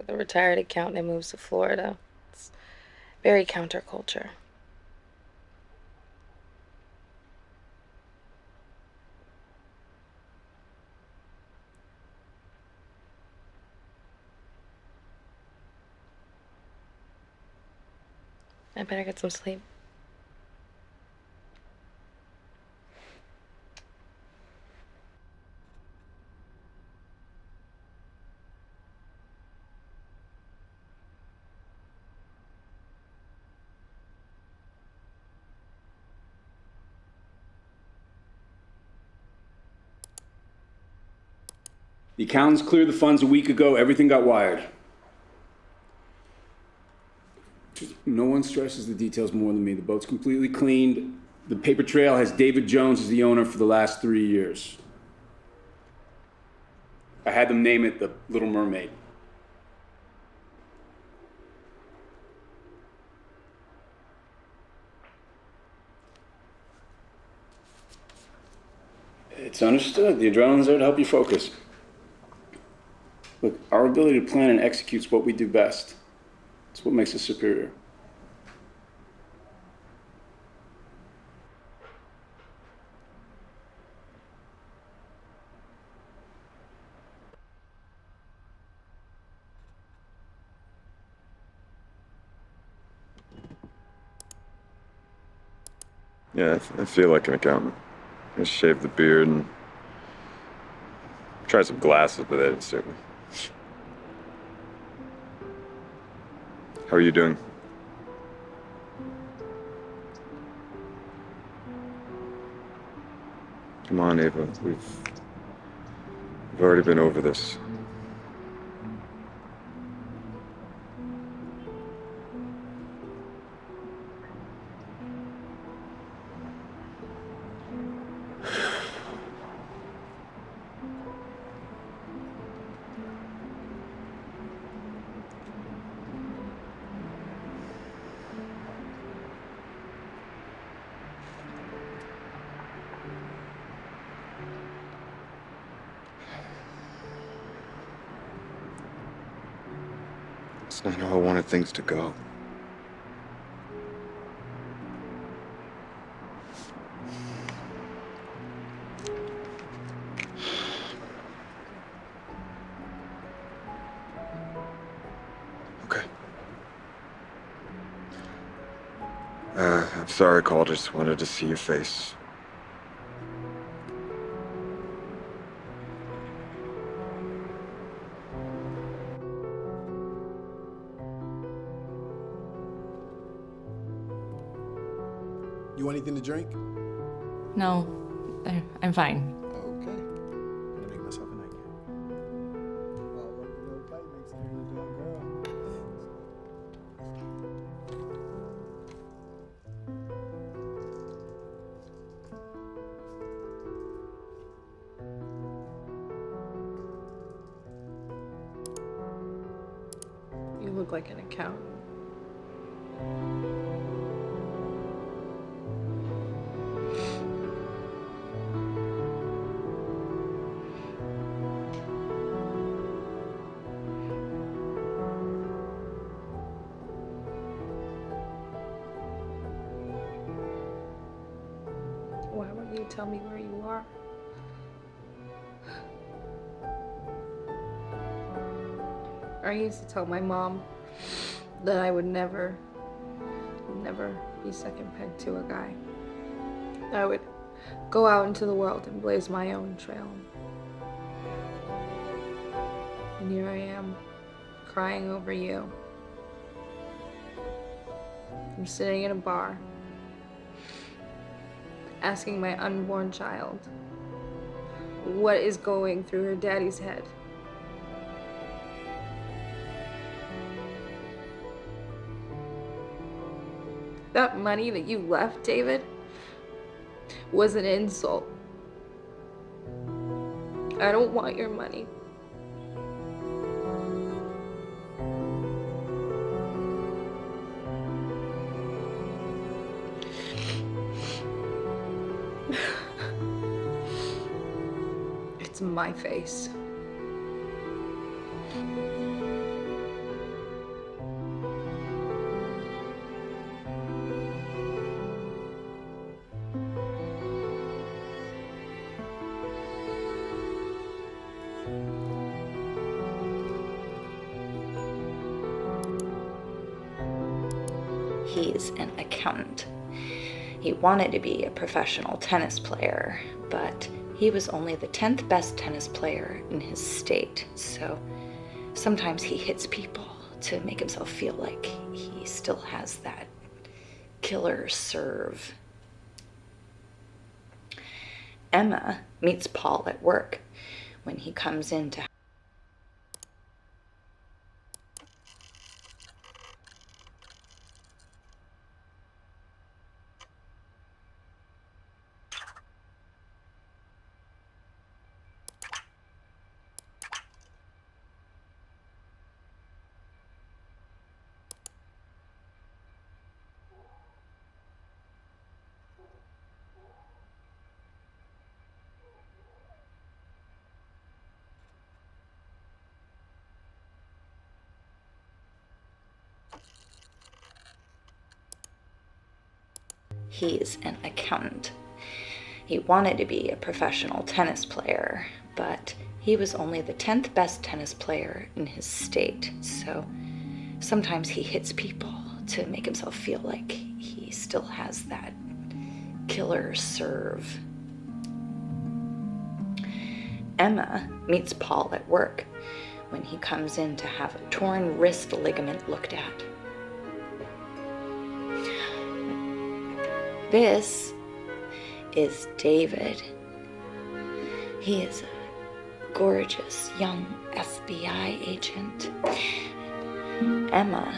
with a retired accountant and moves to Florida. It's very counterculture. I better get some sleep. The accountants cleared the funds a week ago. Everything got wired. No one stresses the details more than me. The boat's completely cleaned. The paper trail has David Jones as the owner for the last 3 years. I had them name it the Little Mermaid. It's understood. The adrenaline's there to help you focus. Look, our ability to plan and execute is what we do best. It's what makes us superior. Yeah, I feel like an accountant. I shave the beard and try some glasses, but they didn't suit me. How are you doing? Come on, Ava. We've already been over this. It's not how I wanted things to go. Okay. I'm sorry I called. I just wanted to see your face. You want anything to drink? No, I'm fine. Okay. I'm gonna make myself a nightcap. You look like an accountant. Why won't you tell me where you are? I used to tell my mom that I would never be second pegged to a guy. I would go out into the world and blaze my own trail. And here I am, crying over you. I'm sitting in a bar, asking my unborn child what is going through her daddy's head. That money that you left, David, was an insult. I don't want your money. It's my face. He's an accountant. He wanted to be a professional tennis player, but he was only the 10th best tennis player in his state, so sometimes he hits people to make himself feel like he still has that killer serve. Emma meets Paul at work when he comes in to He's an accountant. He wanted to be a professional tennis player, but he was only the 10th best tennis player in his state, so sometimes he hits people to make himself feel like he still has that killer serve. Emma meets Paul at work when he comes in to have a torn wrist ligament looked at. This is David. He is a gorgeous young FBI agent. Emma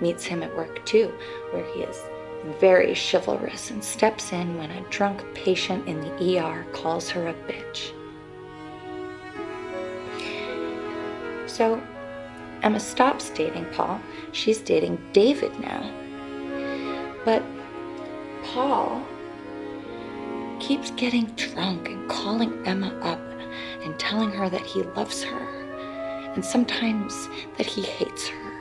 meets him at work too, where he is very chivalrous and steps in when a drunk patient in the ER calls her a bitch. So Emma stops dating Paul. She's dating David now. But Paul keeps getting drunk and calling Emma up and telling her that he loves her and sometimes that he hates her.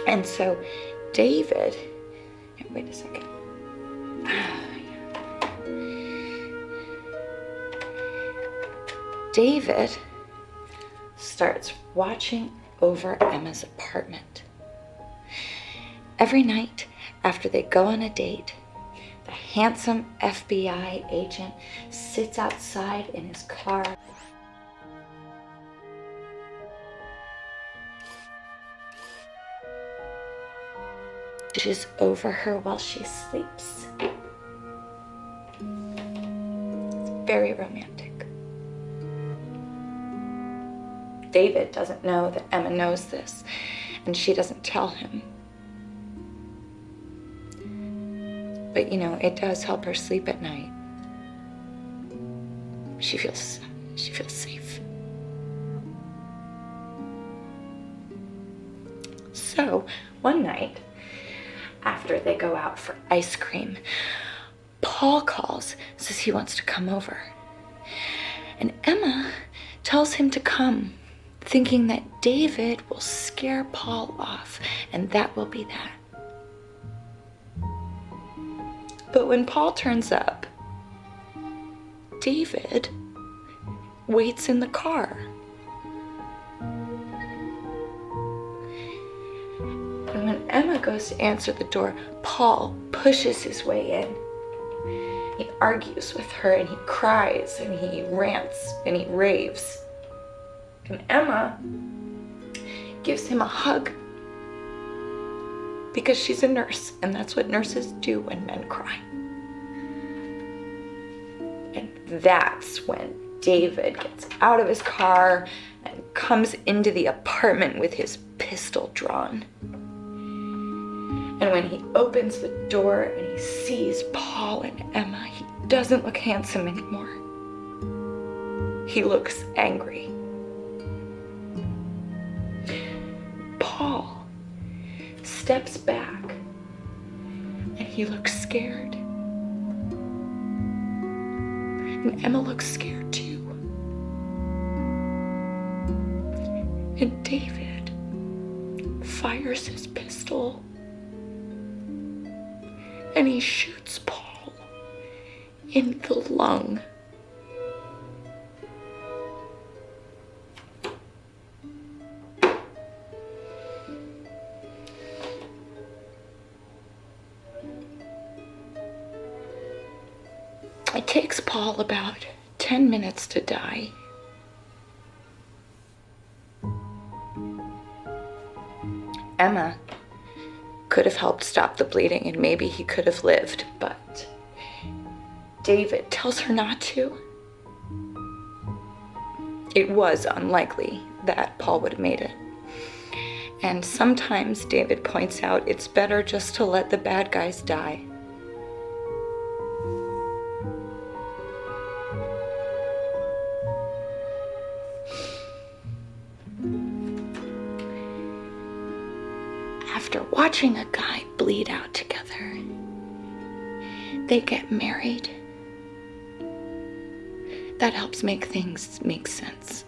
And so David, wait a second. David starts watching over Emma's apartment. Every night after they go on a date, the handsome FBI agent sits outside in his car. Watches over her while she sleeps. It's very romantic. David doesn't know that Emma knows this, and she doesn't tell him. But you know, it does help her sleep at night. She feels safe. So, one night, after they go out for ice cream, Paul calls, says he wants to come over. And Emma tells him to come, thinking that David will scare Paul off, and that will be that. But when Paul turns up, David waits in the car. And when Emma goes to answer the door, Paul pushes his way in. He argues with her and he cries and he rants and he raves. And Emma gives him a hug because she's a nurse, and that's what nurses do when men cry. And that's when David gets out of his car and comes into the apartment with his pistol drawn. And when he opens the door and he sees Paul and Emma, he doesn't look handsome anymore. He looks angry. Paul steps back and he looks scared. And Emma looks scared too. And David fires his pistol and he shoots Paul in the lung. takes Paul about 10 minutes to die. Emma could have helped stop the bleeding and maybe he could have lived, but David tells her not to. It was unlikely that Paul would have made it. And sometimes David points out it's better just to let the bad guys die. After watching a guy bleed out together, they get married. That helps make things make sense.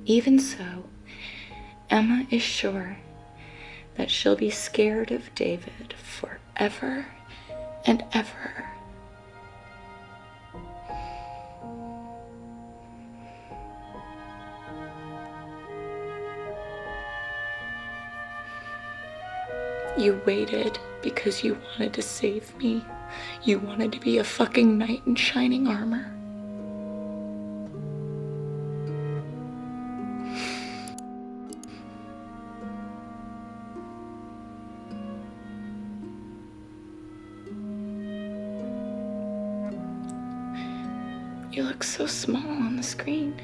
Even so, Emma is sure that she'll be scared of David forever and ever. You waited because you wanted to save me. You wanted to be a fucking knight in shining armor. You look so small on the screen.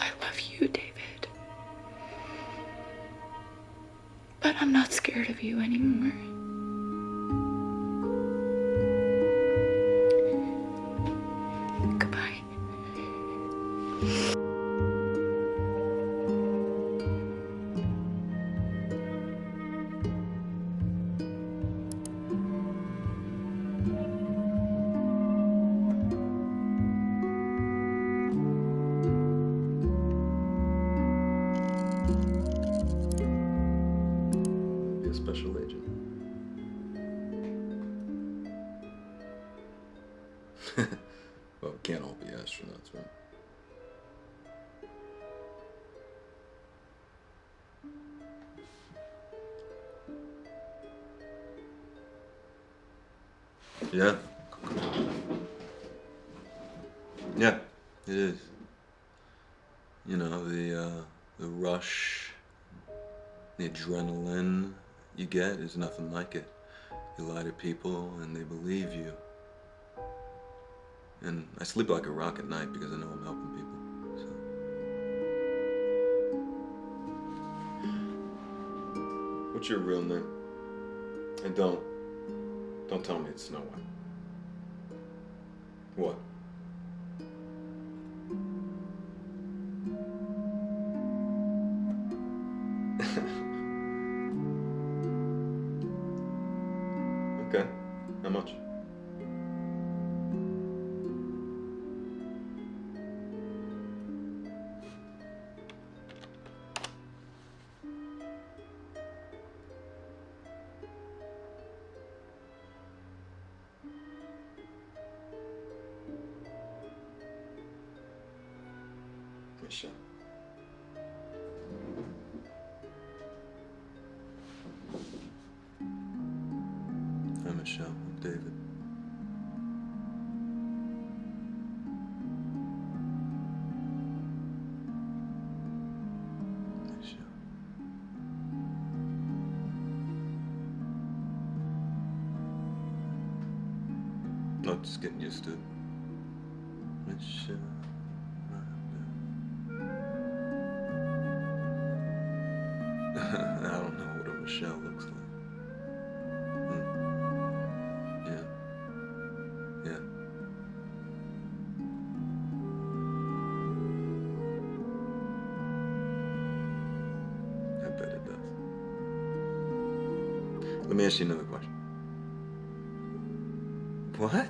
I love you, David. But I'm not scared of you anymore. Goodbye. Be a special agent. Well, we can't all be astronauts, right? Yeah. Yeah, it is. You know, the rush, the adrenaline you get is nothing like it. You lie to people and they believe you. And I sleep like a rock at night because I know I'm helping people. So. What's your real name? And don't tell me it's Snow White. What? Okay. How much? Michelle. I'm Michelle. I'm David. Michelle. Not just getting used to it. Michelle. I don't know what a Michelle looks like. Yeah. Yeah. I bet it does. Let me ask you another question. What?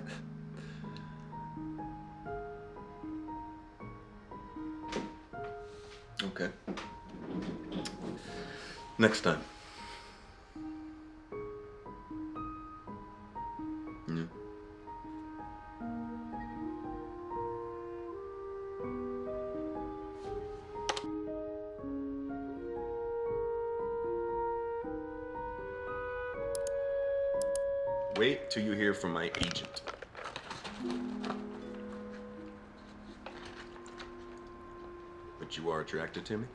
Okay. Next time. Yeah. Wait till you hear from my agent. But you are attracted to me?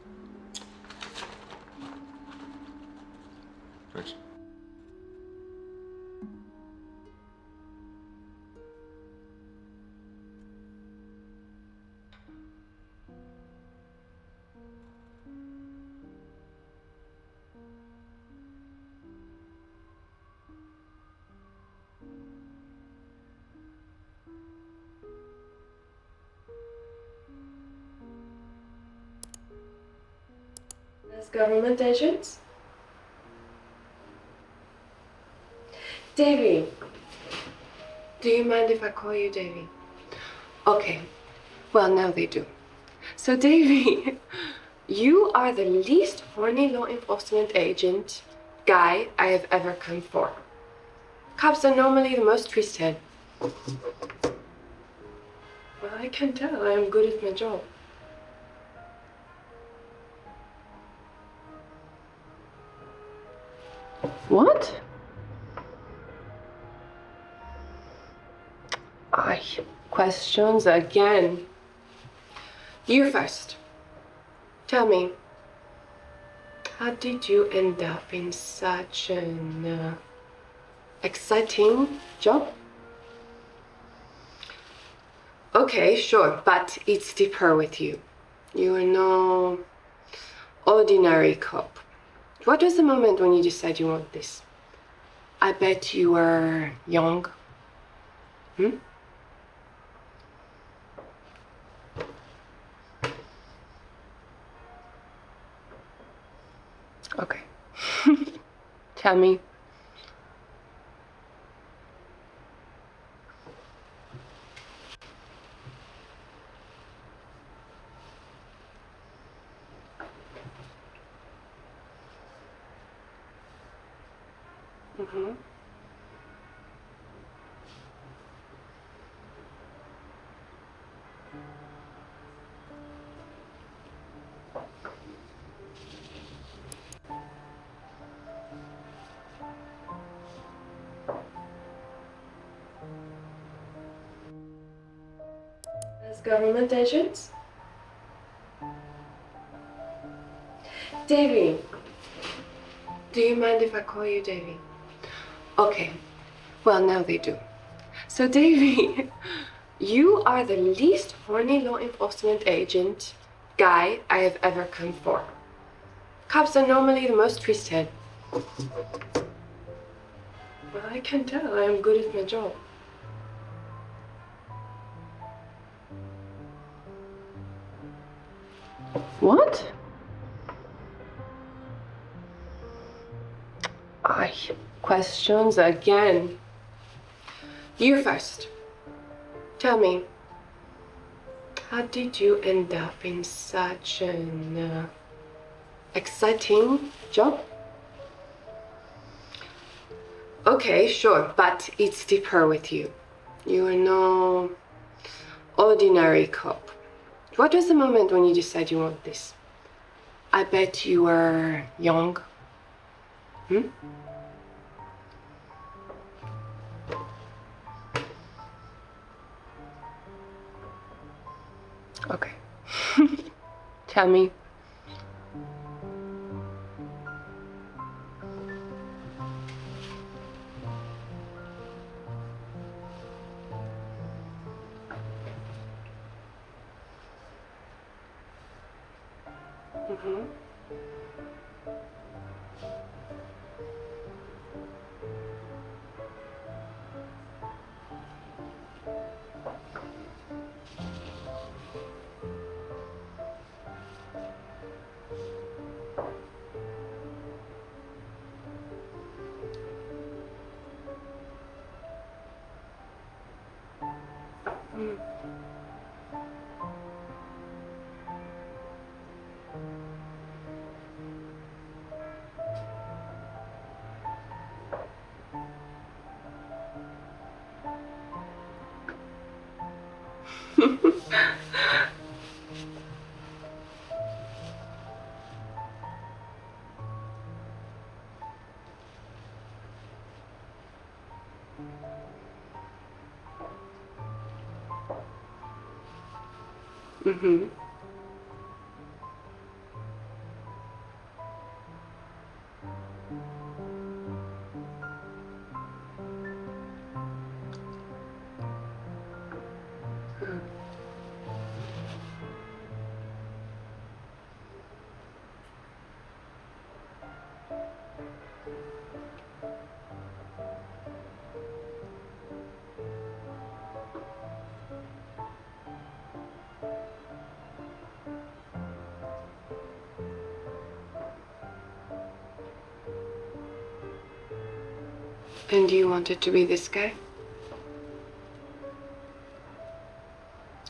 Thanks. As government agents? Davy. Do you mind if I call you Davy? Okay. Well, now they do. So, Davy, you are the least horny law enforcement agent guy I have ever come for. Cops are normally the most twisted. Well, I can tell I am good at my job. What? Questions again. You first. Tell me, how did you end up in such an exciting job? Okay, sure, but it's deeper with you. You are no ordinary cop. What was the moment when you decided you want this? I bet you were young. Hmm? Okay. Tell me. Mm-hmm. As government agents? Davy. Do you mind if I call you Davy? Okay. Well, now they do. So, Davy, you are the least horny law enforcement agent guy I have ever come for. Cops are normally the most twisted. Well, I can tell I am good at my job. What? Questions again. You first. Tell me, how did you end up in such an exciting job? Okay, sure, but it's deeper with you. You are no ordinary cop. What was the moment when you decided you want this? I bet you were young. Hmm? Okay. Tell me. Mm-hmm. Mm-hmm. And you wanted to be this guy?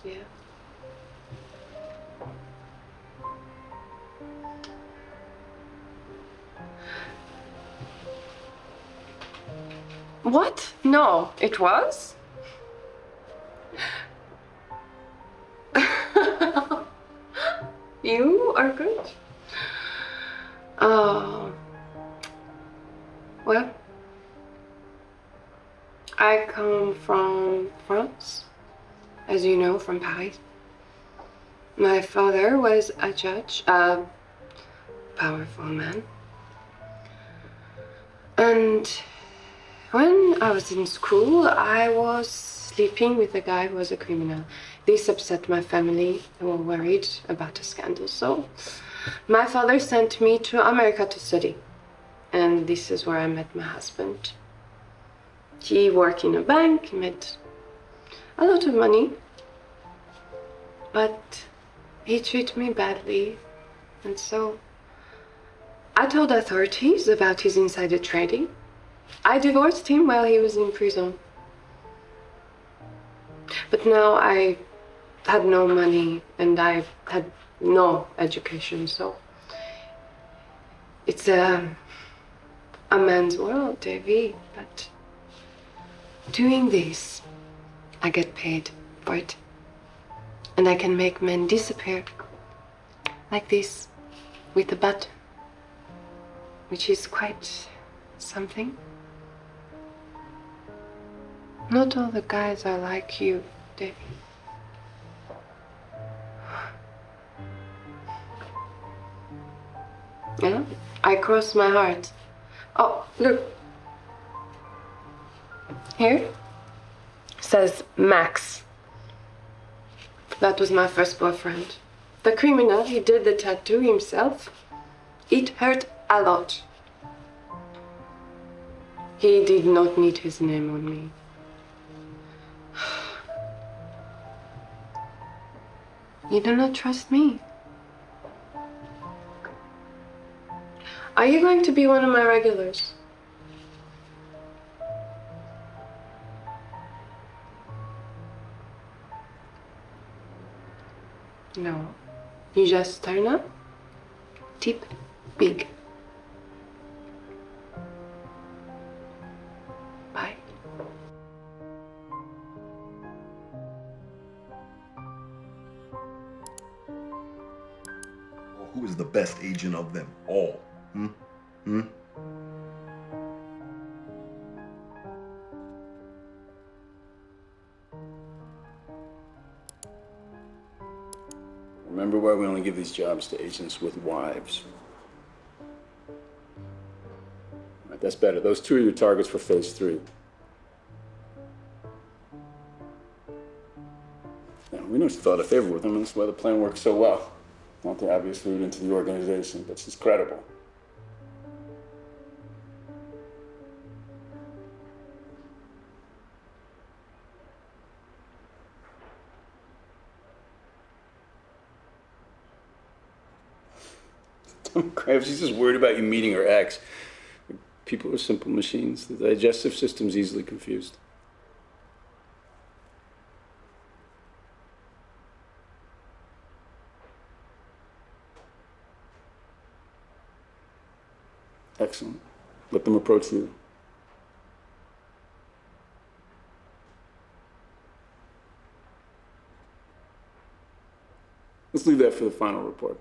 Yeah. What? No, it was? You are good. Oh. Well, I come from France, as you know, from Paris. My father was a judge, a powerful man. And when I was in school, I was sleeping with a guy who was a criminal. This upset my family. They were worried about a scandal. So my father sent me to America to study. And this is where I met my husband. He worked in a bank, he made a lot of money. But he treated me badly. And so I told authorities about his insider trading. I divorced him while he was in prison. But now I had no money and I had no education, so it's a man's world, Davy. But doing this, I get paid for it. And I can make men disappear like this with a button, which is quite something. Not all the guys are like you, Davy. Yeah, I cross my heart. Oh, look. Here says Max. That was my first boyfriend. The criminal, he did the tattoo himself. It hurt a lot. He did not need his name on me. You do not trust me. Are you going to be one of my regulars? No. You just turn up, tip big. Bye. Who is the best agent of them all? Remember why we only give these jobs to agents with wives. All right, that's better. Those two are your targets for phase 3. Now, we know she thought a favor with him, and that's why the plan works so well. Not the obvious route into the organization, but she's credible. Crap, she's just worried about you meeting her ex. People are simple machines. The digestive system's easily confused. Excellent. Let them approach you. Let's leave that for the final report.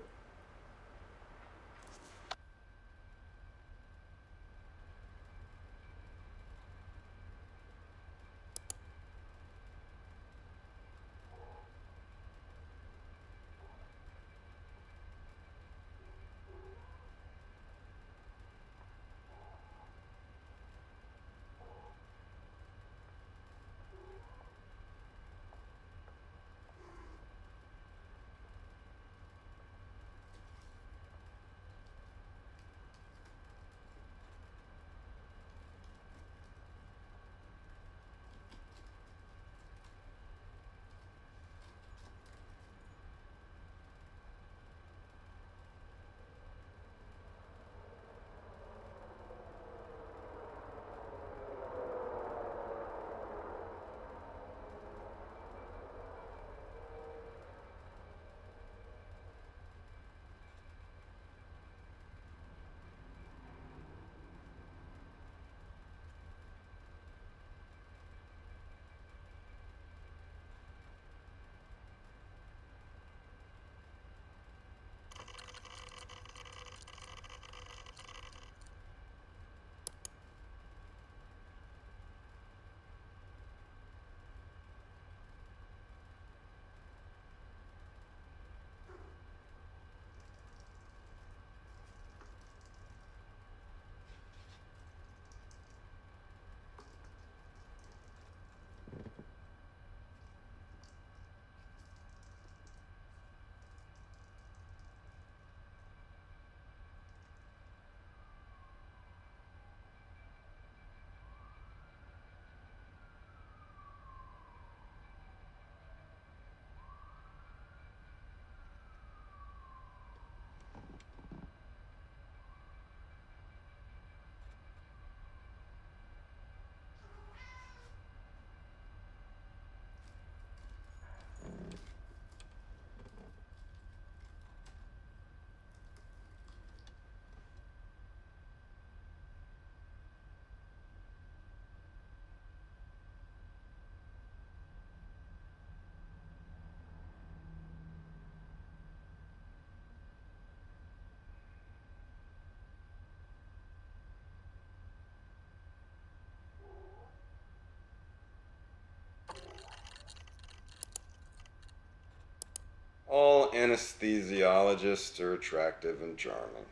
All anesthesiologists are attractive and charming.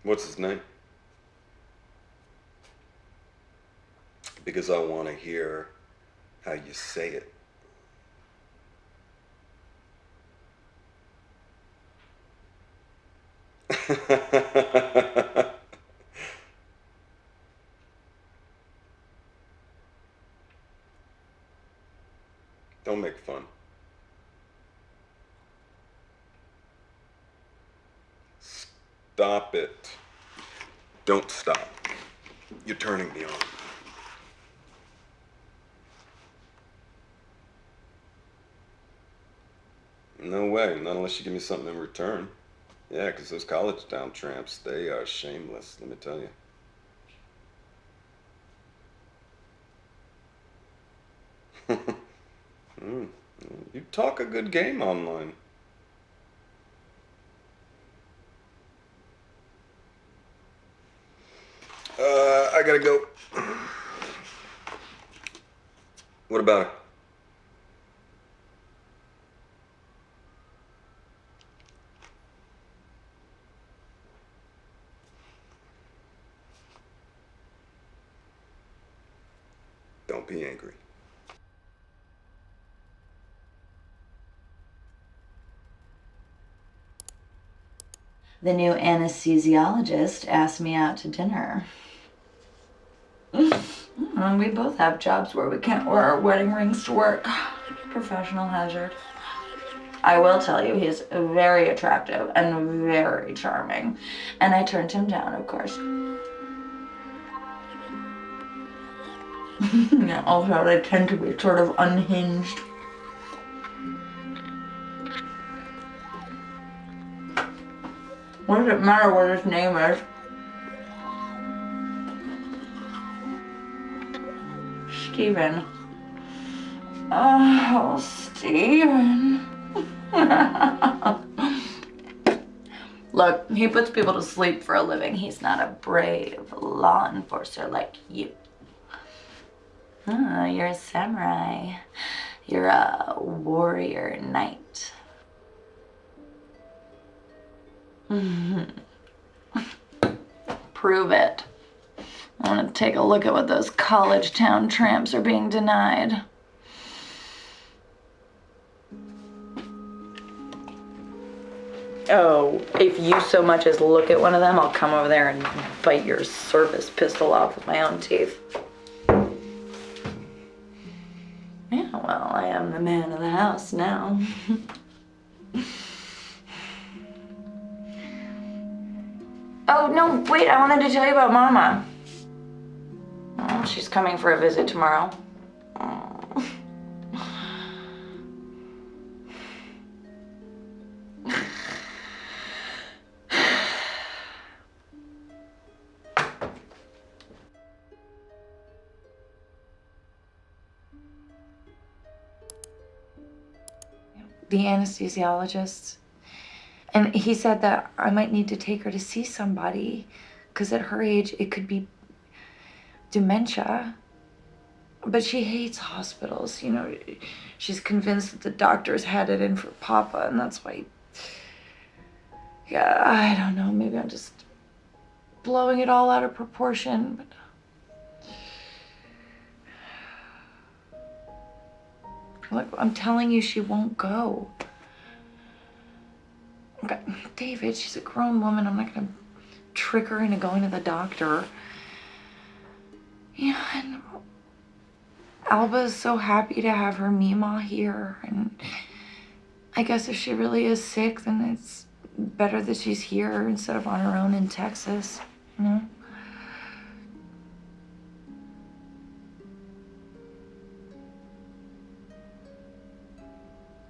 What's his name? Because I want to hear how you say it. Don't make fun. Stop it. Don't stop. You're turning me on. No way, not unless you give me something in return. Yeah, because those college town tramps, they are shameless, let me tell you. You talk a good game online. I gotta go. What about it? Don't be angry. The new anesthesiologist asked me out to dinner. We both have jobs where we can't wear our wedding rings to work. Professional hazard. I will tell you, he's very attractive and very charming. And I turned him down, of course. Yeah, also, they tend to be sort of unhinged. What does it matter what his name is? Steven. Oh, Steven. Look, he puts people to sleep for a living. He's not a brave law enforcer like you. Oh, you're a samurai. You're a warrior knight. Prove it. I want to take a look at what those college town tramps are being denied. Oh, if you so much as look at one of them, I'll come over there and bite your service pistol off with my own teeth. Yeah, well, I am the man of the house now. Oh, no, wait, I wanted to tell you about Mama. Oh, she's coming for a visit tomorrow. Oh. The anesthesiologist. And he said that I might need to take her to see somebody because at her age it could be dementia. But she hates hospitals, you know. She's convinced that the doctors had it in for Papa, and that's why. Yeah, I don't know. Maybe I'm just blowing it all out of proportion. But look, I'm telling you, she won't go. Okay, David, she's a grown woman. I'm not gonna trick her into going to the doctor. Yeah, and Alba is so happy to have her Mima here, and I guess if she really is sick, then it's better that she's here instead of on her own in Texas, you know?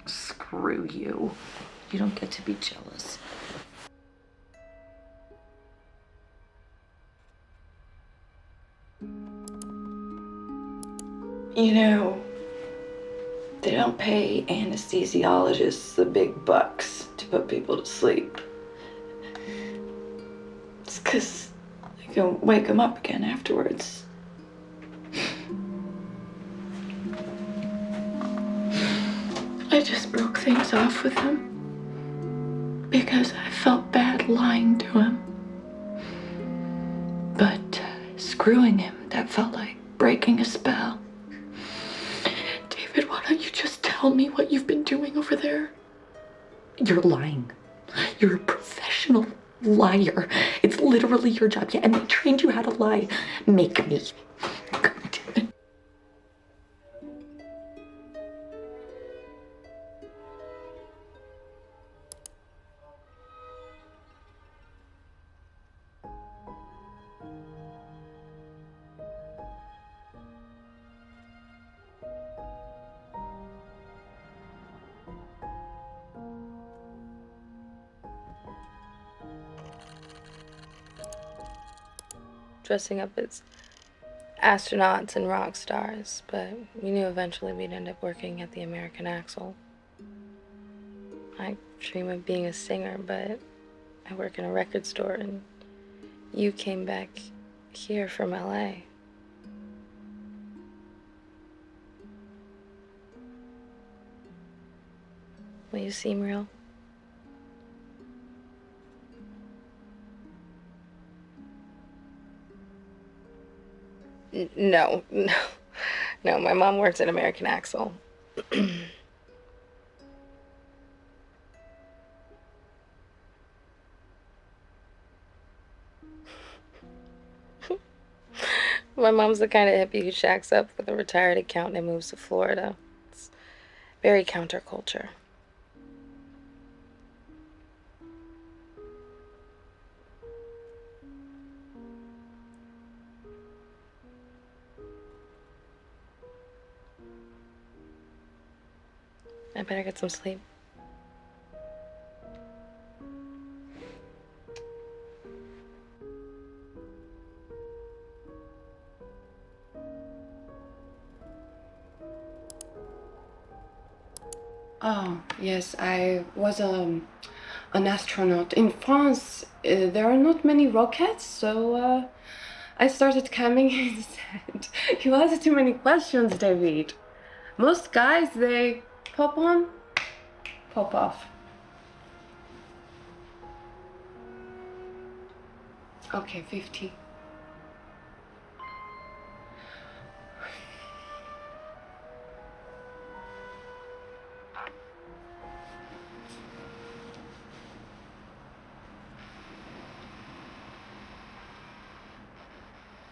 Screw you. You don't get to be jealous. You know, they don't pay anesthesiologists the big bucks to put people to sleep. It's 'cause they can wake them up again afterwards. I just broke things off with him because I felt bad lying to him. But screwing him, that felt like breaking a spell. David, why don't you just tell me what you've been doing over there? You're lying. You're a professional liar. It's literally your job. Yeah, and they trained you how to lie. Make me. God damn it. Dressing up as astronauts and rock stars, but we knew eventually we'd end up working at the American Axle. I dream of being a singer, but I work in a record store, and you came back here from LA. Will you seem real? No. No, my mom works at American Axle. My mom's the kind of hippie who shacks up with a retired accountant and moves to Florida. It's very counterculture. I better get some sleep. Oh, yes, I was an astronaut. In France, there are not many rockets, so I started coming instead. You asked too many questions, David. Most guys, they pop on, pop off. Okay, 50.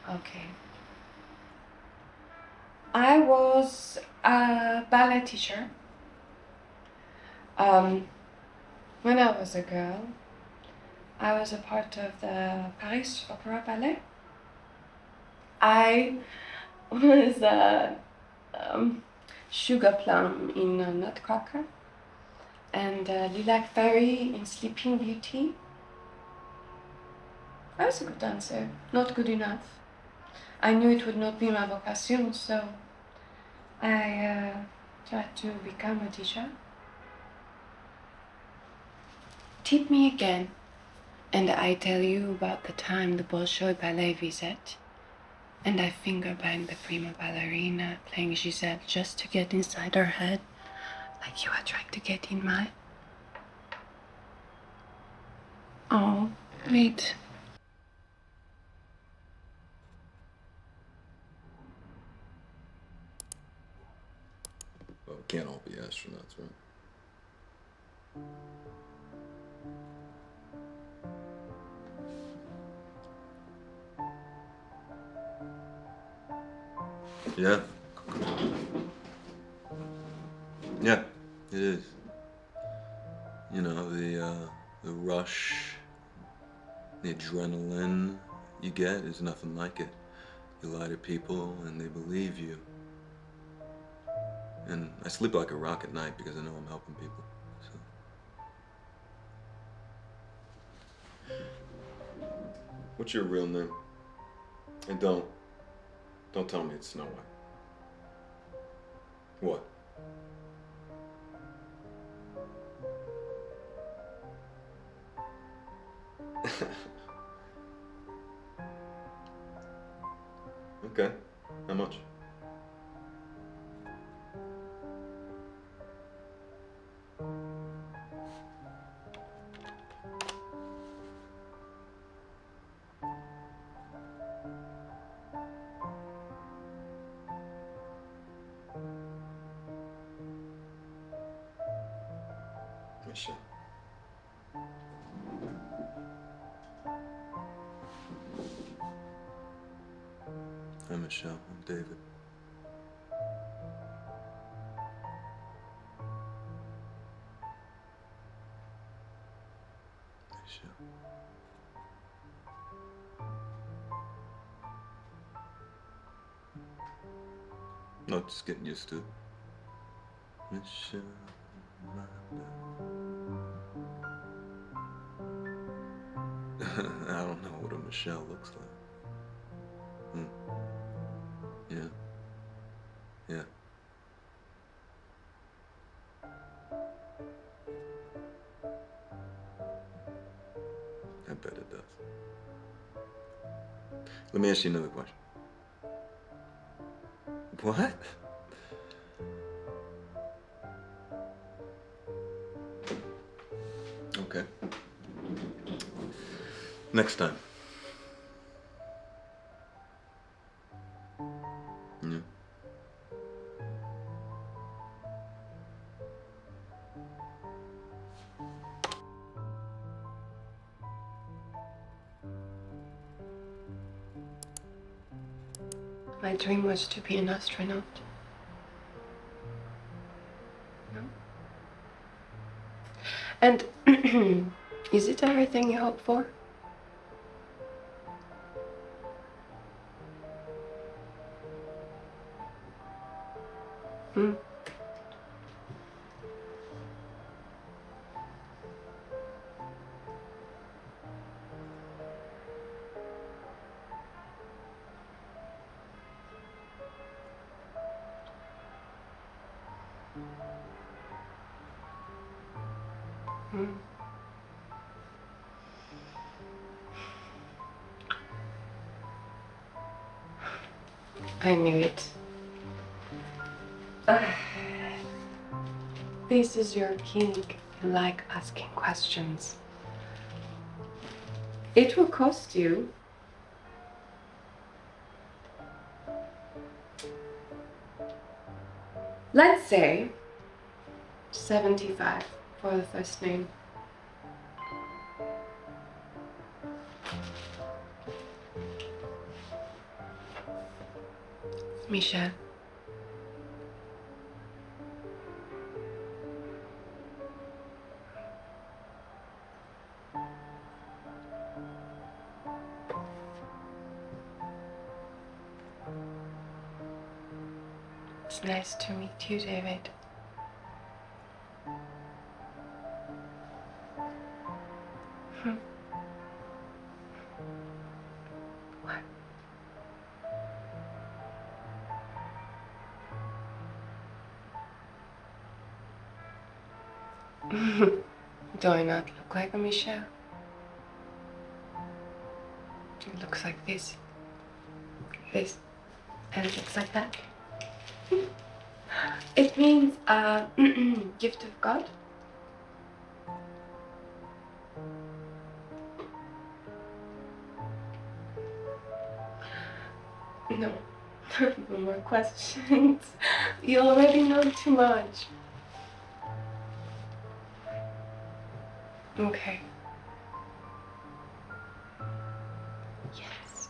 Okay. I was a ballet teacher. When I was a girl, I was a part of the Paris Opera Ballet. I was a Sugar Plum in Nutcracker and Lilac Fairy in Sleeping Beauty. I was a good dancer, not good enough. I knew it would not be my vocation, so I tried to become a teacher. Tip me again, and I tell you about the time the Bolshoi Ballet visit, and I finger banged the prima ballerina playing Giselle just to get inside her head, like you are trying to get in mine. Oh, wait. Well, we can't all be astronauts, right? Yeah. Yeah, it is. You know, the rush, the adrenaline you get is nothing like it. You lie to people and they believe you. And I sleep like a rock at night because I know I'm helping people. So. What's your real name? And don't tell me it's Snow White. What? Okay. How much? Michelle. Hi, Michelle. I'm David. Michelle. No, just getting used to it. Michelle, my love. I don't know what a Michelle looks like. Yeah. Yeah. I bet it does. Let me ask you another question. What? Okay. Next time. Yeah. My dream was to be an astronaut. No? And is it everything you hope for? Hmm? Hmm. I knew it. This is your king. You like asking questions. It will cost you. Let's say 75 for the first name. Michelle. It's nice to meet you, David. What? Do I not look like a Michelle? It looks like this, and it looks like that. It means gift of God. No, no more questions. You already know too much. Okay. Yes.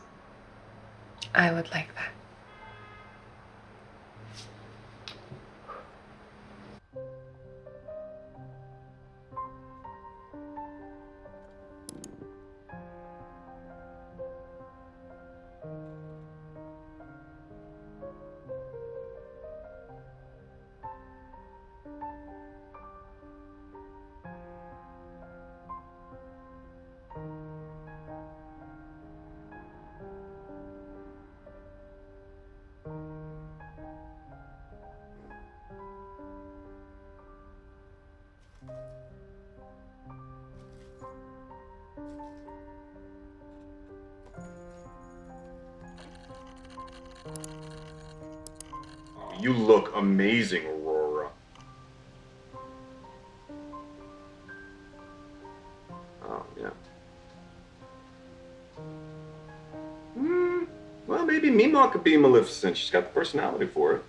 I would like that. You look amazing, Aurora. Oh, yeah. Well, maybe Mima could be Maleficent. She's got the personality for it.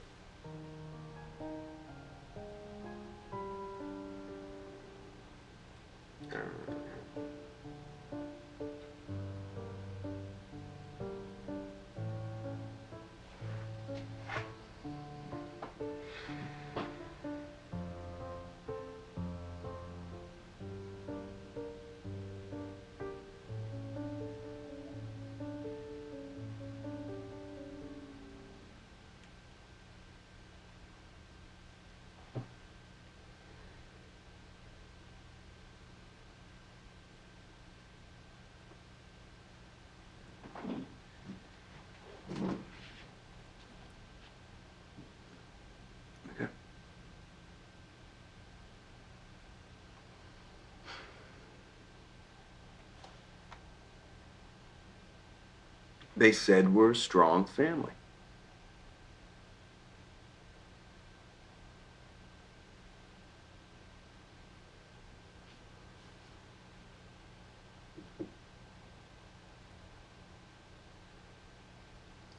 They said we're a strong family.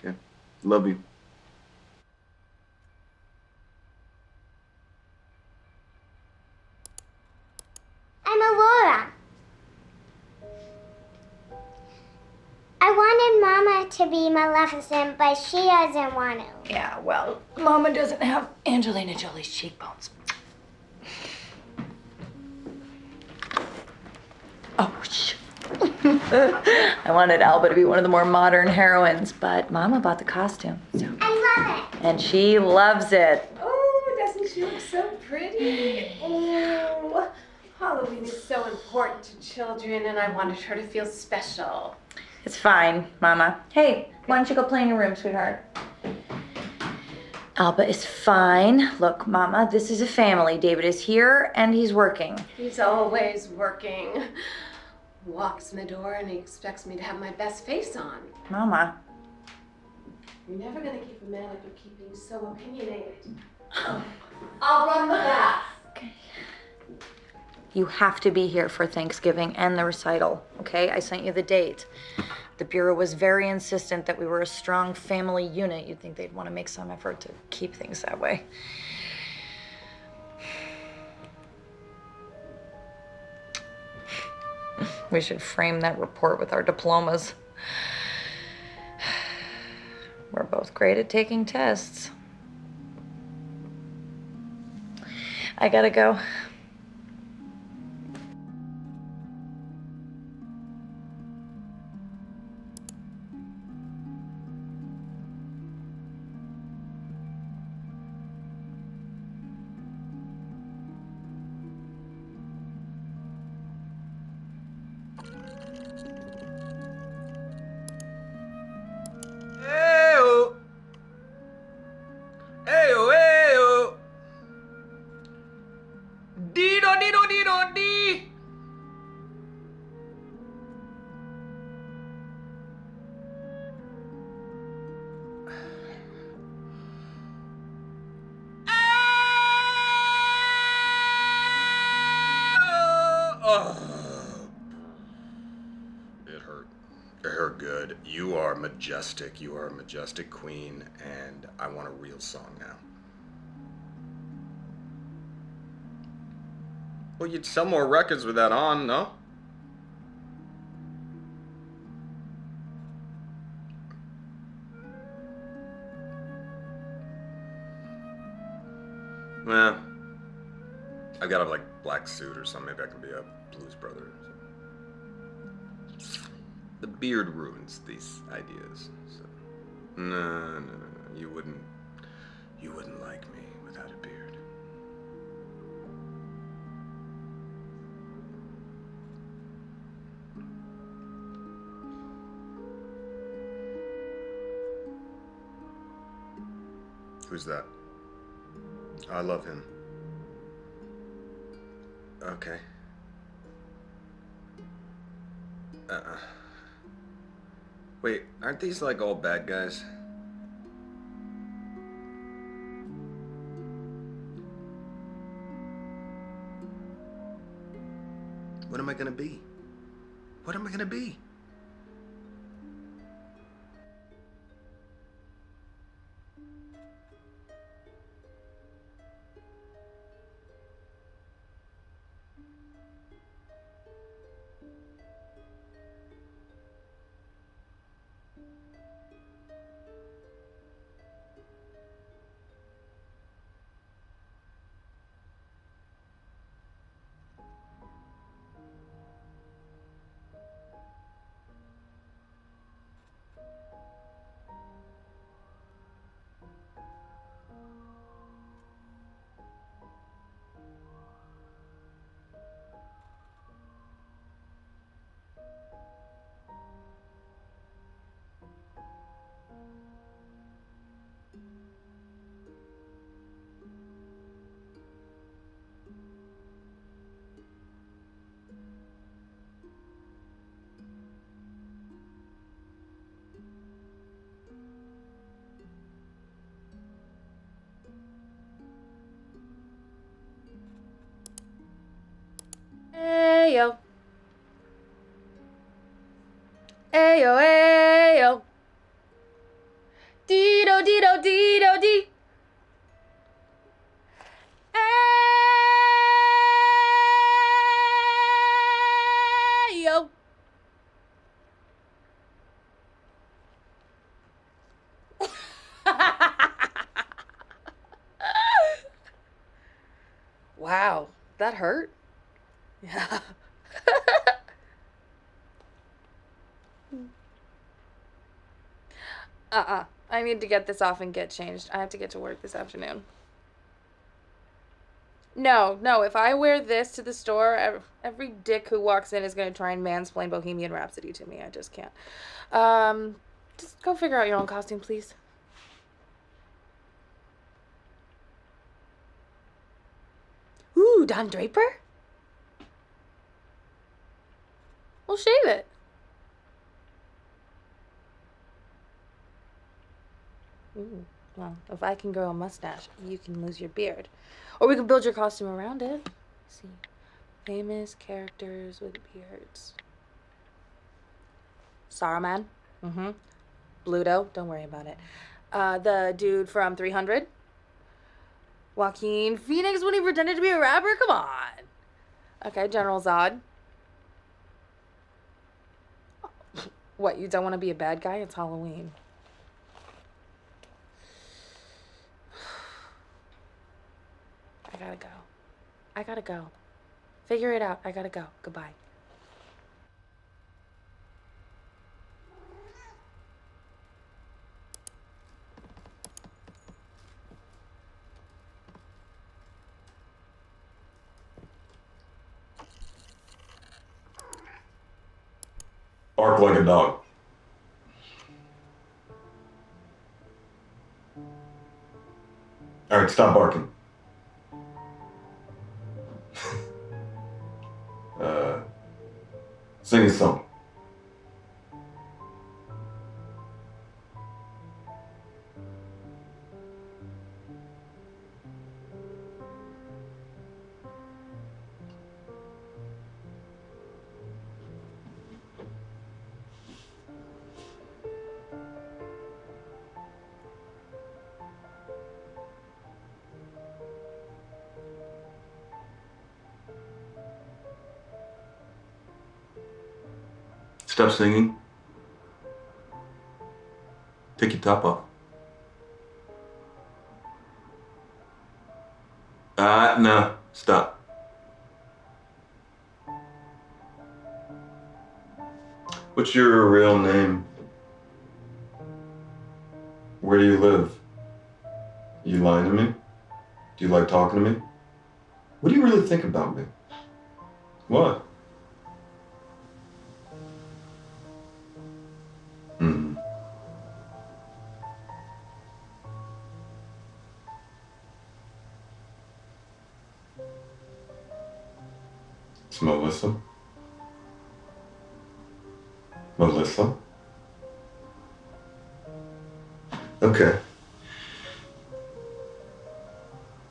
Okay. Love you. I'm Aurora. I wanted Mama to be Maleficent, but she doesn't want to. Yeah, well, Mama doesn't have Angelina Jolie's cheekbones. Oh, shh. I wanted Alba to be one of the more modern heroines, but Mama bought the costume. So. I love it. And she loves it. Oh, doesn't she look so pretty? Oh, Halloween is so important to children, and I wanted her to feel special. It's fine, Mama. Hey, why don't you go play in your room, sweetheart? Alba is fine. Look, Mama, this is a family. David is here, and he's working. He's always working. Walks in the door and he expects me to have my best face on. Mama. You're never gonna keep a man like you keep being so opinionated. I'll run the bath. Okay. You have to be here for Thanksgiving and the recital, okay? I sent you the date. The Bureau was very insistent that we were a strong family unit. You'd think they'd want to make some effort to keep things that way. We should frame that report with our diplomas. We're both great at taking tests. I gotta go. It hurt. It hurt good. You are majestic. You are a majestic queen, and I want a real song now. Well, you'd sell more records with that on, no? Well, I've got a like black suit or something. Maybe I can be a blues brother. The beard ruins these ideas. So. No. You wouldn't like me without a beard. Who's that? I love him. Okay. Wait, aren't these like all bad guys? What am I gonna be? What am I gonna be? ayo. Ayo, ayo. Dido, dido, dido, di. Ayo. Wow, that hurt? Yeah. I need to get this off and get changed. I have to get to work this afternoon. No, if I wear this to the store, every dick who walks in is going to try and mansplain Bohemian Rhapsody to me. I just can't. Just go figure out your own costume, please. Ooh, Don Draper? Well, shave it. Ooh, well, if I can grow a mustache, you can lose your beard. Or we can build your costume around it. Let's see. Famous characters with beards. Saruman. Mm-hmm. Bluto. Don't worry about it. The dude from 300. Joaquin Phoenix when he pretended to be a rapper? Come on. Okay, General Zod. What, you don't want to be a bad guy? It's Halloween. I gotta go. Figure it out. I gotta go. Goodbye. Bark like a dog. All right, stop barking. Sing a song. Stop singing. Take your top off. No. Stop. What's your real name? Where do you live? You lying to me? Do you like talking to me? What do you really think about me? What? It's Melissa. Melissa? Okay.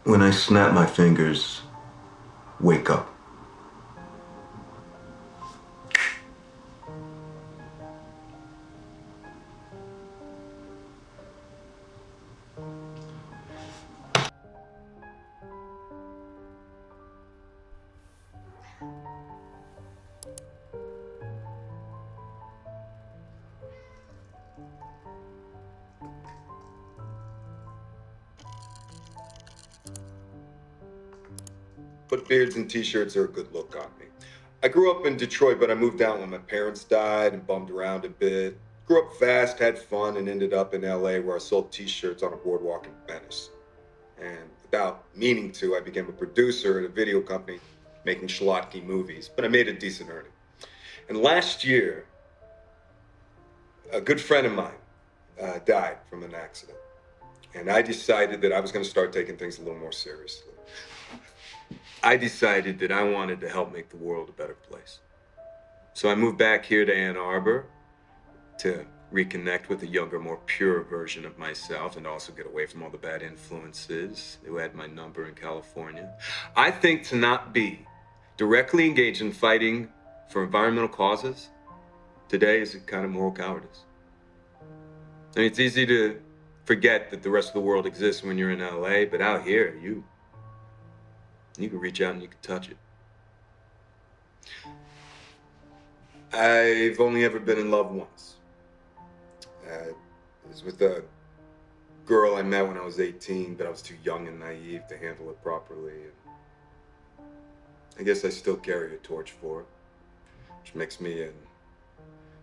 When I snap my fingers, wake up. But beards and t-shirts are a good look on me. I grew up in Detroit, but I moved out when my parents died and bummed around a bit. Grew up fast, had fun, and ended up in LA where I sold t-shirts on a boardwalk in Venice. And without meaning to, I became a producer at a video company making schlocky movies, but I made a decent earning. And last year, a good friend of mine died from an accident. And I decided that I was going to start taking things a little more seriously. I decided that I wanted to help make the world a better place. So I moved back here to Ann Arbor to reconnect with a younger, more pure version of myself and also get away from all the bad influences who had my number in California. I think to not be directly engaged in fighting for environmental causes today is a kind of moral cowardice. I mean, it's easy to forget that the rest of the world exists when you're in LA, but out here, you can reach out and you can touch it. I've only ever been in love once. It was with a girl I met when I was 18, but I was too young and naive to handle it properly. And I guess I still carry a torch for it, which makes me an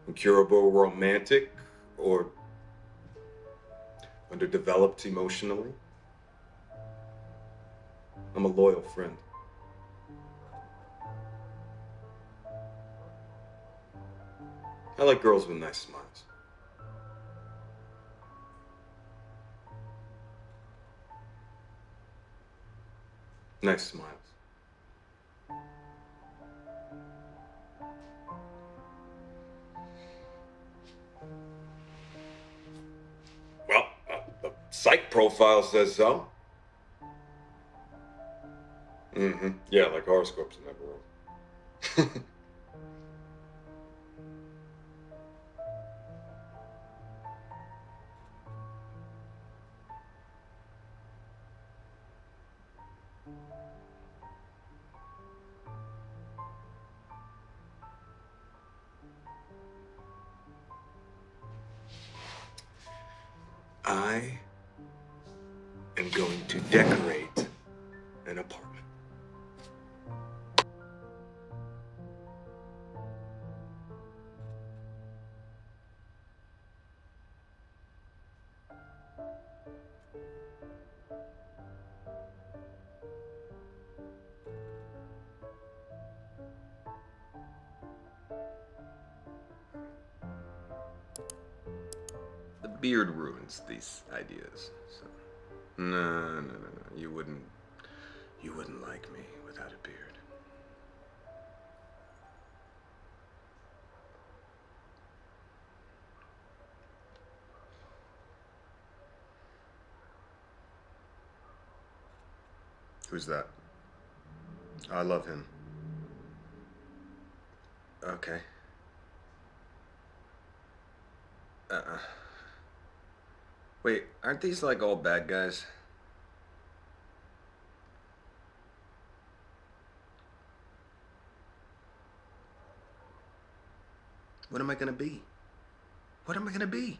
incurable romantic or underdeveloped emotionally. I'm a loyal friend. I like girls with nice smiles. Nice smiles. Well, the psych profile says so. Yeah, like horoscopes in that world. I am going to decorate an apartment. The beard ruins these ideas. So, no. You wouldn't like me without a beard. Who's that? I love him. Okay. Wait, aren't these like all bad guys? What am I gonna be? What am I gonna be?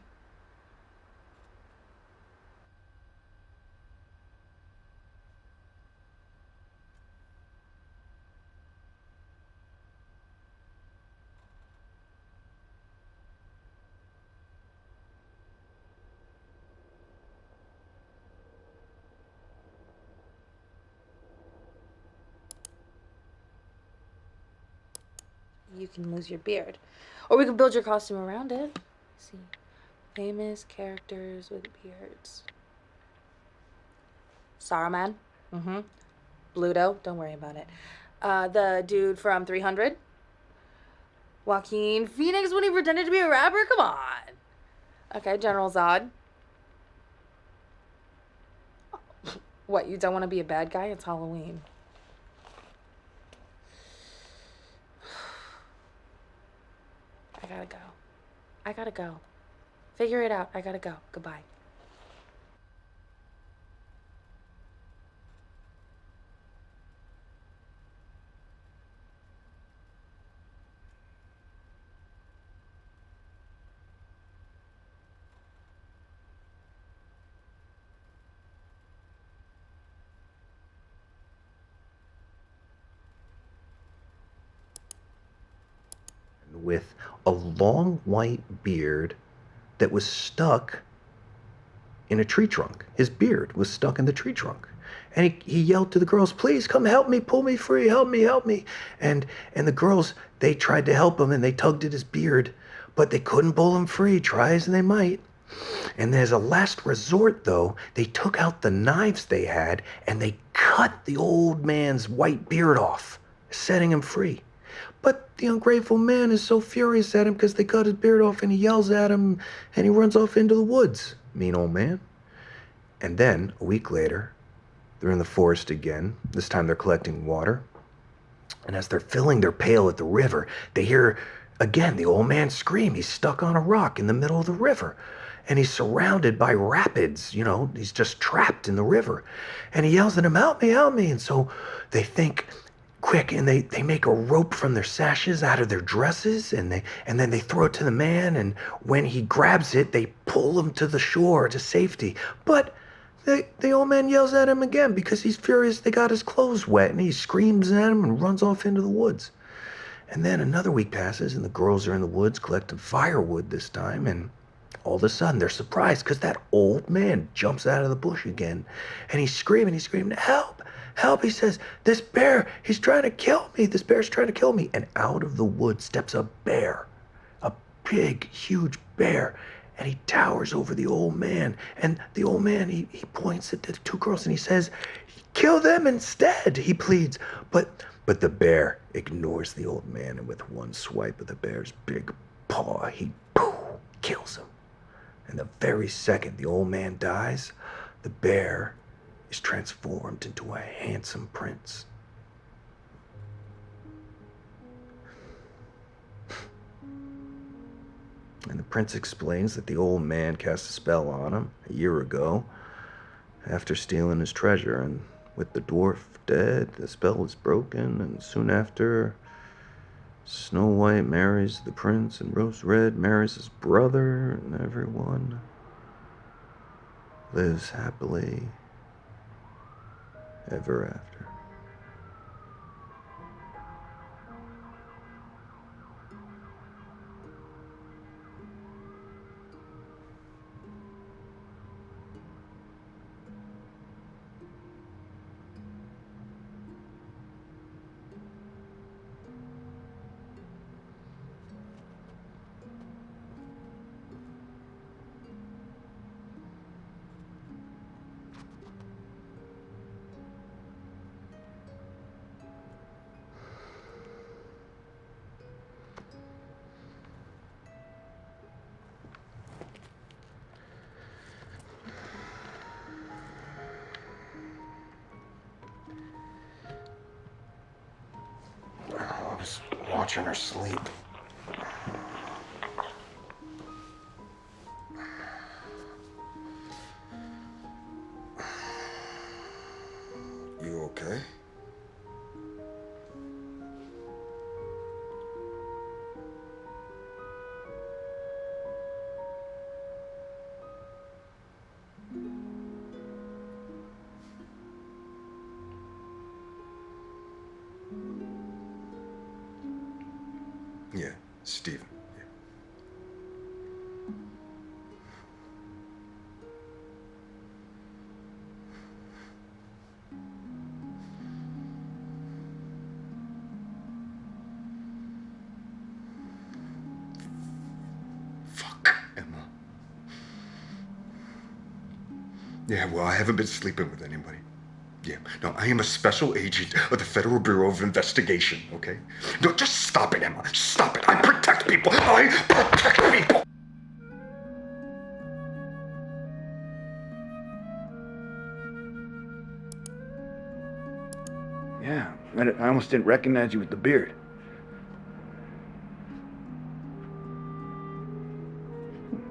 You can lose your beard. Or we could build your costume around it. Let's see. Famous characters with beards. Saruman. Bluto. Don't worry about it. The dude from 300. Joaquin Phoenix when he pretended to be a rapper. Come on. Okay, General Zod. What, you don't want to be a bad guy? It's Halloween. I gotta go. Figure it out. I gotta go. Goodbye. With a long white beard that was stuck in a tree trunk. His beard was stuck in the tree trunk. And he yelled to the girls, please come help me, pull me free, help me. And the girls, they tried to help him and they tugged at his beard, but they couldn't pull him free, try as they might. And as a last resort, though, they took out the knives they had and they cut the old man's white beard off, setting him free. But the ungrateful man is so furious at him because they cut his beard off and he yells at him and he runs off into the woods. Mean old man. And then, a week later, they're in the forest again. This time they're collecting water. And as they're filling their pail at the river, they hear again the old man scream. He's stuck on a rock in the middle of the river. And he's surrounded by rapids, you know, he's just trapped in the river. And he yells at him, help me, help me. And so they think quick, and they make a rope from their sashes out of their dresses, and then they throw it to the man, and when he grabs it, they pull him to the shore to safety. But the old man yells at him again because he's furious they got his clothes wet, and he screams at him and runs off into the woods. And then another week passes, and the girls are in the woods collecting firewood this time, and all of a sudden they're surprised because that old man jumps out of the bush again, and he's screaming, help, help. He says, this bear, he's trying to kill me. This bear's trying to kill me. And out of the woods steps a bear, a big, huge bear. And he towers over the old man. And the old man, he points at the two girls and he says, kill them instead, he pleads. But the bear ignores the old man, and with one swipe of the bear's big paw, he kills him. And the very second the old man dies, the bear is transformed into a handsome prince. And the prince explains that the old man cast a spell on him a year ago after stealing his treasure, and with the dwarf dead, the spell was broken, and soon after, Snow White marries the prince, and Rose Red marries his brother, and everyone lives happily ever after. I was watching her sleep. You okay? Yeah, Steven. Yeah. Fuck, Emma. Yeah, well, I haven't been sleeping with anybody. Yeah, no, I am a special agent of the Federal Bureau of Investigation, okay? No, just stop it, Emma. Stop it. I protect people. I protect people. Yeah, I almost didn't recognize you with the beard.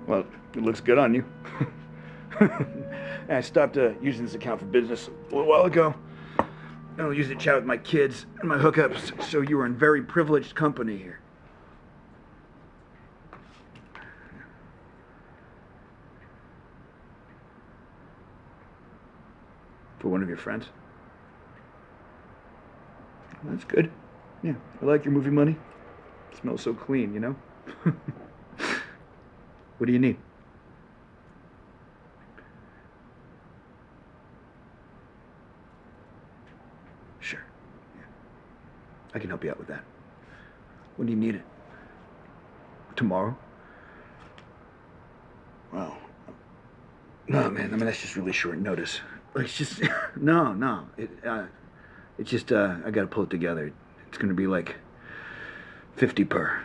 Well, it looks good on you. I stopped using this account for business a little while ago. I'll use it to chat with my kids and my hookups, so you were in very privileged company here. For one of your friends? That's good. Yeah, I like your movie money. It smells so clean, you know? What do you need? Sure. Yeah. I can help you out with that. When do you need it? Tomorrow? Wow. No, man, I mean, that's just really short notice. It's just, no. It's just, I gotta pull it together. It's gonna be like 50 per.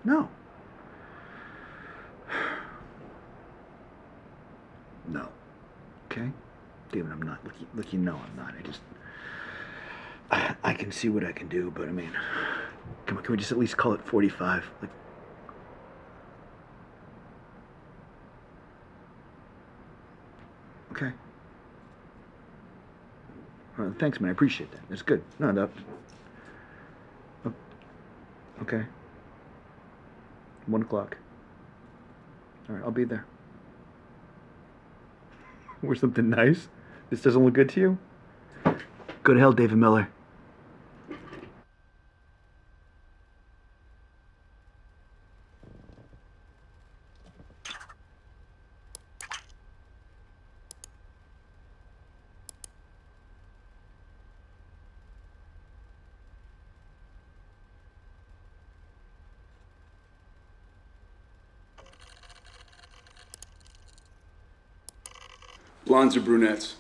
No. No. Okay? David, I'm not. Look, you know I'm not. I can see what I can do, but I mean, come on, can we just at least call it 45? Like, okay. Thanks, man. I appreciate that. That's good. No. Okay. 1 o'clock. All right, I'll be there. Wear something nice? This doesn't look good to you? Go to hell, David Miller. Blondes or brunettes?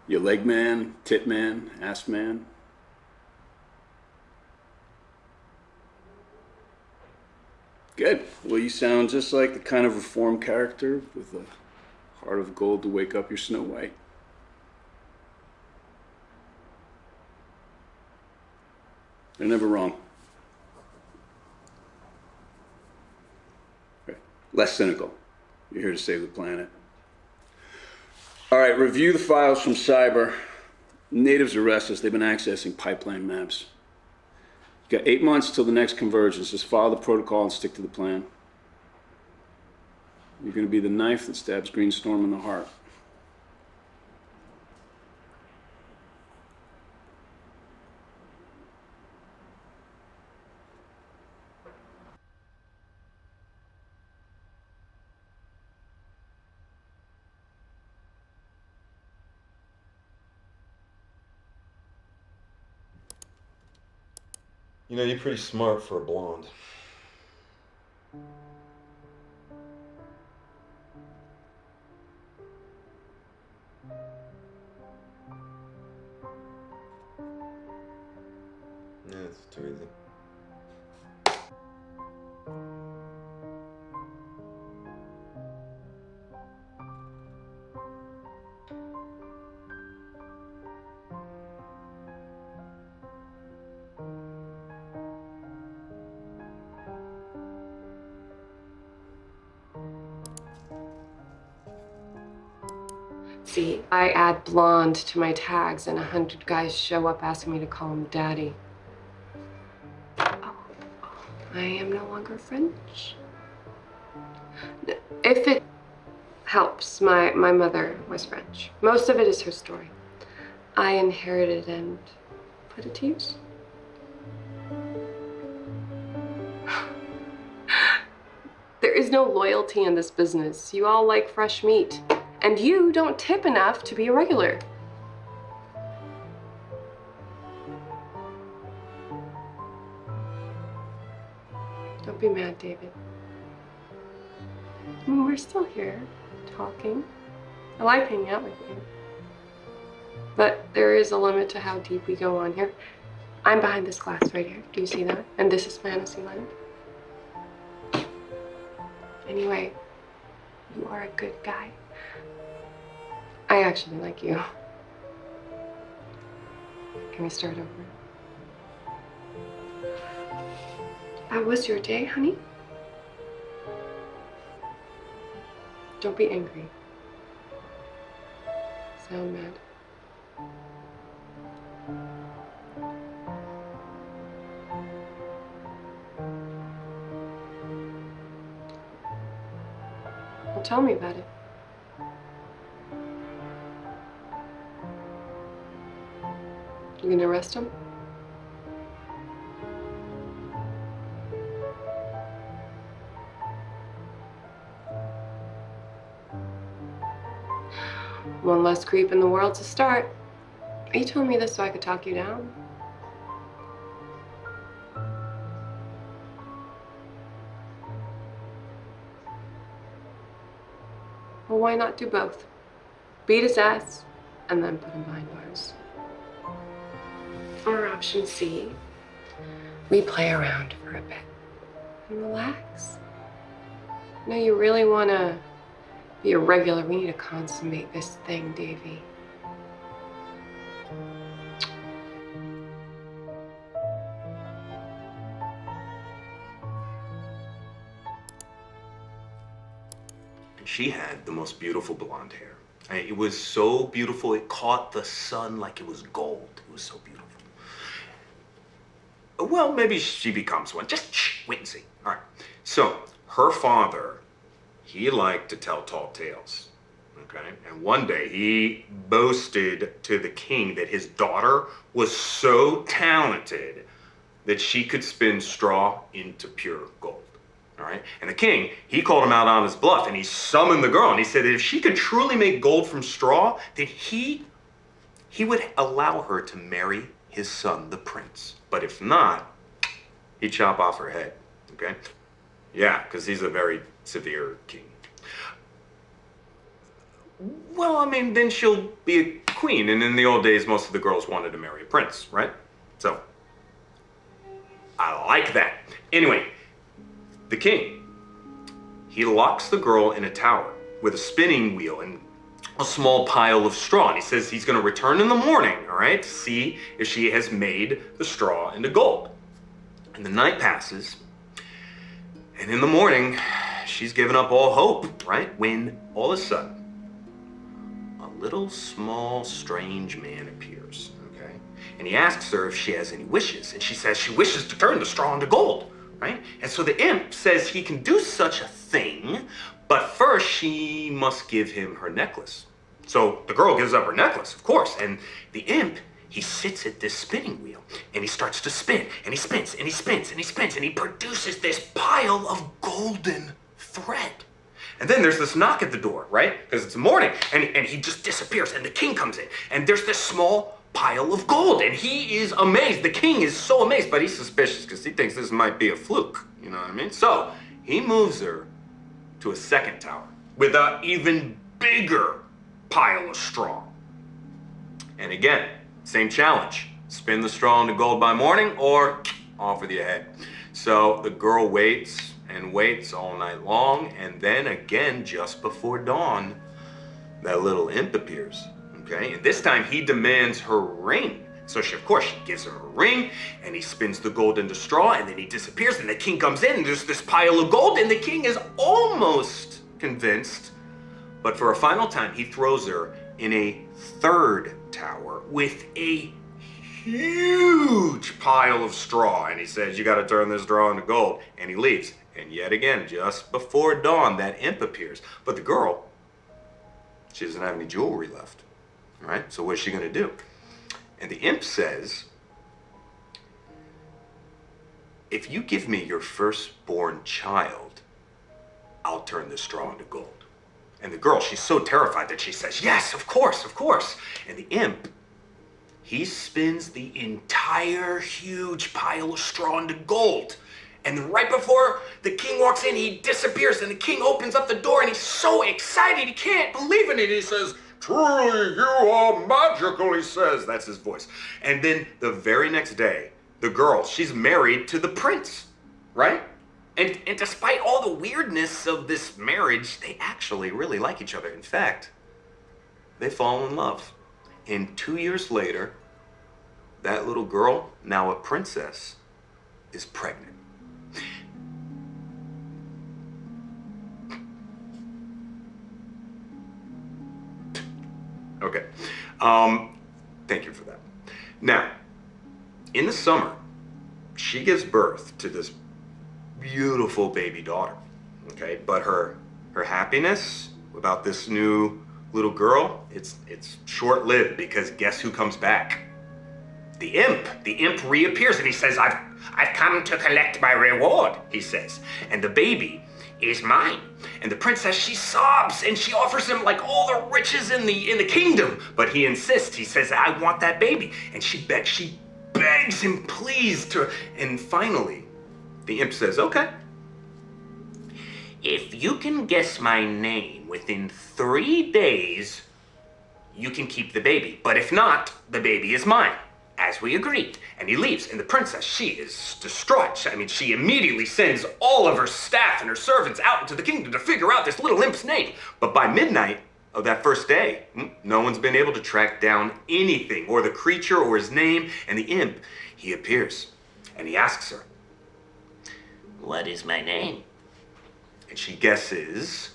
You leg man, tit man, ass man? Good. Well, you sound just like the kind of reformed character with a heart of gold to wake up your Snow White. They're never wrong. Less cynical. You're here to save the planet. All right, review the files from Cyber. Natives are restless. They've been accessing pipeline maps. You got 8 months till the next convergence. Just follow the protocol and stick to the plan. You're going to be the knife that stabs Greenstorm in the heart. You know, you're pretty smart for a blonde. Yeah, it's too easy. See, I add blonde to my tags and 100 guys show up asking me to call him daddy. Oh, I am no longer French. If it helps, my mother was French. Most of it is her story. I inherited and put it to use. There is no loyalty in this business. You all like fresh meat. And you don't tip enough to be a regular. Don't be mad, David. I mean, we're still here, talking. I like hanging out with you. But there is a limit to how deep we go on here. I'm behind this glass right here. Do you see that? And this is fantasy land. Anyway, you are a good guy. I actually like you. Can we start over? How was your day, honey? Don't be angry. Sound mad. Well, tell me about it. You gonna arrest him? One less creep in the world to start. Are you telling me this so I could talk you down? Well, why not do both? Beat his ass and then put him behind bars. Or option C, we play around for a bit. and relax. No, you really want to be a regular. We need to consummate this thing, Davy. She had the most beautiful blonde hair. It was so beautiful, it caught the sun like it was gold. It was so beautiful. Well, maybe she becomes one. Just wait and see. All right. So, her father, he liked to tell tall tales. Okay? And one day he boasted to the king that his daughter was so talented that she could spin straw into pure gold. All right? And the king, he called him out on his bluff, and he summoned the girl, and he said that if she could truly make gold from straw, then he would allow her to marry his son, the prince. But if not, he'd chop off her head. Okay? Yeah, because he's a very severe king. Well, I mean, then she'll be a queen, and in the old days, most of the girls wanted to marry a prince, right? So, I like that. Anyway, the king, he locks the girl in a tower with a spinning wheel and a small pile of straw. And he says he's going to return in the morning, all right, to see if she has made the straw into gold. And the night passes, and in the morning, she's given up all hope, right? When all of a sudden, a little small strange man appears, okay? And he asks her if she has any wishes, and she says she wishes to turn the straw into gold. Right? And so the imp says he can do such a thing, but first she must give him her necklace. So the girl gives up her necklace, of course, and the imp, he sits at this spinning wheel, and he starts to spin, and he spins, and he spins, and he spins, and he produces this pile of golden thread. And then there's this knock at the door, right? Because it's morning, and he just disappears, and the king comes in, and there's this small pile of gold, and he is amazed. The king is so amazed, but he's suspicious because he thinks this might be a fluke. You know what I mean? So he moves her to a second tower with an even bigger pile of straw. And again, same challenge. Spin the straw into gold by morning or off with your head. So the girl waits and waits all night long, and then again, just before dawn, that little imp appears. Okay, and this time he demands her ring. So she, of course, she gives him a ring, and he spins the gold into straw, and then he disappears, and the king comes in, and there's this pile of gold, and the king is almost convinced, but for a final time, he throws her in a third tower with a huge pile of straw, and he says, you gotta turn this straw into gold, and he leaves. And yet again, just before dawn, that imp appears. But the girl, she doesn't have any jewelry left. Right? So what's she going to do? And the imp says, if you give me your firstborn child, I'll turn the straw into gold. And the girl, she's so terrified that she says, yes, of course, of course. And the imp, he spins the entire huge pile of straw into gold. And right before the king walks in, he disappears, and the king opens up the door, and he's so excited, he can't believe it. He says, truly, you are magical, he says. That's his voice. And then the very next day, the girl, she's married to the prince, right? And despite all the weirdness of this marriage, they actually really like each other. In fact, they fall in love. And 2 years later, that little girl, now a princess, is pregnant. Okay. Thank you for that. Now, in the summer, she gives birth to this beautiful baby daughter. Okay, but her happiness about this new little girl, it's short-lived, because guess who comes back? The imp. The imp reappears, and he says, I've come to collect my reward, he says. And the baby is mine. And the princess, she sobs, and she offers him like all the riches in the kingdom. But he insists. He says, I want that baby. And she begs him, please, to. And finally, the imp says, okay. If you can guess my name within 3 days, you can keep the baby. But if not, the baby is mine. as we agreed. And he leaves, and the princess, she is distraught. I mean, she immediately sends all of her staff and her servants out into the kingdom to figure out this little imp's name. But by midnight of that first day, no one's been able to track down anything, or the creature, or his name. And the imp, he appears, and he asks her, "What is my name?" And she guesses,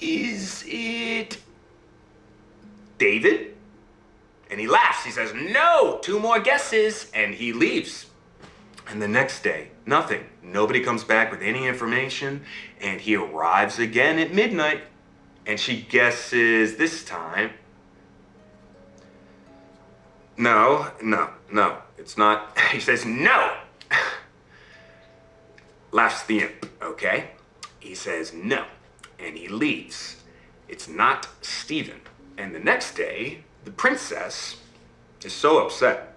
"Is it David?" And he laughs. He says, "No, 2 more guesses." And he leaves. And the next day, nothing. Nobody comes back with any information. And he arrives again at midnight. And she guesses this time, no, it's not. He says, "No." Laughs the imp, okay? He says, "No." And he leaves. It's not Stephen. And the next day, the princess is so upset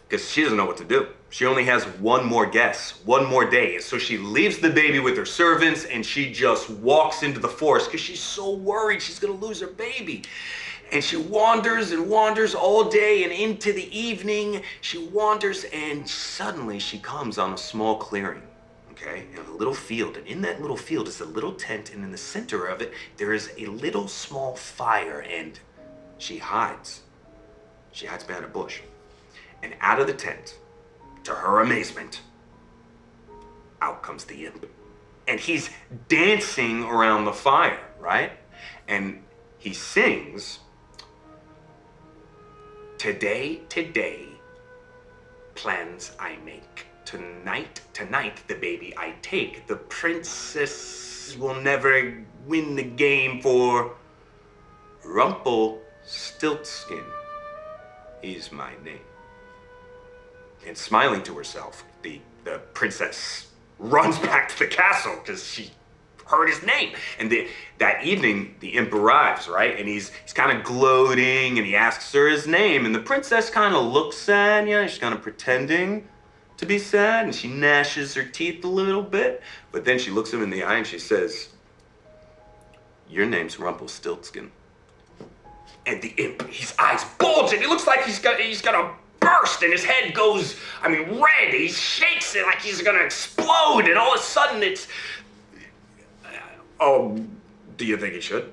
because she doesn't know what to do. She only has 1 more guess, 1 more day. And so she leaves the baby with her servants and she just walks into the forest because she's so worried she's gonna lose her baby. And she wanders and wanders all day, and into the evening, she wanders, and suddenly she comes on a small clearing, okay? In a little field. And in that little field is a little tent, and in the center of it, there is a little small fire, and she hides. She hides behind a bush. And out of the tent, to her amazement, out comes the imp. And he's dancing around the fire, right? And he sings, "Today, plans I make. Tonight, the baby I take. The princess will never win the game, for Rumpelstiltskin is my name." And smiling to herself, the princess runs back to the castle because she heard his name. And that evening, the imp arrives, right? And he's kind of gloating, and he asks her his name. And the princess kind of looks sad, she's kind of pretending to be sad, and she gnashes her teeth a little bit. But then she looks him in the eye and she says, "Your name's Rumpelstiltskin." And the imp, his eyes bulge, and he looks like he's gonna burst, and his head goes, red. He shakes it like he's gonna explode, and all of a sudden it's, "Oh, do you think he should?"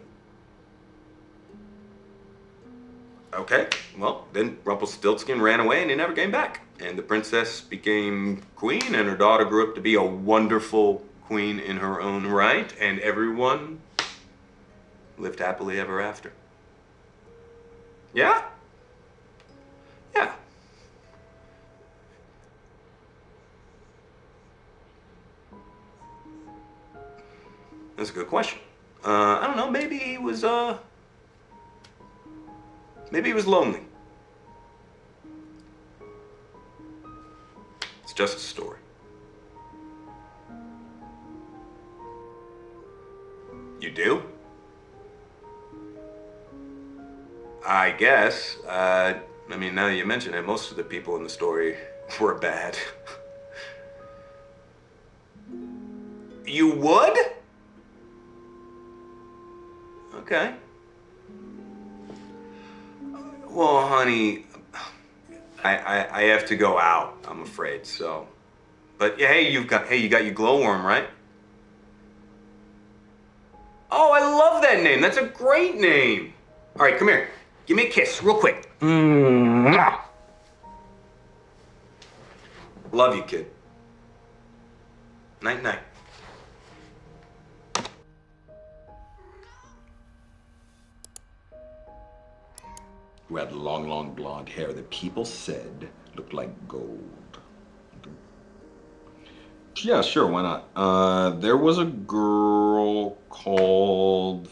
Okay, well, then Rumpelstiltskin ran away and he never came back. And the princess became queen, and her daughter grew up to be a wonderful queen in her own right, and everyone lived happily ever after. Yeah? Yeah. That's a good question. I don't know, maybe he was lonely. It's just a story. You do? I guess. Now that you mention it, most of the people in the story were bad. You would? Okay. Well, honey, I have to go out, I'm afraid, so. But yeah, you got your glowworm, right? Oh, I love that name. That's a great name. All right, come here. Give me a kiss, real quick. Mwah. Love you, kid. Night, night. Who had long, long blonde hair that people said looked like gold. Yeah, sure, why not? There was a girl called...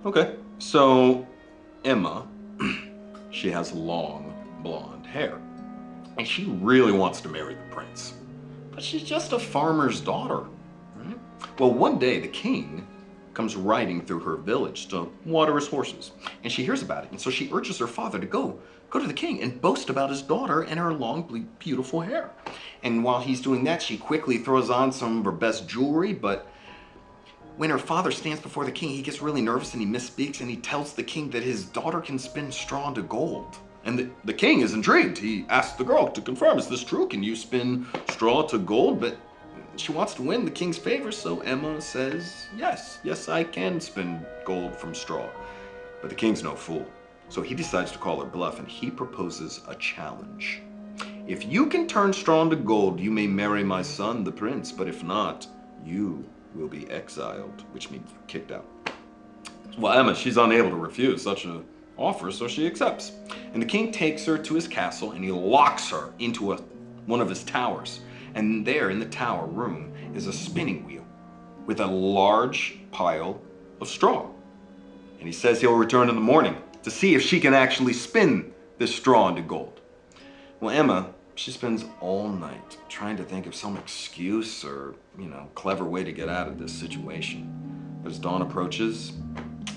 Okay, so Emma, she has long blonde hair, and she really wants to marry the prince, but she's just a farmer's daughter, right? Well, one day the king comes riding through her village to water his horses, and she hears about it, and so she urges her father to go to the king and boast about his daughter and her long, beautiful hair. And while he's doing that, she quickly throws on some of her best jewelry, but when her father stands before the king, he gets really nervous and he misspeaks and he tells the king that his daughter can spin straw into gold. And the king is intrigued. He asks the girl to confirm, is this true? Can you spin straw to gold? But she wants to win the king's favor, so Emma says, yes, I can spin gold from straw. But the king's no fool. So he decides to call her bluff and he proposes a challenge. If you can turn straw into gold, you may marry my son, the prince, but if not, you will be exiled, which means kicked out. Well, Emma, she's unable to refuse such an offer, so she accepts. And the king takes her to his castle and he locks her into one of his towers. And there in the tower room is a spinning wheel with a large pile of straw. And he says he'll return in the morning to see if she can actually spin this straw into gold. Well, Emma, she spends all night trying to think of some excuse or, clever way to get out of this situation. But as dawn approaches,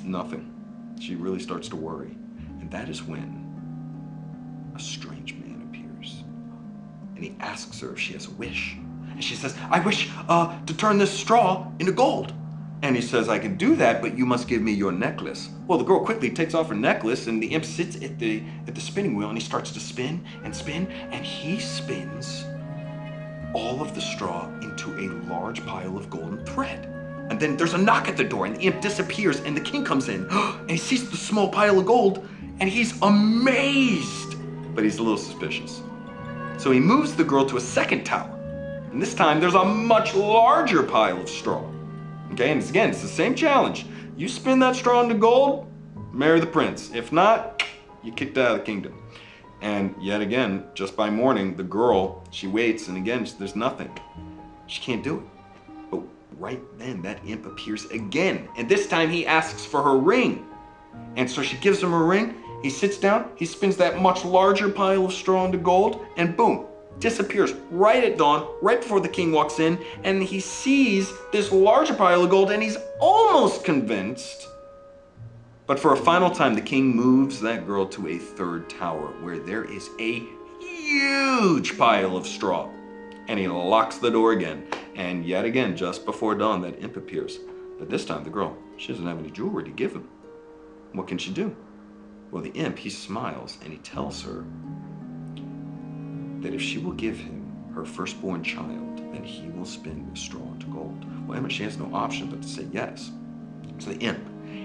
nothing. She really starts to worry. And that is when a strange man appears. And he asks her if she has a wish. And she says, I wish to turn this straw into gold. And he says, I can do that, but you must give me your necklace. Well, the girl quickly takes off her necklace and the imp sits at the spinning wheel and he starts to spin and spin and he spins all of the straw into a large pile of golden thread. And then there's a knock at the door and the imp disappears and the king comes in and he sees the small pile of gold and he's amazed, but he's a little suspicious. So he moves the girl to a second tower. And this time there's a much larger pile of straw. Okay, and it's the same challenge. You spin that straw into gold, marry the prince. If not, you're kicked out of the kingdom. And yet again, just by morning, the girl, she waits, and again, there's nothing. She can't do it. But right then, that imp appears again. And this time, he asks for her ring. And so she gives him her ring. He sits down, he spins that much larger pile of straw into gold, and boom, disappears right at dawn, right before the king walks in, and he sees this larger pile of gold, and he's almost convinced. But for a final time, the king moves that girl to a third tower, where there is a huge pile of straw. And he locks the door again. And yet again, just before dawn, that imp appears. But this time, the girl, she doesn't have any jewelry to give him. What can she do? Well, the imp, he smiles, and he tells her that if she will give him her firstborn child, then he will spin the straw into gold. Well, Emma, she has no option but to say yes. So the imp,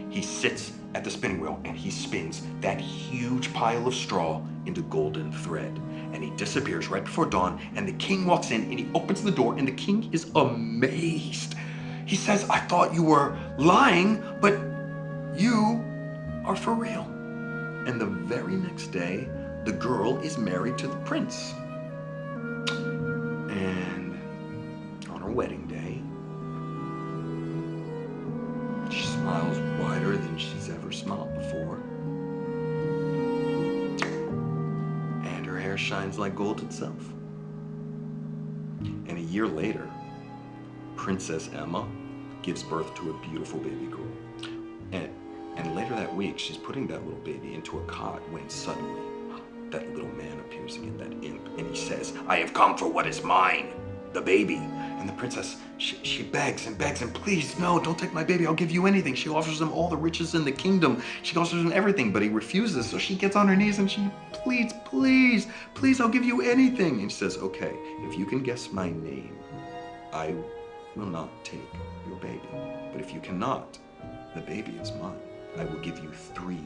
he sits at the spinning wheel and he spins that huge pile of straw into golden thread. And he disappears right before dawn, and the king walks in and he opens the door, and the king is amazed. He says, I thought you were lying, but you are for real. And the very next day, the girl is married to the prince. And on her wedding day, she smiles wider than she's ever smiled before. And her hair shines like gold itself. And a year later, Princess Emma gives birth to a beautiful baby girl. And later that week, she's putting that little baby into a cot when suddenly that little man appears again, that imp, and he says, I have come for what is mine, the baby. And the princess, she begs and begs, and please, no, don't take my baby, I'll give you anything. She offers him all the riches in the kingdom. She offers him everything, but he refuses, so she gets on her knees and she pleads, please, please, I'll give you anything. And she says, okay, if you can guess my name, I will not take your baby. But if you cannot, the baby is mine. I will give you 3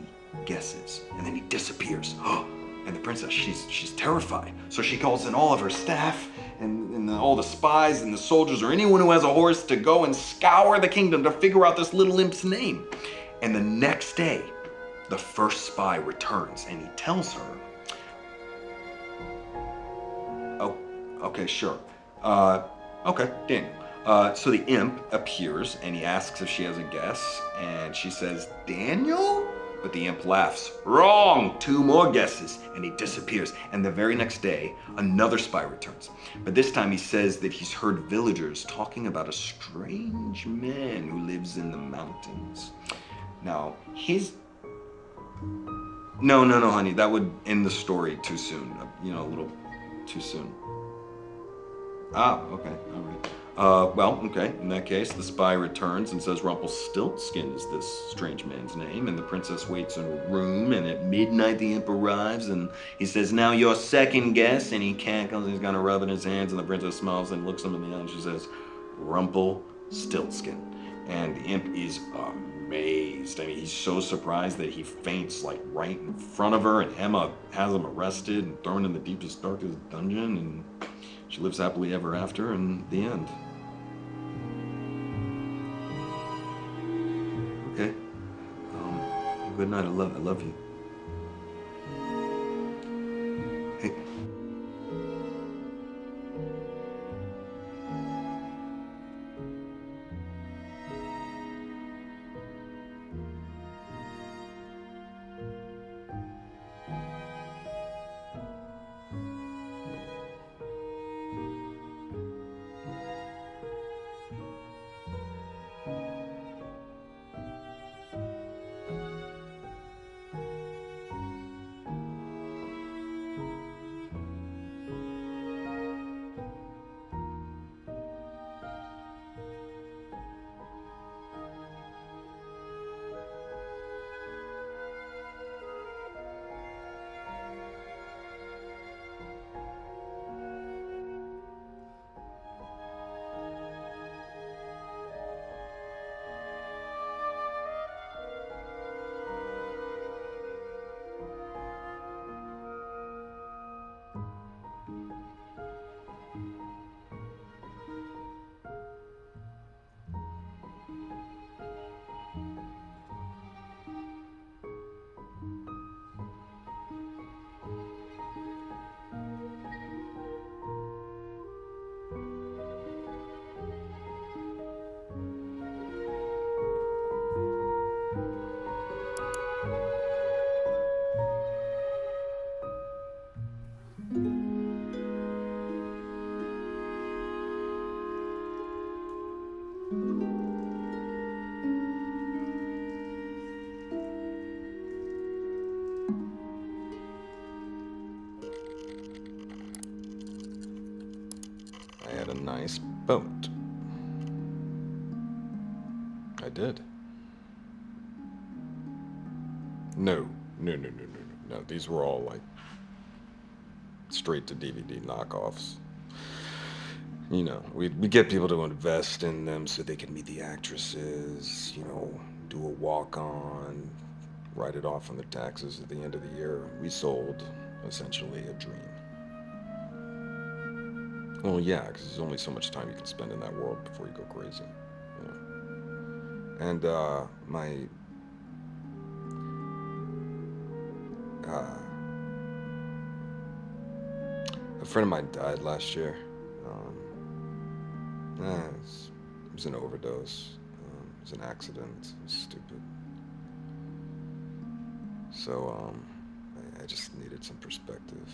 guesses. And then he disappears. And the princess, she's terrified. So she calls in all of her staff and all the spies and the soldiers or anyone who has a horse to go and scour the kingdom to figure out this little imp's name. And the next day, the first spy returns and he tells her, oh, okay, sure. Okay, Daniel. So the imp appears and he asks if she has a guess, and she says, Daniel? But the imp laughs. Wrong! 2 more guesses. And he disappears. And the very next day, another spy returns. But this time he says that he's heard villagers talking about a strange man who lives in the mountains. Now, No, honey. That would end the story too soon. A little too soon. Ah, okay. All right. Well, okay, in that case, the spy returns and says Rumpelstiltskin is this strange man's name, and the princess waits in her room, and at midnight the imp arrives, and he says, now your second guess, and he cackles, and he's gonna rub in his hands, and the princess smiles and looks him in the eye, and she says, Rumpelstiltskin. And the imp is amazed. I mean, he's so surprised that he faints, like, right in front of her, and Emma has him arrested and thrown in the deepest, darkest dungeon, and she lives happily ever after, and the end. Okay. Good night. I love you. Hey. I had a nice boat. I did. No. These were all like straight to DVD knockoffs. You know, we get people to invest in them so they can meet the actresses, you know, do a walk-on, write it off on their taxes at the end of the year. We sold, essentially, a dream. Well, yeah, because there's only so much time you can spend in that world before you go crazy. You know? And, a friend of mine died last year. It was an overdose. It was an accident. It was stupid. So, I just needed some perspective.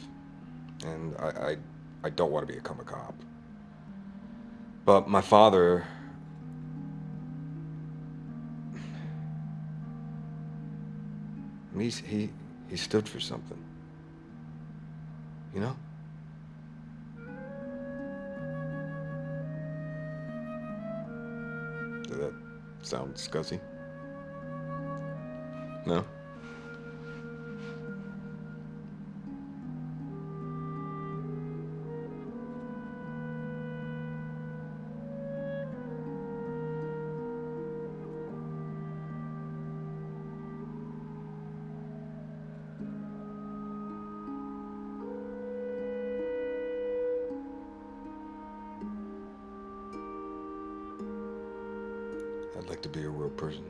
And I don't want to become a cop. But my father... He stood for something. You know? Did that sound scuzzy? No? I'd like to be a real person.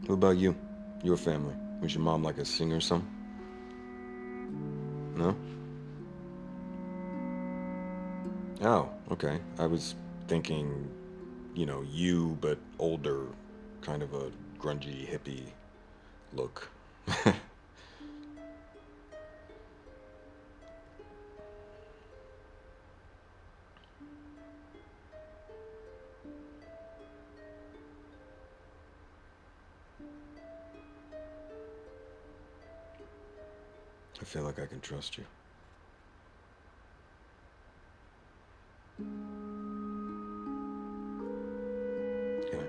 What about you? Your family? Was your mom like a singer or something? No? Oh, okay. I was thinking, you know, you, but older, kind of a grungy hippie look. I feel like I can trust you. Can I?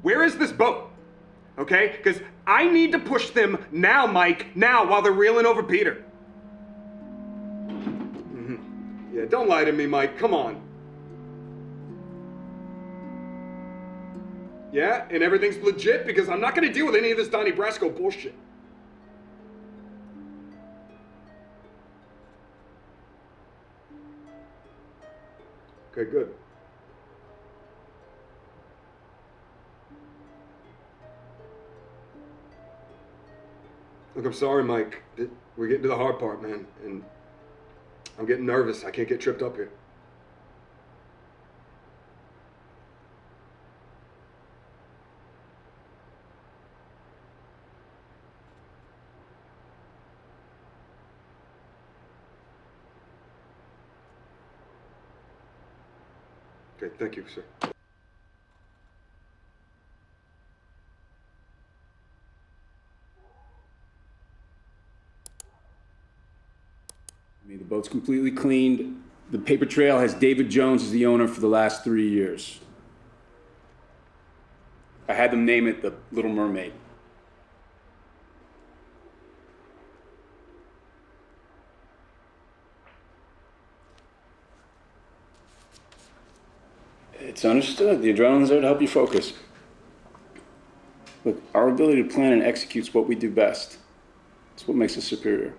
Where is this boat? Okay? Because I need to push them now, Mike, now, while they're reeling over Peter. Yeah, don't lie to me, Mike. Come on. Yeah, and everything's legit because I'm not going to deal with any of this Donnie Brasco bullshit. Okay, good. Look, I'm sorry, Mike. We're getting to the hard part, man, and I'm getting nervous. I can't get tripped up here. Okay, thank you, sir. I mean, the boat's completely cleaned. The paper trail has David Jones as the owner for the last 3 years. I had them name it the Little Mermaid. It's understood. The adrenaline's there to help you focus. Look, our ability to plan and execute is what we do best. It's what makes us superior.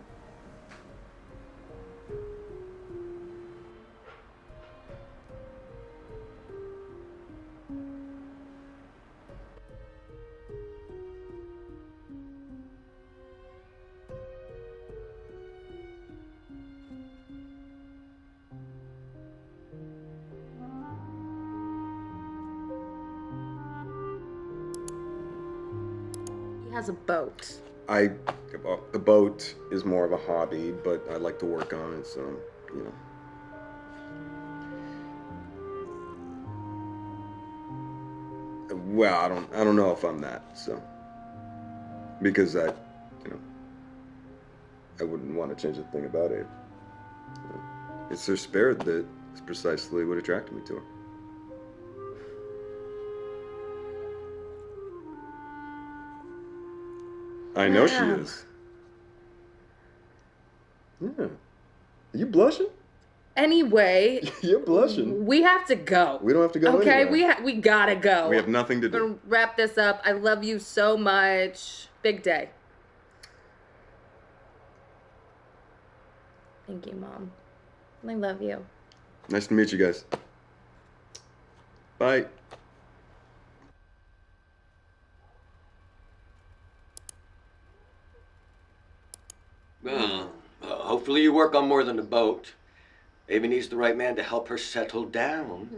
Has a boat. Well, the boat is more of a hobby, but I like to work on it, so, you know. Well, I don't know if I'm that, so. Because I wouldn't want to change a thing about it. It's her spirit that is precisely what attracted me to her. I know she is. Yeah. Are you blushing? Anyway, You're blushing. we have to go. We don't have to go Okay, anywhere. we gotta go. We have nothing to We're do. gonna wrap this up. I love you so much. Big day. Thank you, Mom. I love you. Nice to meet you guys. Bye. Well, hopefully you work on more than a boat. Amy needs the right man to help her settle down.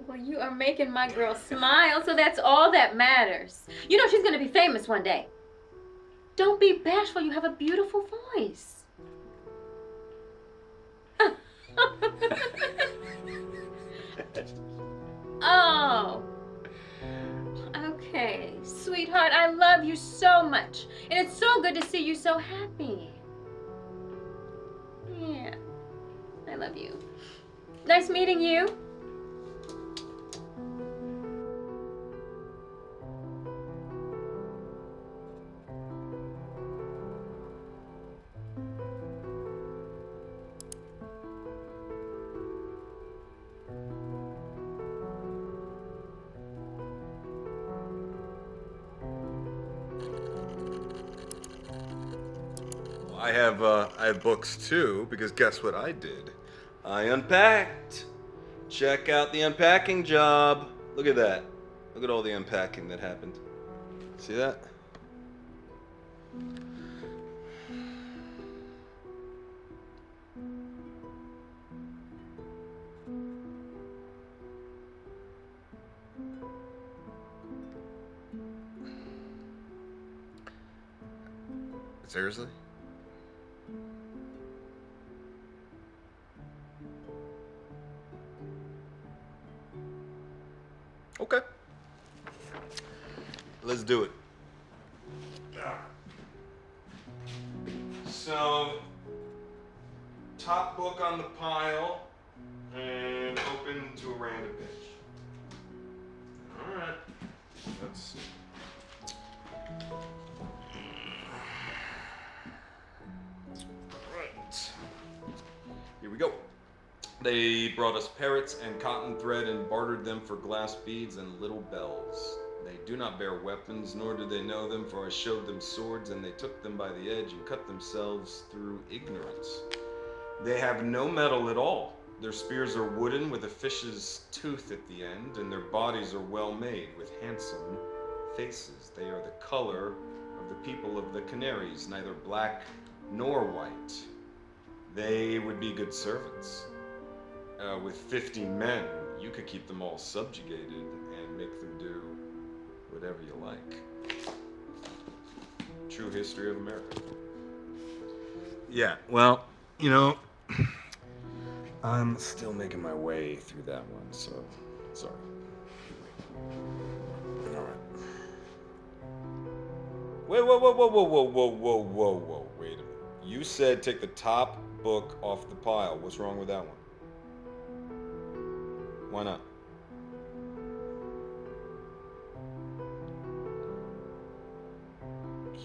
Well, you are making my girl smile, so that's all that matters. You know she's gonna be famous one day. Don't be bashful, you have a beautiful voice. Oh. Okay, sweetheart, I love you so much. And it's so good to see you so happy. Yeah, I love you. Nice meeting you. I have books too, because guess what I did? I unpacked. Check out the unpacking job. Look at that. Look at all the unpacking that happened. See that? Seriously? Okay. Let's do it. So, top book on the pile and open to a random page. Alright. Let's see. Right. Here we go. They brought us parrots and cotton thread and bartered them for glass beads and little bells. They do not bear weapons, nor do they know them, for I showed them swords, and they took them by the edge and cut themselves through ignorance. They have no metal at all. Their spears are wooden with a fish's tooth at the end, and their bodies are well made with handsome faces. They are the color of the people of the Canaries, neither black nor white. They would be good servants. With 50 men, you could keep them all subjugated and make them do whatever you like. True history of America. Yeah, well, you know, I'm still making my way through that one, so sorry. All right. Wait, whoa, wait a minute. You said take the top book off the pile. What's wrong with that one? Why not?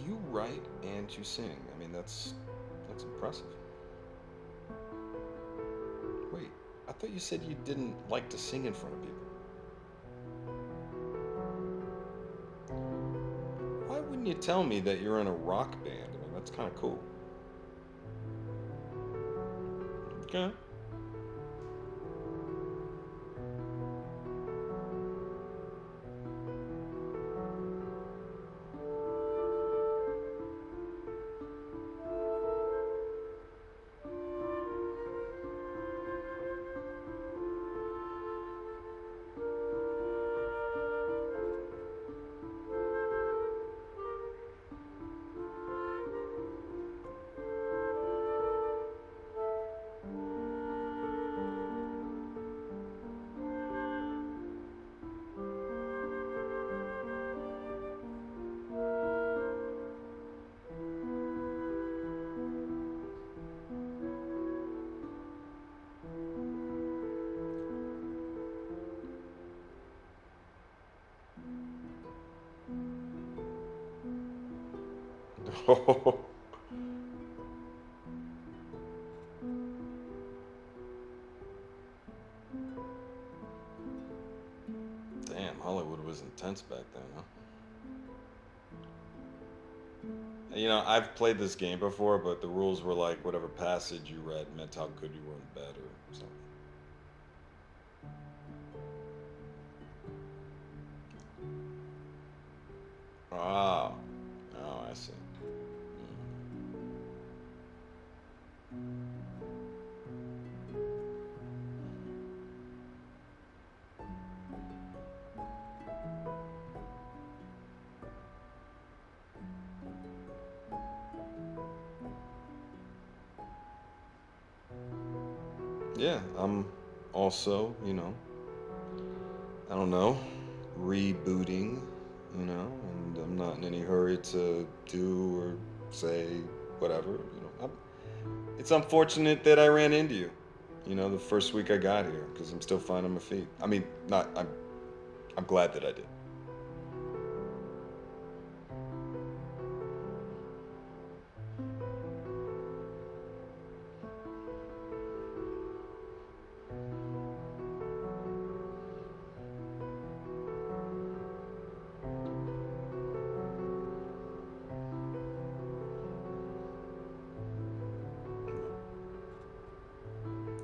You write and you sing. I mean, that's impressive. Wait, I thought you said you didn't like to sing in front of people. Why wouldn't you tell me that you're in a rock band? I mean, that's kind of cool. Okay. Oh. Damn, Hollywood was intense back then, huh? You know, I've played this game before, but the rules were like whatever passage you read meant how good you were in bed or something. Oh. Oh, I see. Yeah, I'm also, you know, I don't know, rebooting, you know, and I'm not in any hurry to do or say whatever, you know. It's unfortunate that I ran into you, you know, the first week I got here, because I'm still finding my feet. I mean, I'm glad that I did.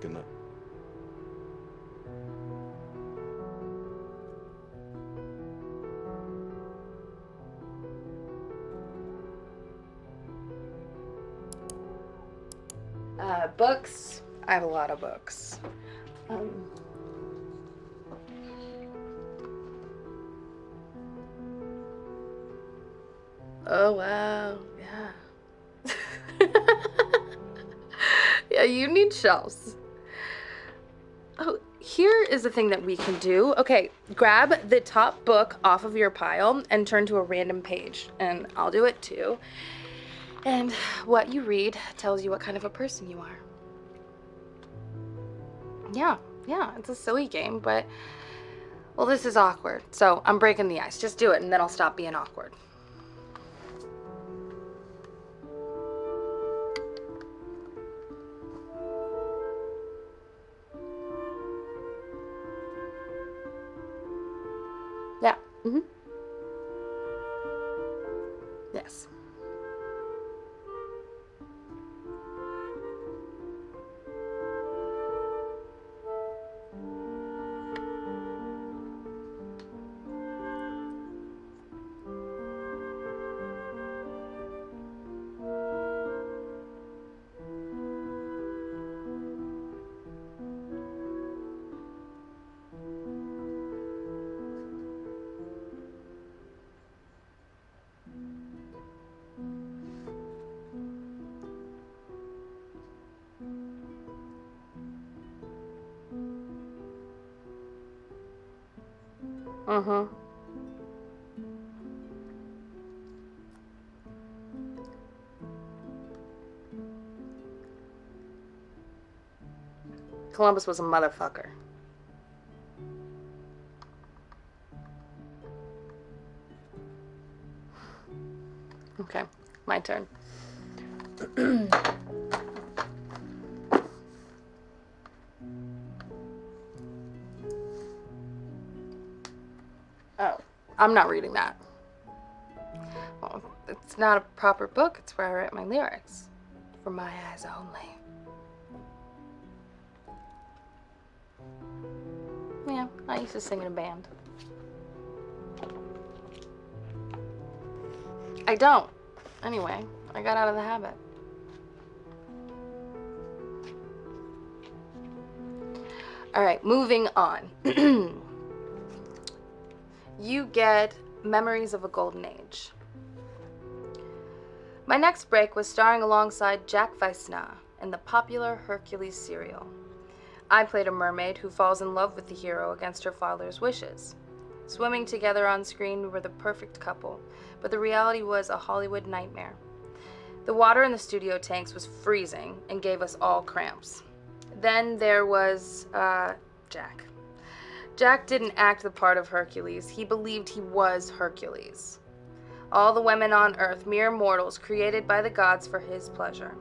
Good night. Books. I have a lot of books. Oh wow, yeah. Yeah, you need shelves. Oh, here is the thing that we can do. Okay, grab the top book off of your pile and turn to a random page, and I'll do it too. And what you read tells you what kind of a person you are. Yeah, it's a silly game, but, well, this is awkward, so I'm breaking the ice. Just do it, and then I'll stop being awkward. Yeah. Yes. Columbus was a motherfucker. Okay, my turn. Oh, I'm not reading that. Well, it's not a proper book. It's where I write my lyrics. For my eyes only. Yeah, I used to sing in a band. I don't. Anyway, I got out of the habit. All right, moving on. You get Memories of a Golden Age. My next break was starring alongside Jack Weissna in the popular Hercules serial. I played a mermaid who falls in love with the hero against her father's wishes. Swimming together on screen, we were the perfect couple, but the reality was a Hollywood nightmare. The water in the studio tanks was freezing and gave us all cramps. Then there was, Jack. Jack didn't act the part of Hercules. He believed he was Hercules. All the women on Earth, mere mortals created by the gods for his pleasure.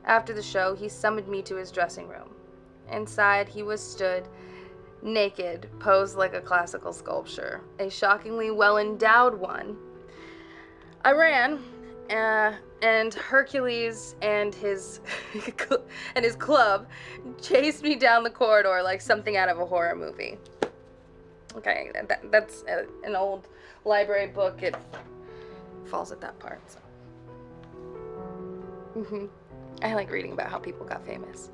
After the show, he summoned me to his dressing room. Inside, he was stood, naked, posed like a classical sculpture, a shockingly well-endowed one. I ran, and Hercules and his and his club chased me down the corridor like something out of a horror movie. Okay, that's an old library book. It falls at that part. So. I like reading about how people got famous.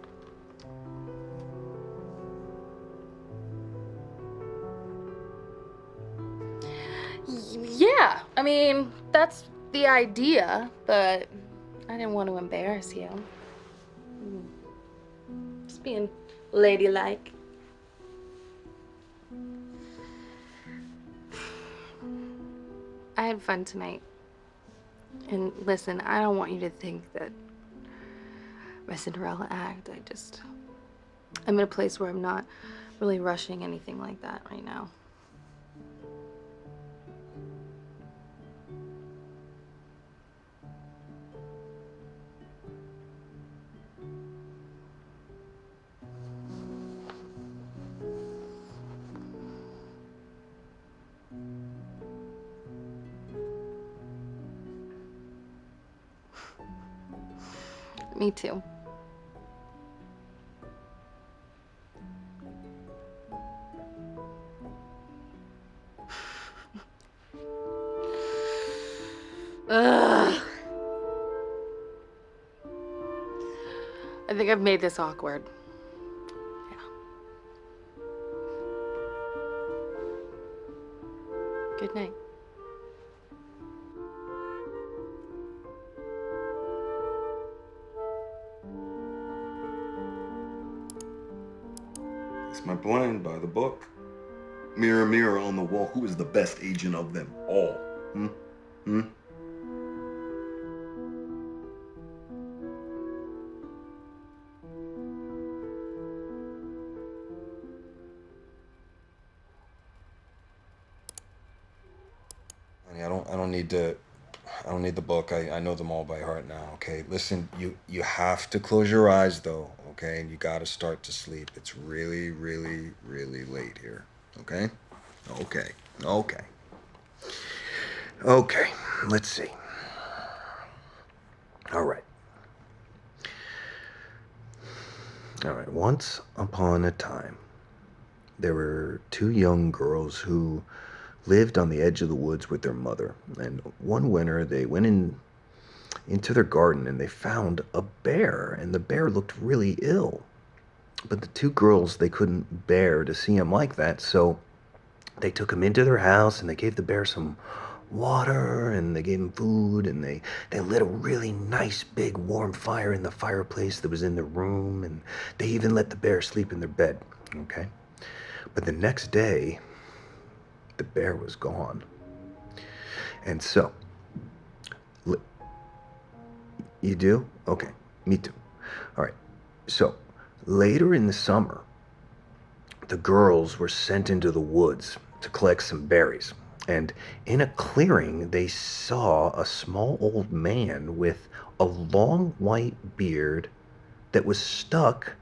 Yeah, I mean, that's the idea, but I didn't want to embarrass you. Just being ladylike. I had fun tonight. And listen, I don't want you to think that my Cinderella act, I'm in a place where I'm not really rushing anything like that right now. Me too. Ugh. I think I've made this awkward. Yeah. Good night. blind by the book. Mirror, mirror on the wall, who is the best agent of them all? Hmm? Hmm? Honey, I don't need the book. I know them all by heart now, okay? Listen, you have to close your eyes though, okay? And you gotta start to sleep. It's really, really, really late here. Okay? Okay. Okay. Okay. Let's see. All right. All right. Once upon a time, there were two young girls who lived on the edge of the woods with their mother. And one winter, they went into their garden and they found a bear, and the bear looked really ill. But the two girls, they couldn't bear to see him like that, so they took him into their house and they gave the bear some water and they gave him food, and they lit a really nice big warm fire in the fireplace that was in the room, and they even let the bear sleep in their bed, okay? But the next day, the bear was gone. And so, you do? Okay, me too. All right, so later in the summer, the girls were sent into the woods to collect some berries. And in a clearing, they saw a small old man with a long white beard that was stuck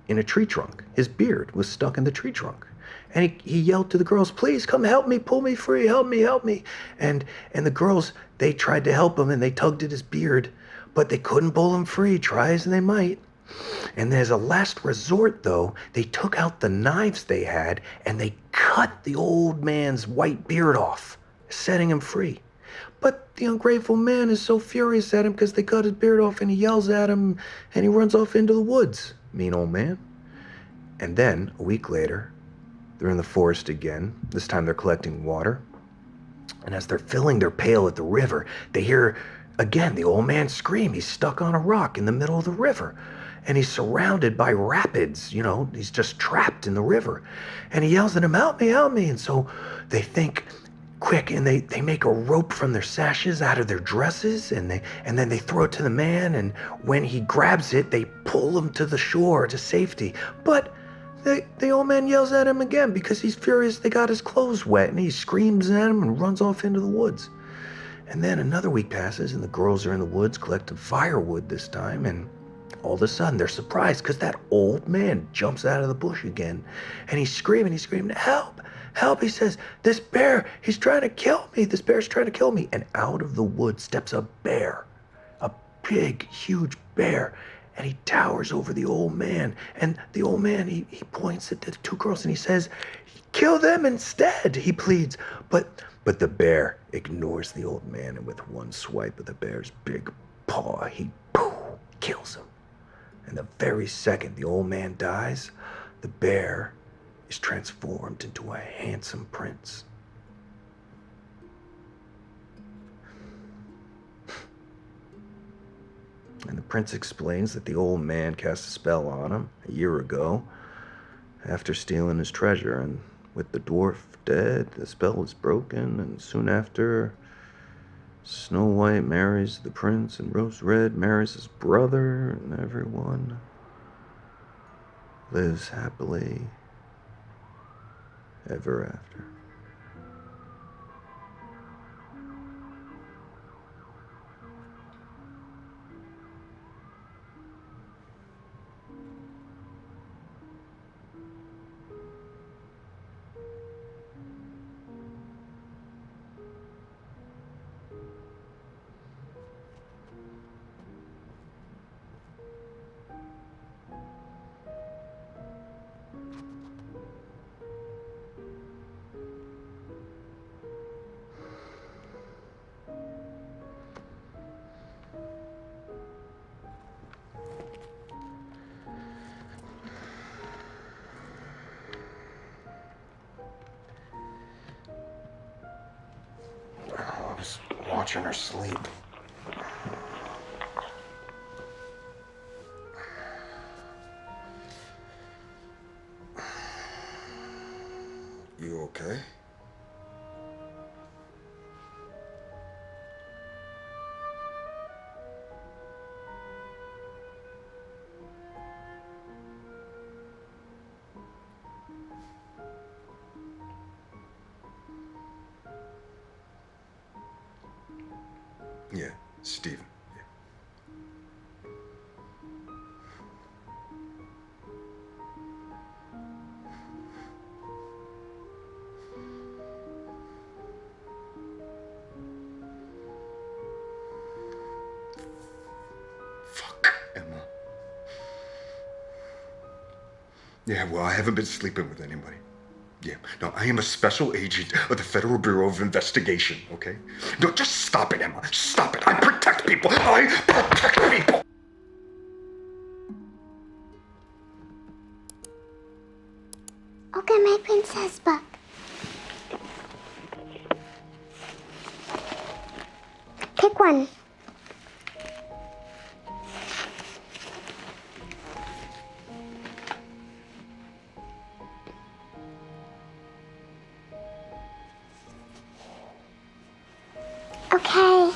in a tree trunk. His beard was stuck in the tree trunk. And he yelled to the girls, "Please come help me, pull me free, help me, help me." And the girls, they tried to help him and they tugged at his beard, but they couldn't pull him free, try as they might. And as a last resort, though, they took out the knives they had and they cut the old man's white beard off, setting him free. But the ungrateful man is so furious at him because they cut his beard off, and he yells at him and he runs off into the woods. Mean old man. And then, a week later, they're in the forest again. This time they're collecting water. And as they're filling their pail at the river, they hear again the old man scream. He's stuck on a rock in the middle of the river. And he's surrounded by rapids, you know, he's just trapped in the river. And he yells at him, "Help me, help me." And so they think quick, and they make a rope from their sashes out of their dresses, and then they throw it to the man, and when he grabs it, they pull him to the shore to safety. But the old man yells at him again because he's furious they got his clothes wet, and he screams at him and runs off into the woods. And then another week passes, and the girls are in the woods collecting firewood this time, and all of a sudden, they're surprised because that old man jumps out of the bush again. And he's screaming, "Help, help." He says, "This bear, he's trying to kill me. This bear's trying to kill me." And out of the woods steps a bear, a big, huge bear. And he towers over the old man. And the old man, he points at the two girls and he says, "Kill them instead," he pleads. But the bear ignores the old man, and with one swipe of the bear's big paw, he kills him. And the very second the old man dies, the bear is transformed into a handsome prince. And the prince explains that the old man cast a spell on him a year ago after stealing his treasure, and with the dwarf dead, the spell is broken, and soon after, Snow White marries the prince, and Rose Red marries his brother, and everyone lives happily ever after. I was watching her sleep. You okay? Yeah, Steven. Emma. Yeah, well, I haven't been sleeping with anybody. Yeah, no, I am a special agent of the Federal Bureau of Investigation, okay? No, just stop it, Emma. Stop it. I protect people. I protect people. I'll get my princess book. Pick one. Okay.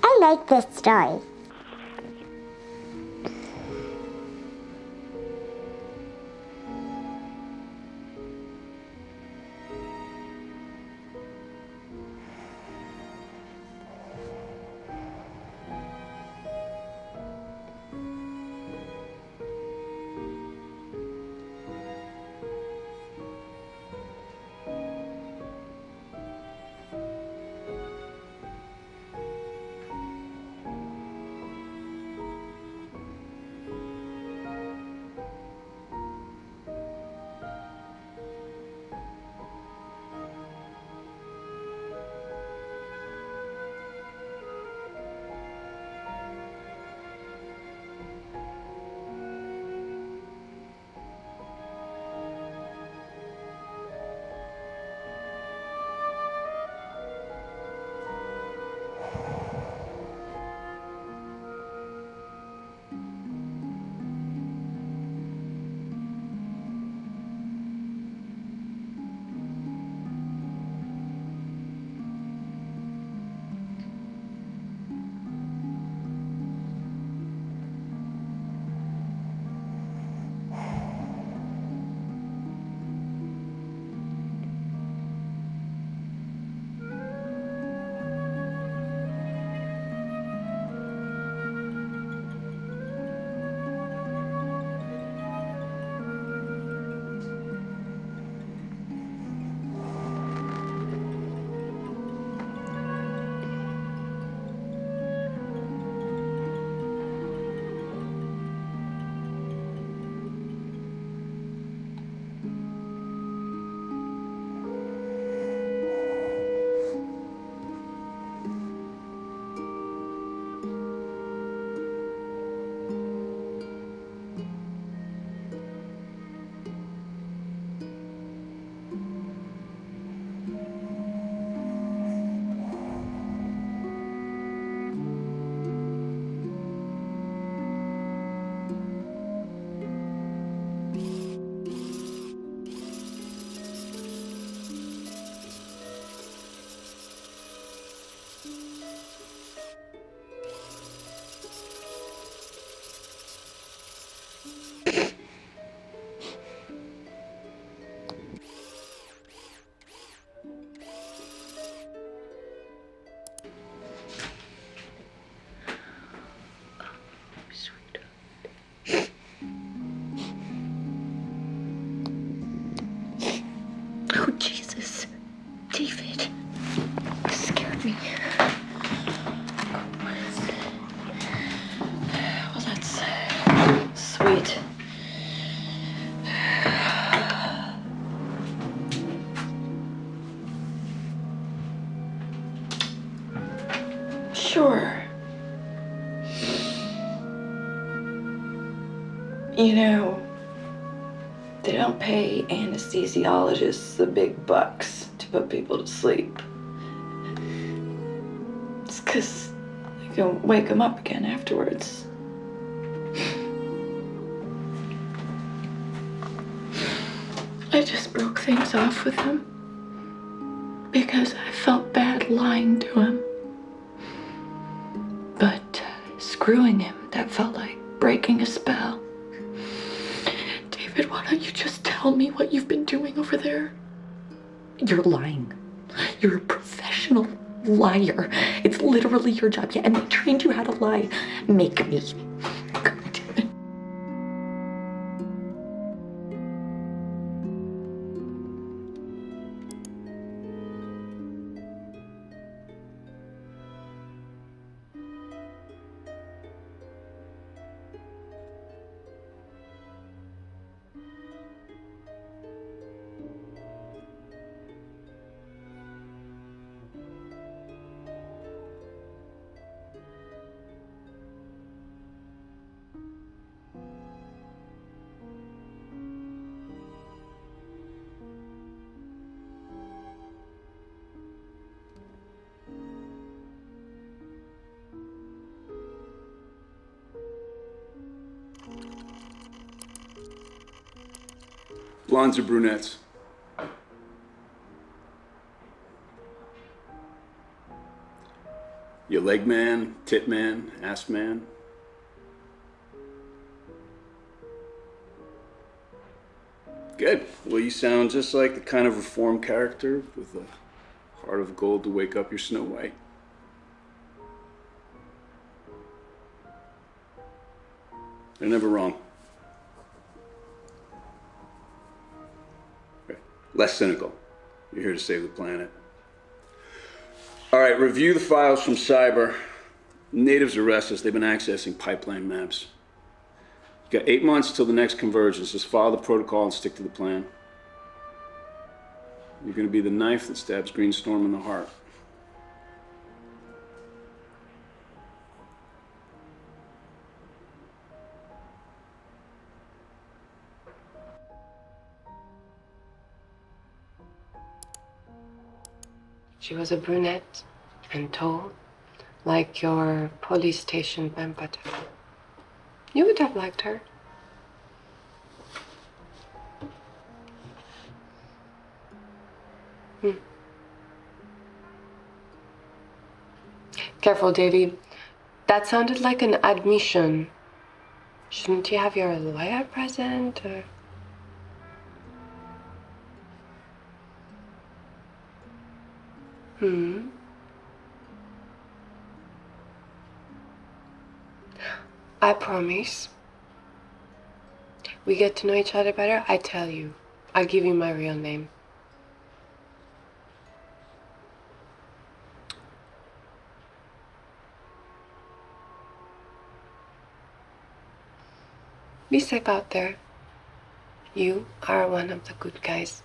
I like this story. David, you scared me. Well, that's sweet. Sure. You know, they don't pay anesthesiologists the big bucks to put people to sleep. It's 'cause they can wake them up again afterwards. I just broke things off with him because I felt bad lying to him. But screwing him, that felt like breaking a spell. David, why don't you just tell me what you've been doing over there? You're lying. You're a professional liar. It's literally your job. Yeah, and they trained you how to lie. Make me. Blondes or brunettes? You leg man, tit man, ass man? Good. Well, you sound just like the kind of reformed character with a heart of gold to wake up your Snow White. They're never wrong. Less cynical. You're here to save the planet. All right, review the files from Cyber. Natives are restless. They've been accessing pipeline maps. You got 8 months till the next convergence. Just follow the protocol and stick to the plan. You're going to be the knife that stabs Greenstorm in the heart. She was a brunette and tall, like your police station vampire. You would have liked her. Careful, Davy. That sounded like an admission. Shouldn't you have your lawyer present, or... I promise. We get to know each other better, I tell you. I'll give you my real name. Be safe out there. You are one of the good guys.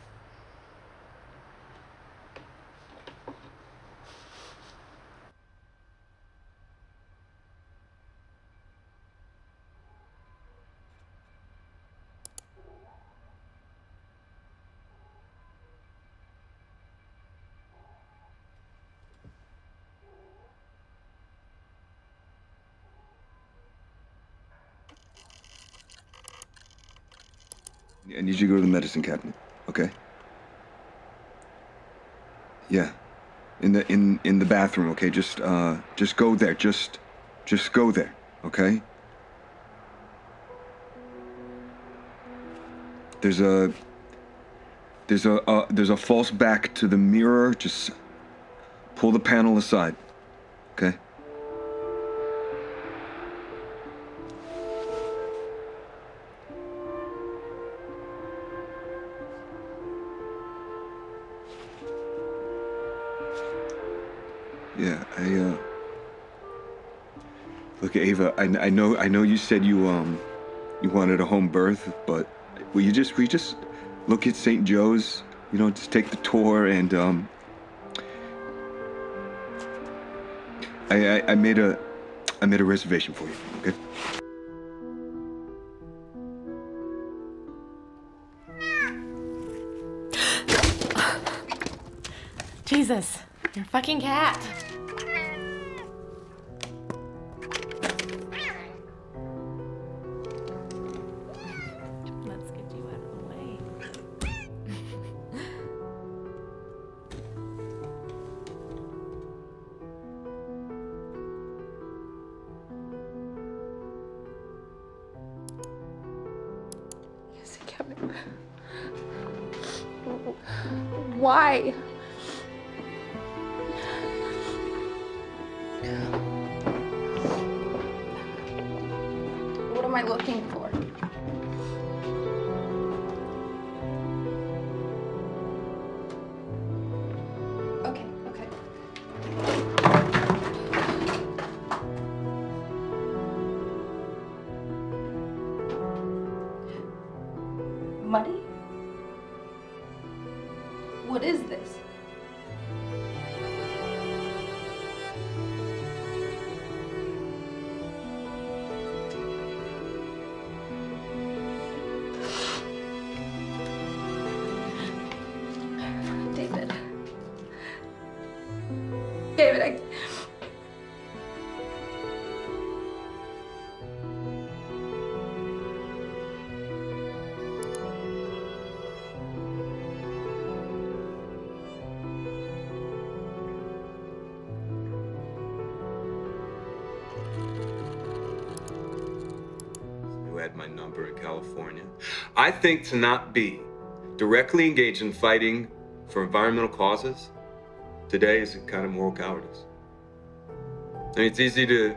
I need you to go to the medicine cabinet, okay? Yeah. In the bathroom, okay? Just go there. Just go there, okay? There's a false back to the mirror. Just pull the panel aside, okay? Yeah, look, Ava, I know you said you wanted a home birth, but will you just look at St. Joe's, just take the tour, and I made a reservation for you, okay? Jesus, you're a fucking cat. Let's get you out of the way. Yes, Kevin. Why? What am I looking for? Okay, okay. Money? What is this? David. David, I... You had my number in California. I think to not be directly engaged in fighting for environmental causes today is a kind of moral cowardice. I mean, it's easy to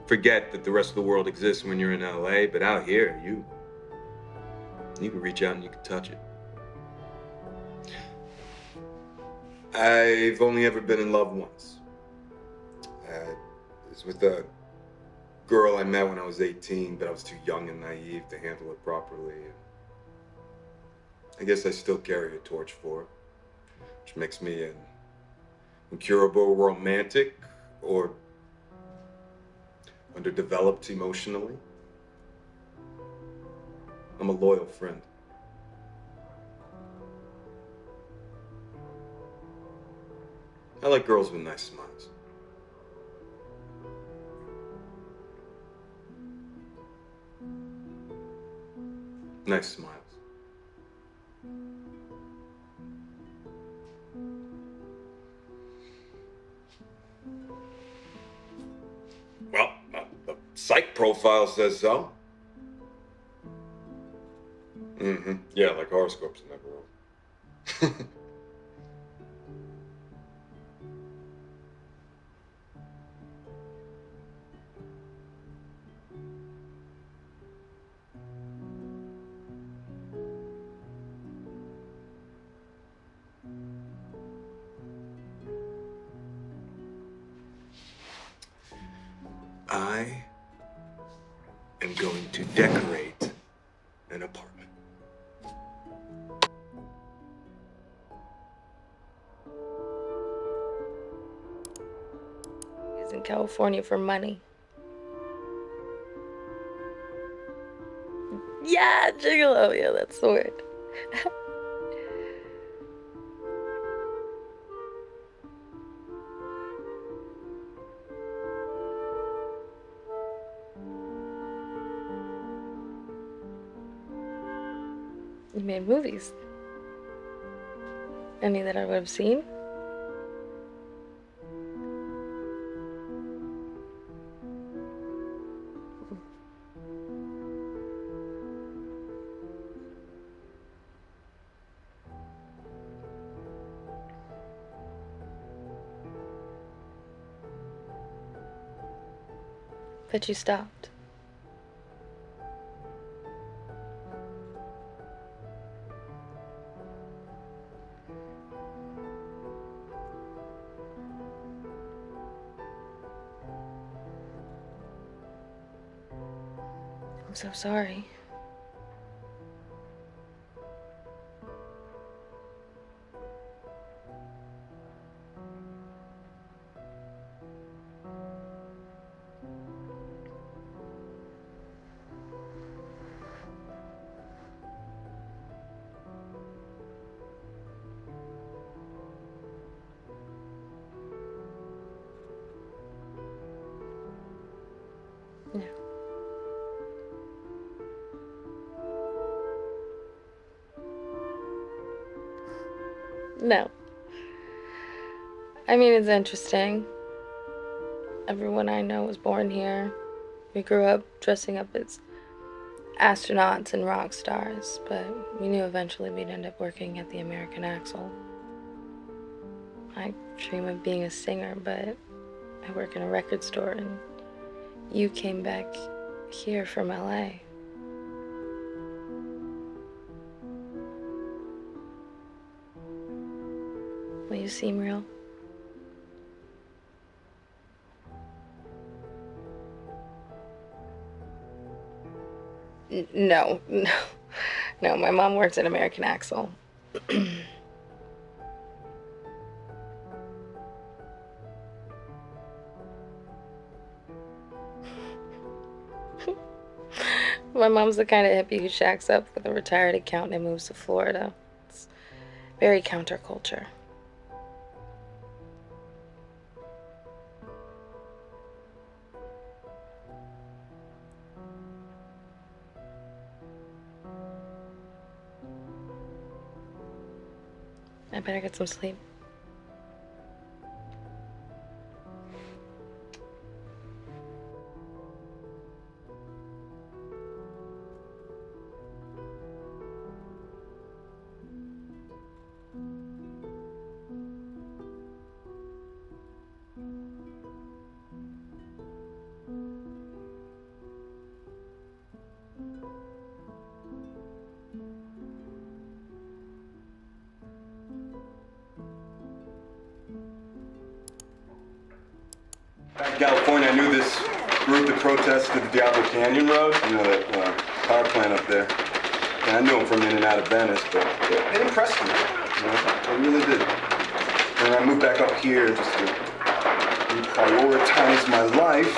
forget that the rest of the world exists when you're in LA, but out here, you can reach out and you can touch it. I've only ever been in love once. It was with a girl I met when I was 18, but I was too young and naive to handle it properly. I guess I still carry a torch for it, which makes me an incurable romantic or underdeveloped emotionally. I'm a loyal friend. I like girls with nice smiles. Nice smiles. Well, the psych profile says so. Yeah, like horoscopes never wrong. I am going to decorate an apartment. He's in California for money. Yeah, gigolo. Yeah, that's the word. You made movies. Any that I would have seen? But you stopped. so sorry. No. I mean, it's interesting. Everyone I know was born here. We grew up dressing up as astronauts and rock stars, but we knew eventually we'd end up working at the American Axle. I dream of being a singer, but I work in a record store, and you came back here from LA. Will you seem real? No. No, my mom works at American Axle. My mom's the kind of hippie who shacks up with a retired accountant and moves to Florida. It's very counterculture. I better get some sleep. Back in California, I knew this group that protested the Diablo Canyon Road, you know, that power plant up there. And I knew them from in and out of Venice, but it impressed me, you know, it really did. And I moved back up here just to reprioritize my life,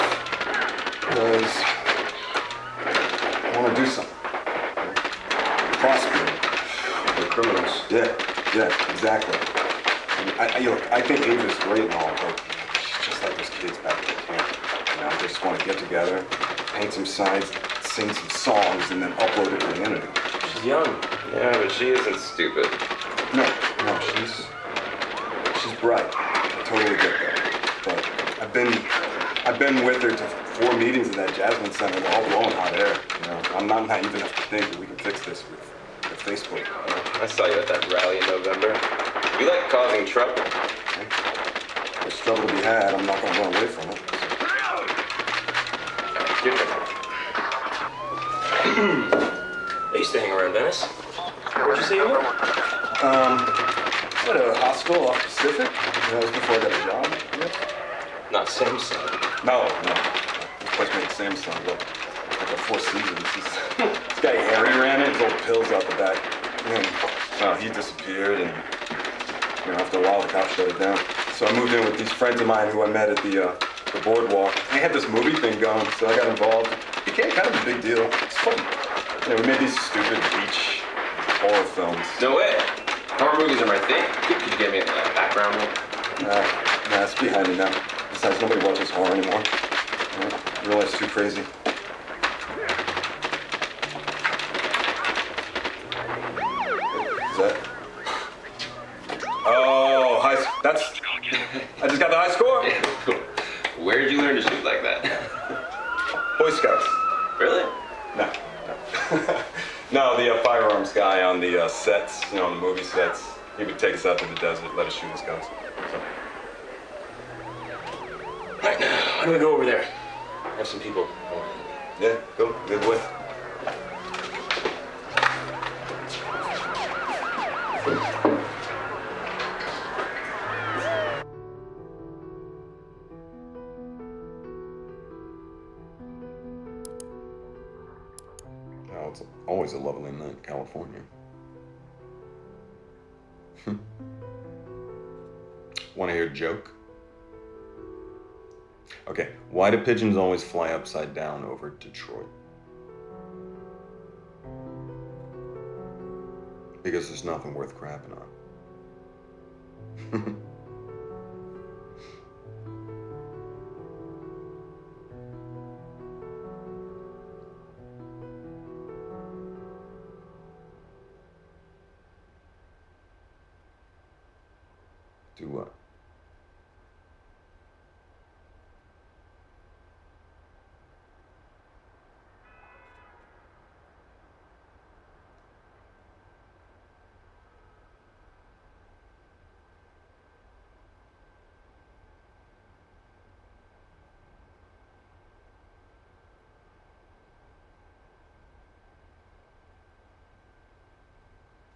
because I want to do something. Prosper. They're criminals. Yeah, exactly. I think Ava's great and all, but just like those kids back at the camp. You know, they just want to get together, paint some signs, sing some songs, and then upload it to the internet. She's young. Yeah, but she isn't stupid. No, she's bright. I totally get that. But I've been with her to 4 meetings at that Jasmine Center, all blowing hot air. You know, I'm not naive enough to think that we can fix this with Facebook. I saw you at that rally in November. You like causing trouble. There's trouble to be had. I'm not going to run away from it. I used to hang around Venice. Where'd you say you were? At a hostel off Pacific. That was before I got a job. Yeah. Not Samsung. No. This place made Samsung, but like a Four Seasons. This guy Harry ran it. His old pills out the back. And he disappeared, and after a while the cops shut it down. So I moved in with these friends of mine who I met at the boardwalk. They had this movie thing going, so I got involved. It became kind of a big deal. It's fun. We made these stupid beach horror films. No way. Horror movies are my thing. Could you give me a background one? Nah, it's behind me now. Besides, nobody watches horror anymore. Real life's too crazy. Oh, that's... I just got the high score. Where did you learn to shoot like that? Boy Scouts. Really? No. No, the firearms guy on the sets, on the movie sets, he would take us out to the desert, let us shoot his guns. So. Right now, why don't we go over there? I have some people. Yeah, go. Good way. know, it's always a lovely night in California. Want to hear a joke? Okay, why do pigeons always fly upside down over Detroit? Because there's nothing worth crapping on. Do what?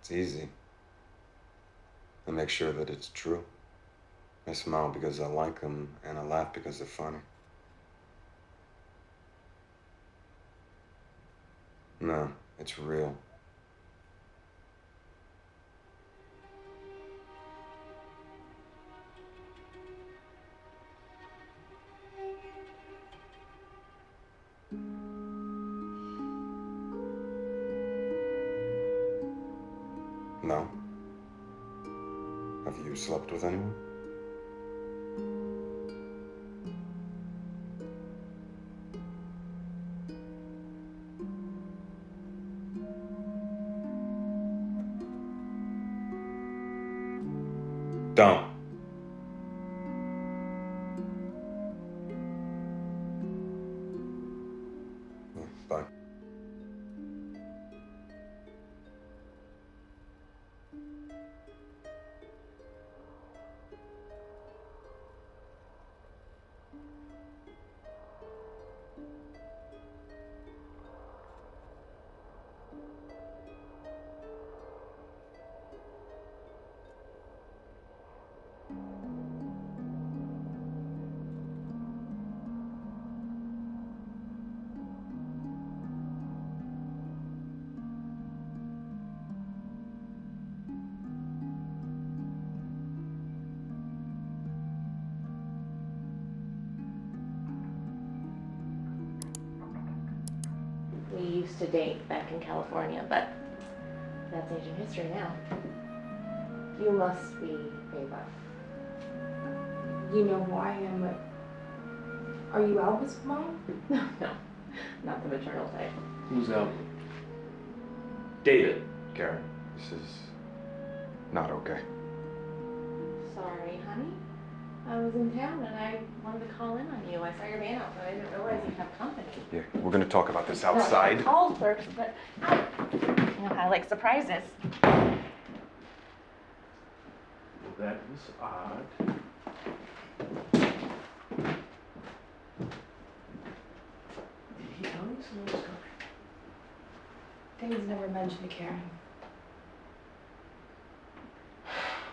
It's easy. I make sure that it's true. I smile because I like them, and I laugh because they're funny. No, it's real. No? Have you slept with anyone? Don't. Bye. We used to date back in California, but that's ancient history now. You must be Ava. You know who I am, but are you Alva's mom? No, not the maternal type. Who's David. Karen, this is not okay. Sorry, honey. I was in town and I wanted to call in on you. I saw your van out, but I didn't realize you'd have company. Yeah, we're gonna talk about this No, outside. I called first, but you know how I like surprises. Well, that was odd. Did he tell you someone was coming? David's never mentioned to Karen.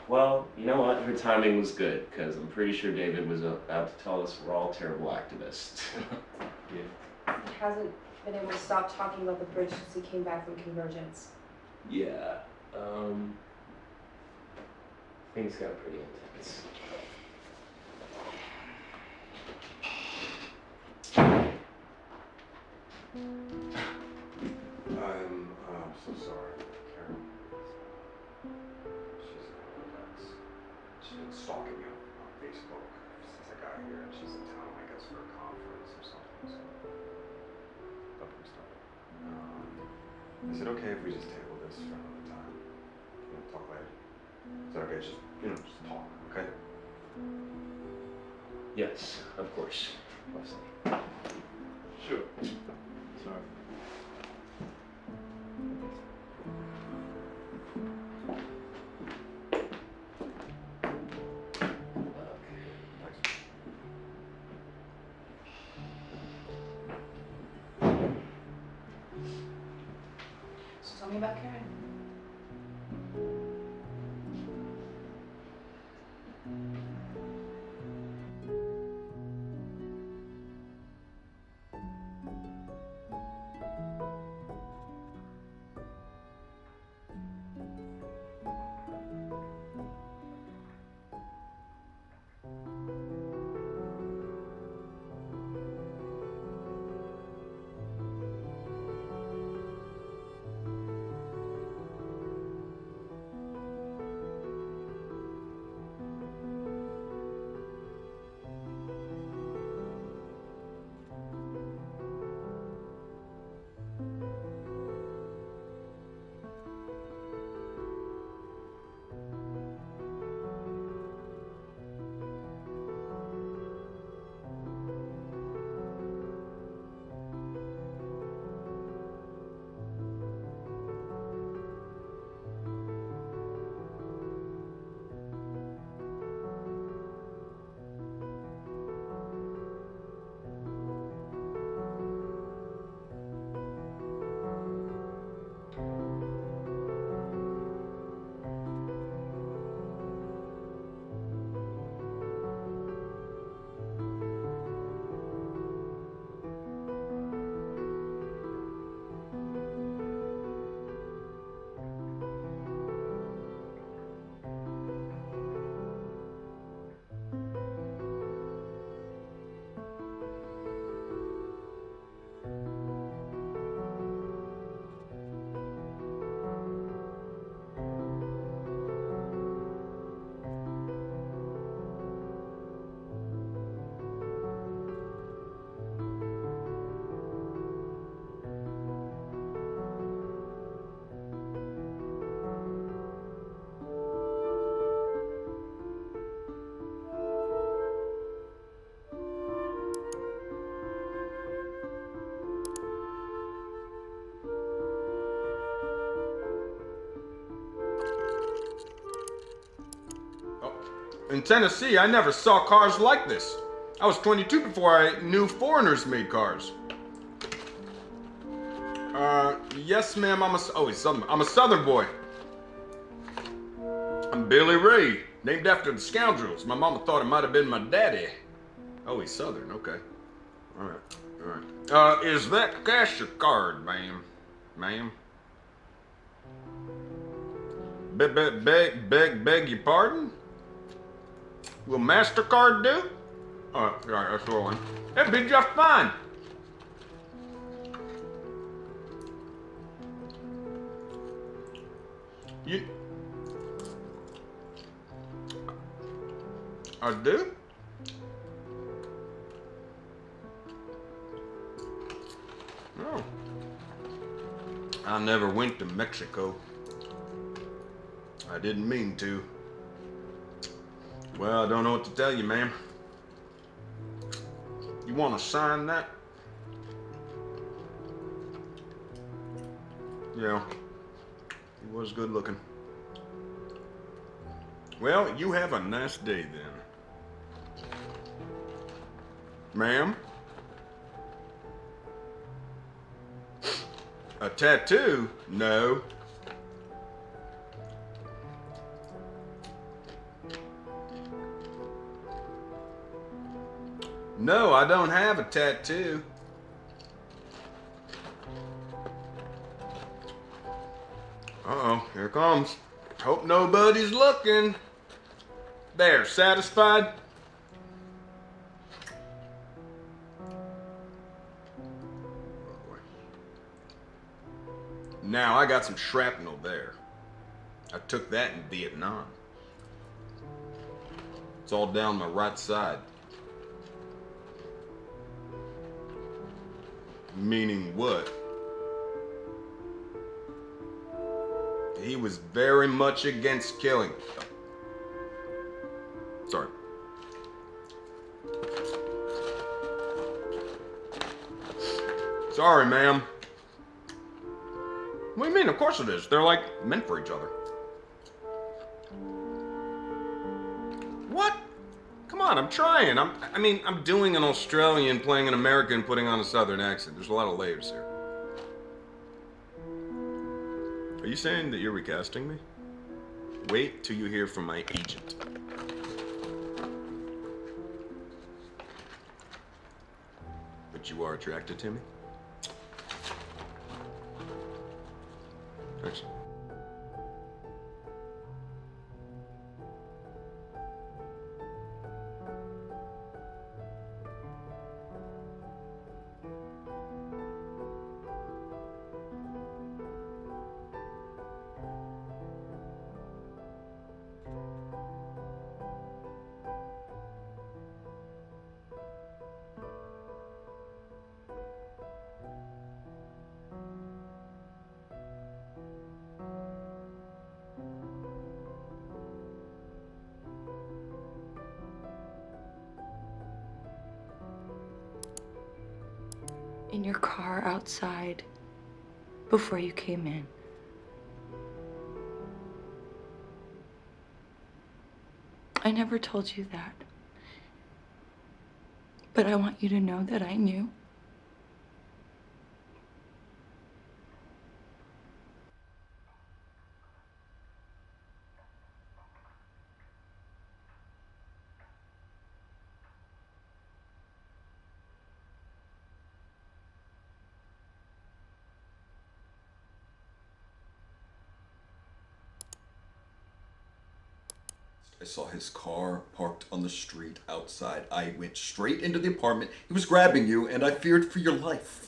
Well, you know what? Her timing was good, because I'm pretty sure David was about to tell us we're all terrible activists. Yeah. He hasn't been able to stop talking about the bridge since he came back from Convergence. Yeah, things got pretty intense. I'm so sorry, Karen. She's been stalking you on Facebook since I got here, and she's in town, I guess, for a conference or something. So, is it okay if we just table this for another time? Talk later. Is that okay? Just talk, okay? Yes, of course. Leslie. Sure. Sorry. So tell me about Karen. In Tennessee, I never saw cars like this. I was 22 before I knew foreigners made cars. Yes, ma'am, I'm a Southern boy. I'm Billy Ray, named after the scoundrels. My mama thought it might have been my daddy. Oh, he's Southern, okay. All right. Is that cash or card, ma'am? Ma'am? Beg your pardon? Will MasterCard do? All right, that's rolling. That'd be just fine. I do? No. I never went to Mexico. I didn't mean to. Well, I don't know what to tell you, ma'am. You want to sign that? Yeah. He was good looking. Well, you have a nice day then. Ma'am? A tattoo? No. No, I don't have a tattoo. Uh-oh, here it comes. Hope nobody's looking. There, satisfied? Now, I got some shrapnel there. I took that in Vietnam. It's all down my right side. Meaning what? He was very much against killing. Sorry. Sorry, ma'am. What do you mean? Of course it is. They're like meant for each other. What? Come on, I'm trying. I'm doing an Australian, playing an American, putting on a Southern accent. There's a lot of layers here. Are you saying that you're recasting me? Wait till you hear from my agent. But you are attracted to me? Thanks. In your car outside before you came in. I never told you that. But I want you to know that I knew. I saw his car parked on the street outside. I went straight into the apartment. He was grabbing you, and I feared for your life.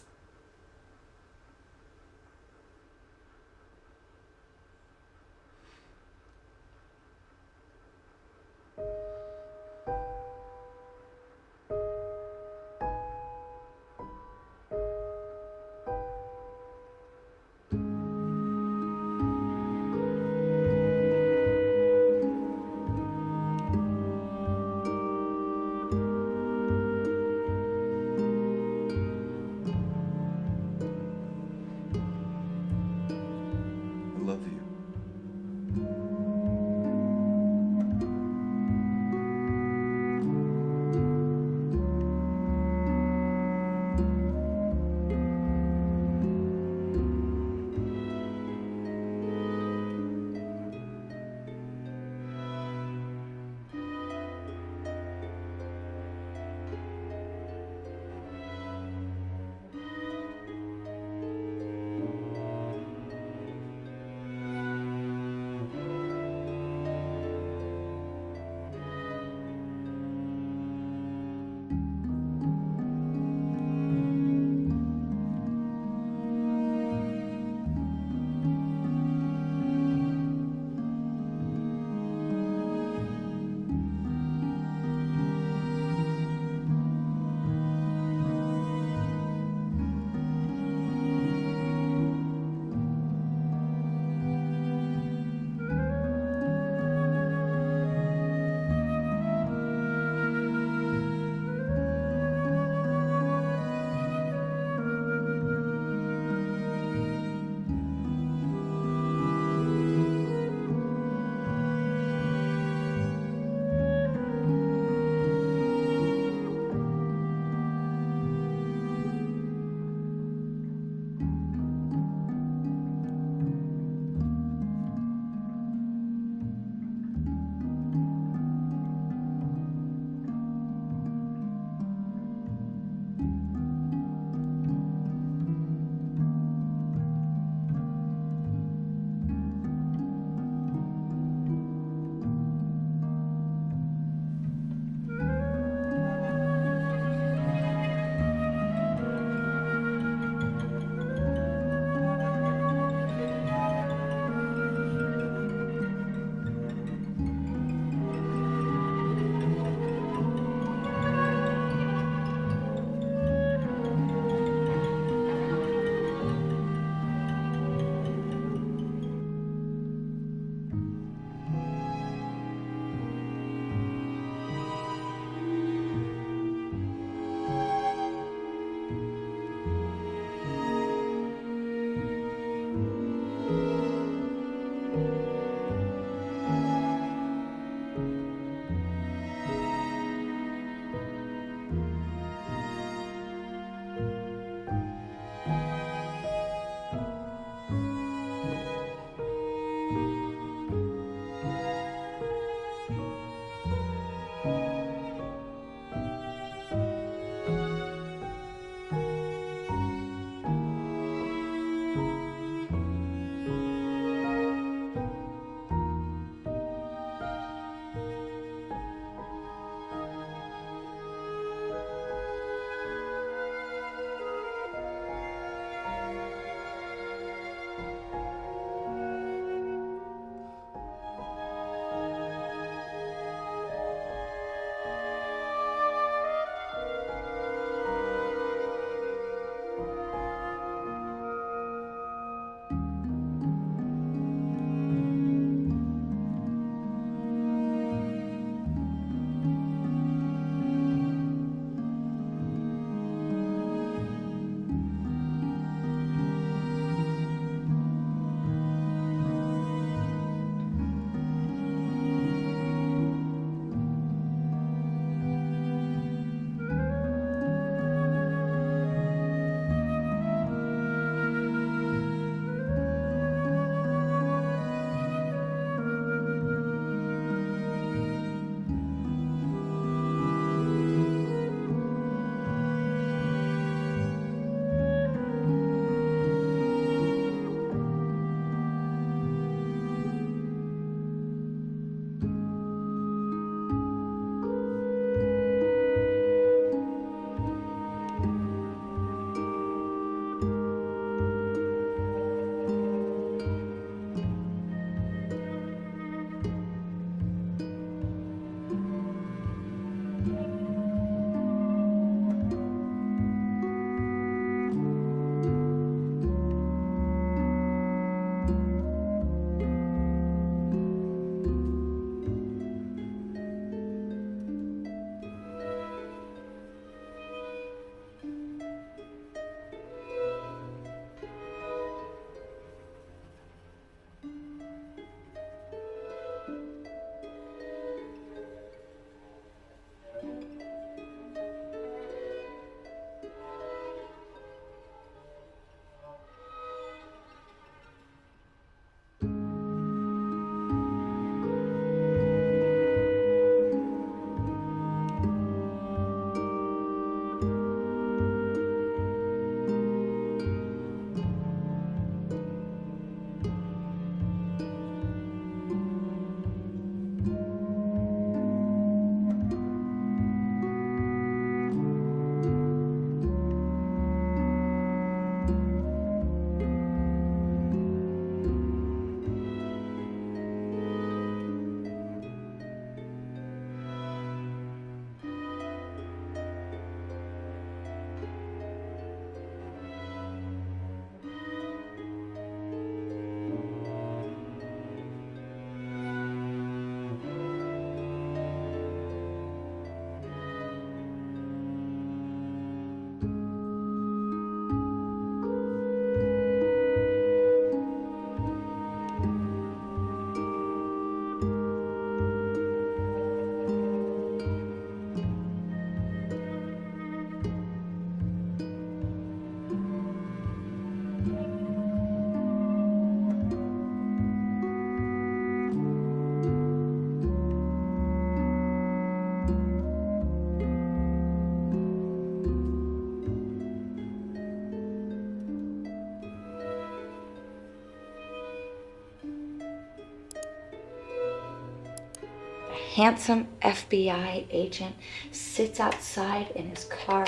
handsome FBI agent sits outside in his car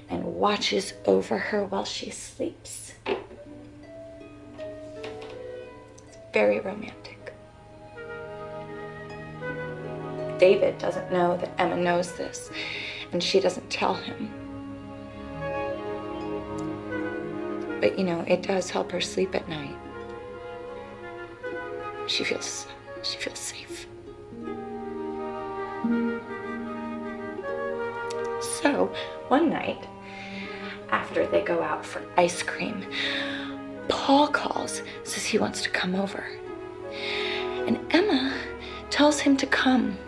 and watches over her while she sleeps. It's very romantic. David doesn't know that Emma knows this, and she doesn't tell him. But you know, it does help her sleep at night. She feels safe. So, one night, after they go out for ice cream, Paul calls, says he wants to come over. And Emma tells him to come,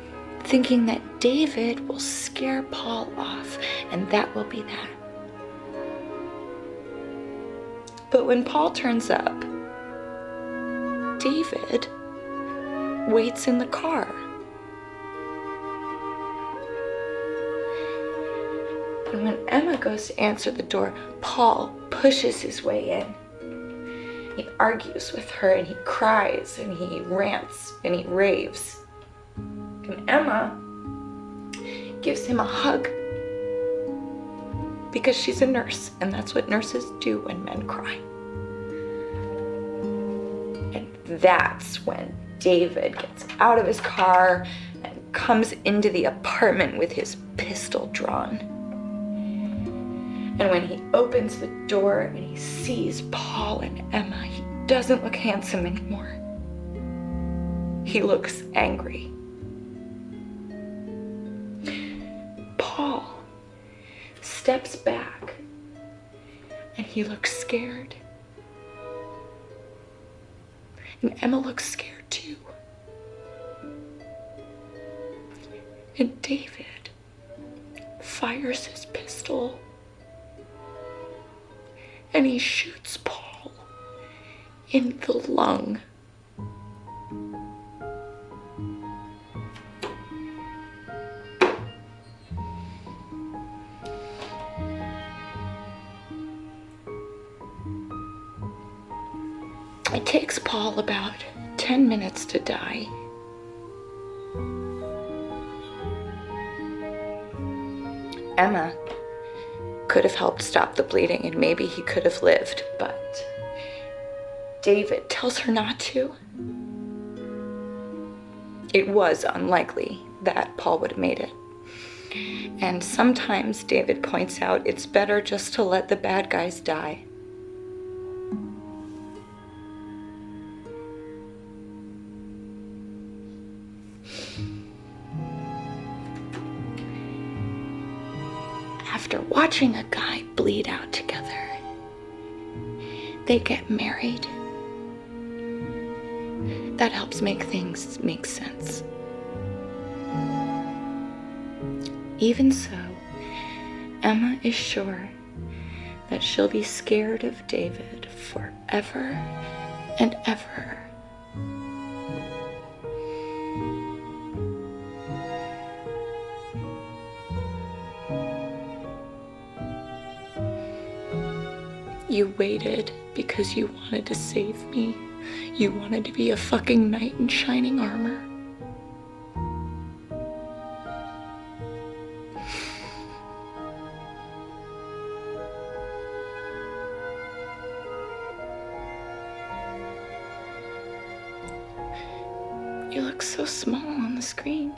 thinking that David will scare Paul off, and that will be that. But when Paul turns up, David waits in the car. And when Emma goes to answer the door, Paul pushes his way in. He argues with her and he cries and he rants and he raves. And Emma gives him a hug because she's a nurse, and that's what nurses do when men cry. And that's when David gets out of his car and comes into the apartment with his pistol drawn. And when he opens the door and he sees Paul and Emma, he doesn't look handsome anymore. He looks angry. Paul steps back and he looks scared. And Emma looks scared too. And David fires his pistol and he shoots Paul in the lung. It takes Paul about 10 minutes to die. Emma could have helped stop the bleeding and maybe he could have lived, but David tells her not to. It was unlikely that Paul would have made it. And sometimes David points out it's better just to let the bad guys die. After watching a guy bleed out together, they get married. That helps make things make sense. Even so, Emma is sure that she'll be scared of David forever and ever. You waited because you wanted to save me. You wanted to be a fucking knight in shining armor. You look so small on the screen.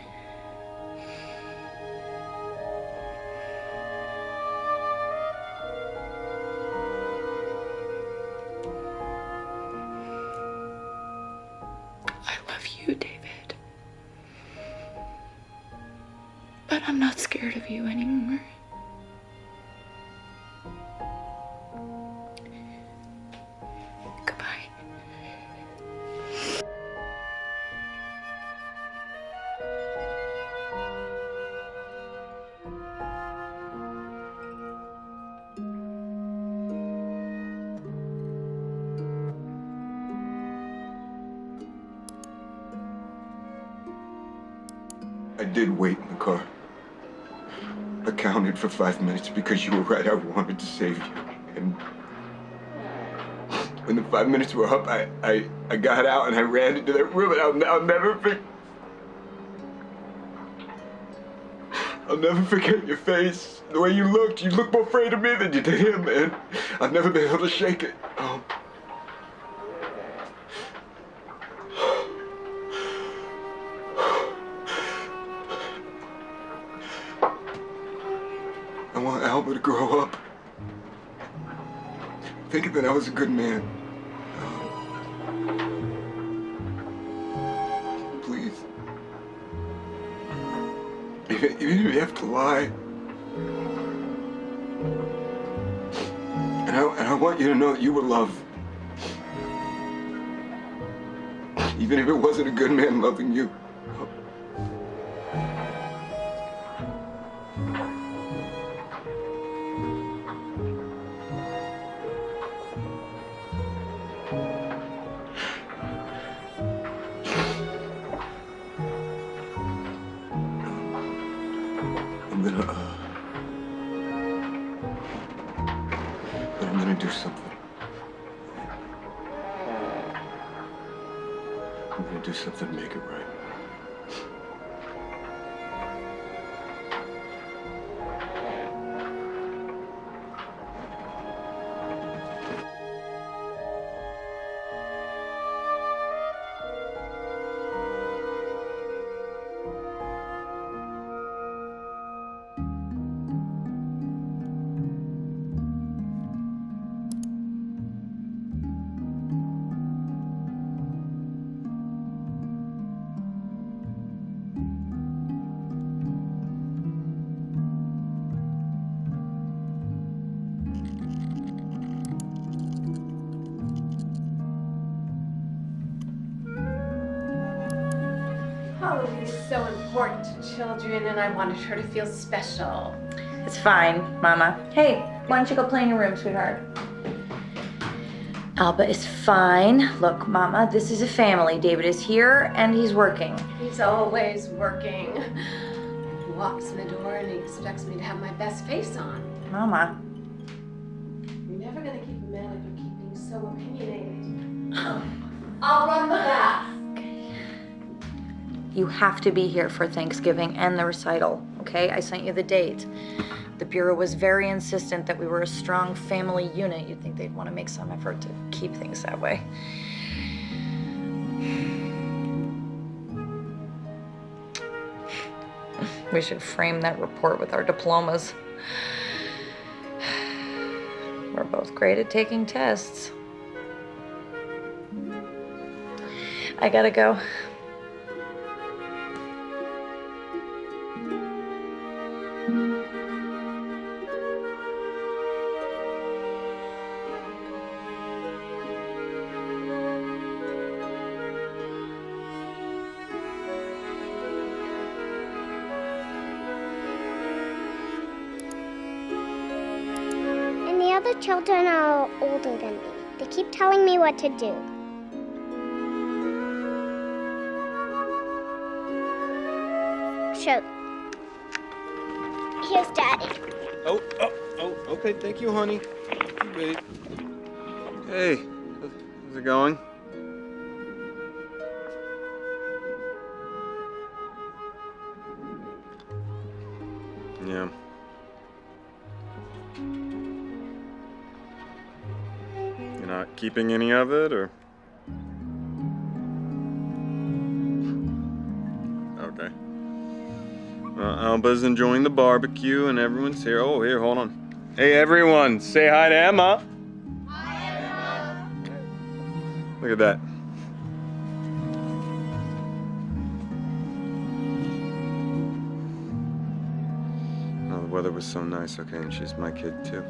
You, David. But I'm not scared of you anymore. Goodbye. I did wait in the car. I counted for 5 minutes because you were right. I wanted to save you. And when the 5 minutes were up, I got out and I ran into that room, and I'll never forget. I'll never forget your face. The way you looked more afraid of me than you did him, man. I've never been able to shake it. Oh. I want Alba to grow up thinking that I was a good man. Please. Even if you have to lie. And I want you to know that you were loved. Even if it wasn't a good man loving you. I'm gonna do something. I'm gonna do something to make it right. Halloween is so important to children, and I wanted her to feel special. It's fine, Mama. Hey, why don't you go play in your room, sweetheart? Alba is fine. Look, Mama, this is a family. David is here, and he's working. He's always working. He walks in the door and he expects me to have my best face on. Mama. You're never gonna keep a man if you're keeping so opinionated. I'll run the bath. You have to be here for Thanksgiving and the recital, okay? I sent you the date. The Bureau was very insistent that we were a strong family unit. You'd think they'd want to make some effort to keep things that way. We should frame that report with our diplomas. We're both great at taking tests. I gotta go. And the other children are older than me. They keep telling me what to do. Sure. Here's Daddy. Oh, okay, thank you, honey. Thank you, babe. Hey, how's it going? Yeah. You're not keeping any of it, or? Okay. Alba's enjoying the barbecue and everyone's here. Oh, here, hold on. Hey, everyone, say hi to Emma. Hi, Emma. Look at that. Oh, the weather was so nice, okay, and she's my kid, too.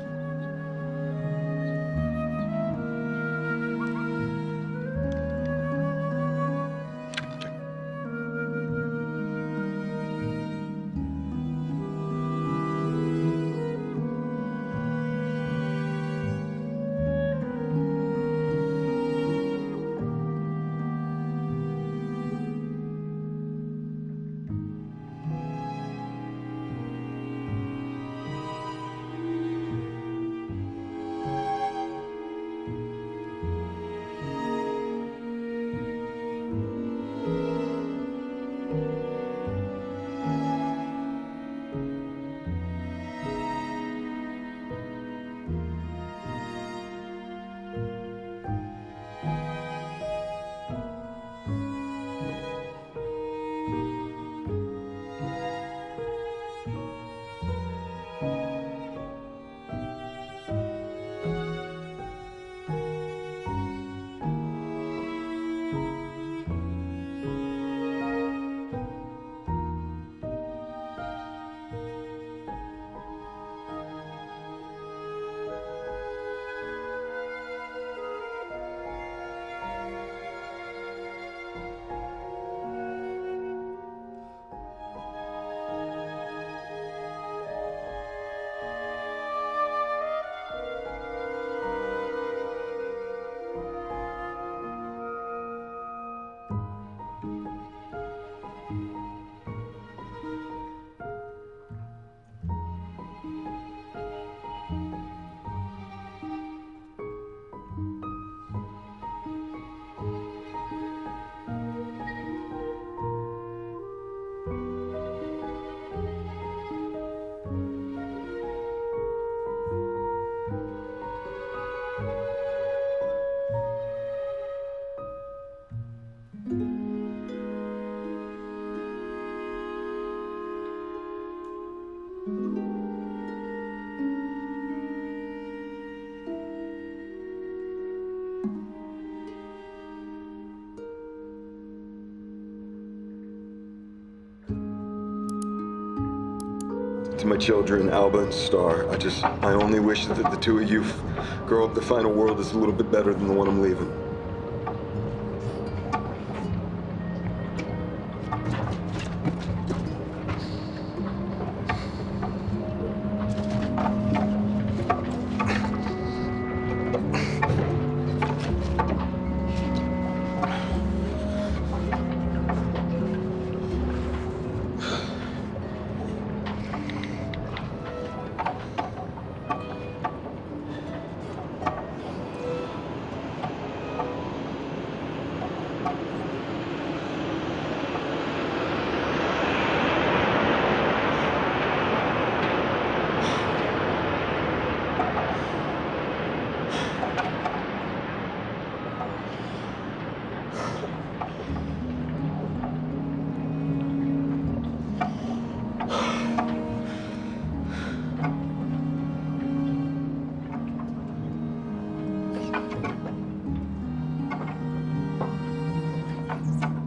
my children, Alba and Star. I only wish that the two of you grow up to find a world that's a little bit better than the one I'm leaving.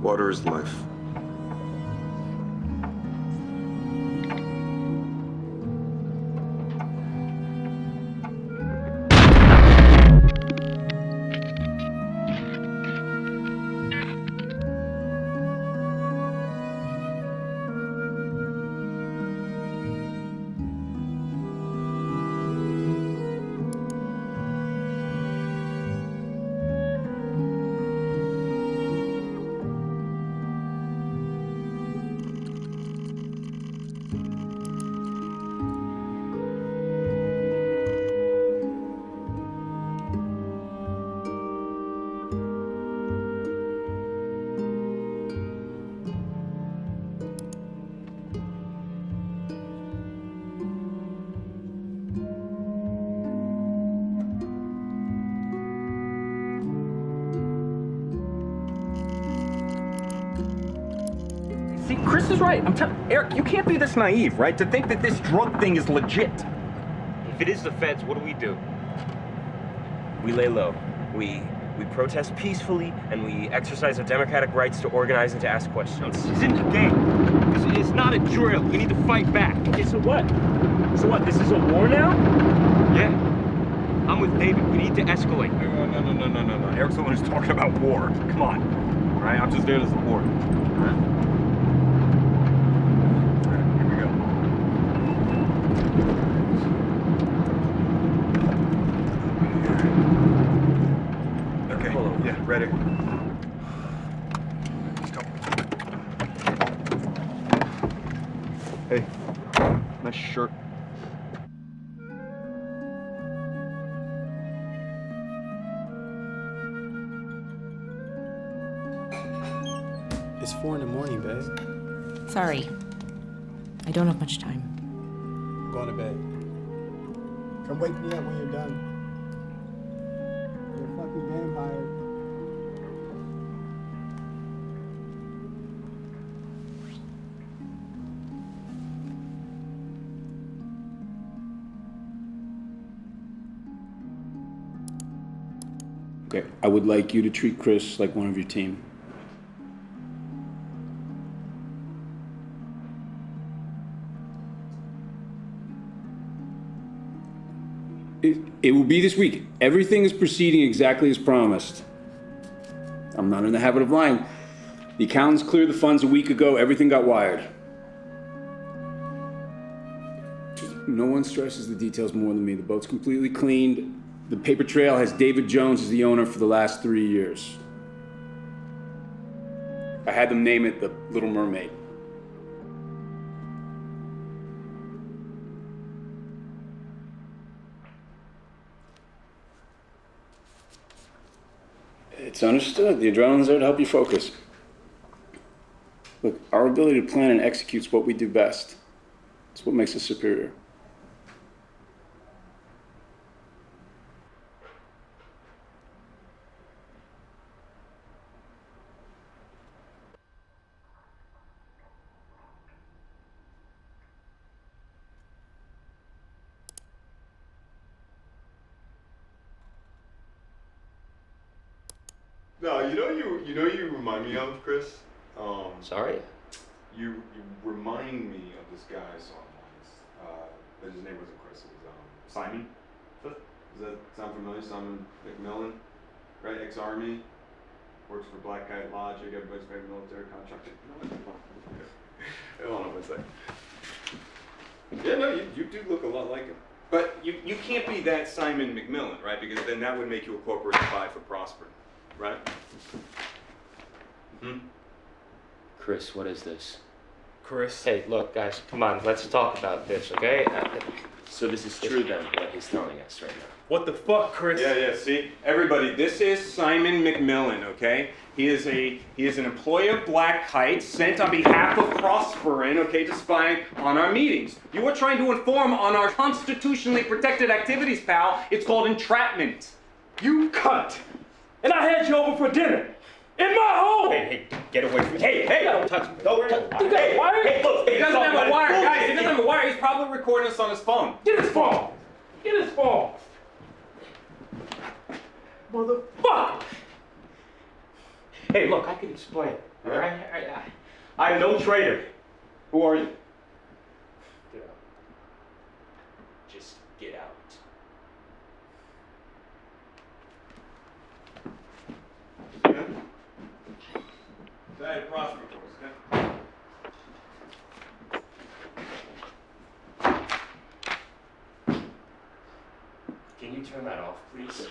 Water is life. See, Chris is right. I'm telling Eric, you can't be this naive, right? To think that this drug thing is legit. If it is the feds, what do? We lay low. We protest peacefully, and we exercise our democratic rights to organize and to ask questions. This isn't a game. It's not a drill. We need to fight back. Okay, so what? So what, this is a war now? Yeah. I'm with David. We need to escalate. No. Eric's the one who's talking about war. Come on. All right? I'm just there to support. All right? Ready? Hey, nice shirt. It's 4 in the morning, babe. Sorry. I don't have much time. Go to bed. Come wake me up when you're done. You're a fucking vampire. Okay, I would like you to treat Chris like one of your team. It will be this week. Everything is proceeding exactly as promised. I'm not in the habit of lying. The accountants cleared the funds a week ago. Everything got wired. No one stresses the details more than me. The boat's completely cleaned. The paper trail has David Jones as the owner for the last 3 years. I had them name it the Little Mermaid. It's understood. The adrenaline's there to help you focus. Look, our ability to plan and execute is what we do best. It's what makes us superior. No, you know you remind me of, Chris. Sorry? You remind me of this guy I saw once. But his name wasn't Chris, it was Simon. Does that sound familiar? Simon McMillan, right? Ex-Army, works for Black Kite Logic, everybody's favorite military contractor. Hold on one second. Yeah, no, you do look a lot like him. But you can't be that Simon McMillan, right? Because then that would make you a corporate spy for prospering, right? Chris, what is this? Chris? Hey, look, guys, come on, let's talk about this, okay? So this is true then, what he's telling us right now. What the fuck, Chris? Yeah, see? Everybody, this is Simon McMillan, okay? He is an employee of Black Kite sent on behalf of Prosperin, okay, to spy on our meetings. You were trying to inform on our constitutionally protected activities, pal. It's called entrapment. You cunt! And I had you over for dinner! In my home! Hey, get away from me. Hey, don't touch me. Don't touch me. Hey, Hey, look, he doesn't have a wire, guys. He doesn't have a wire. He's probably recording us on his phone. Get his phone! Get his phone! Motherfucker! Hey, look, I can explain, all right? I'm no traitor. Who are you? Get out. Just get out. Say to Prosper for us, okay? Can you turn that off, please?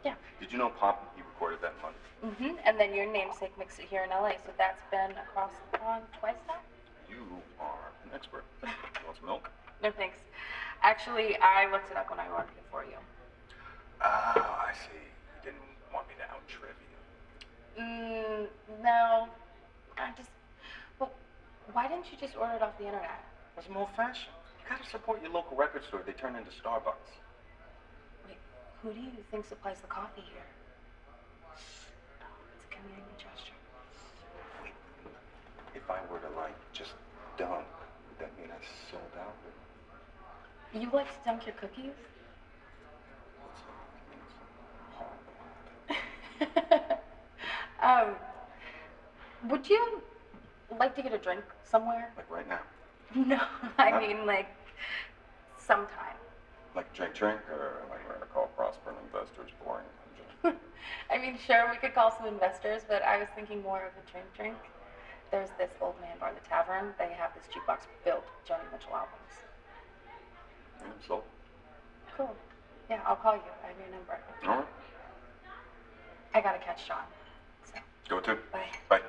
Yeah. Did you know Pop, he recorded that in London? And then your namesake mixed it here in LA, so that's been across the pond twice now? You are an expert. You want some milk? No thanks. Actually, I looked it up when I ordered it for you. Oh, I see. You didn't want me to out-trivia. No. Well, why didn't you just order it off the internet? It's more fashion. You gotta support your local record store. They turn into Starbucks. Wait, who do you think supplies the coffee here? It's a community gesture. Wait, if I were to, just dunk, would that mean I sold out? You like to dunk your cookies? Would you like to get a drink somewhere? Like right now? No, I mean sometime. Like drink, or like we're gonna call Prosper investors boring? I mean, sure, we could call some investors, but I was thinking more of a drink. There's this old man bar, the Tavern. They have this jukebox filled with Joni Mitchell albums. Yeah, so? Cool. Yeah, I'll call you. I have your number. All right. I gotta catch John. So. Go too. Bye. Bye.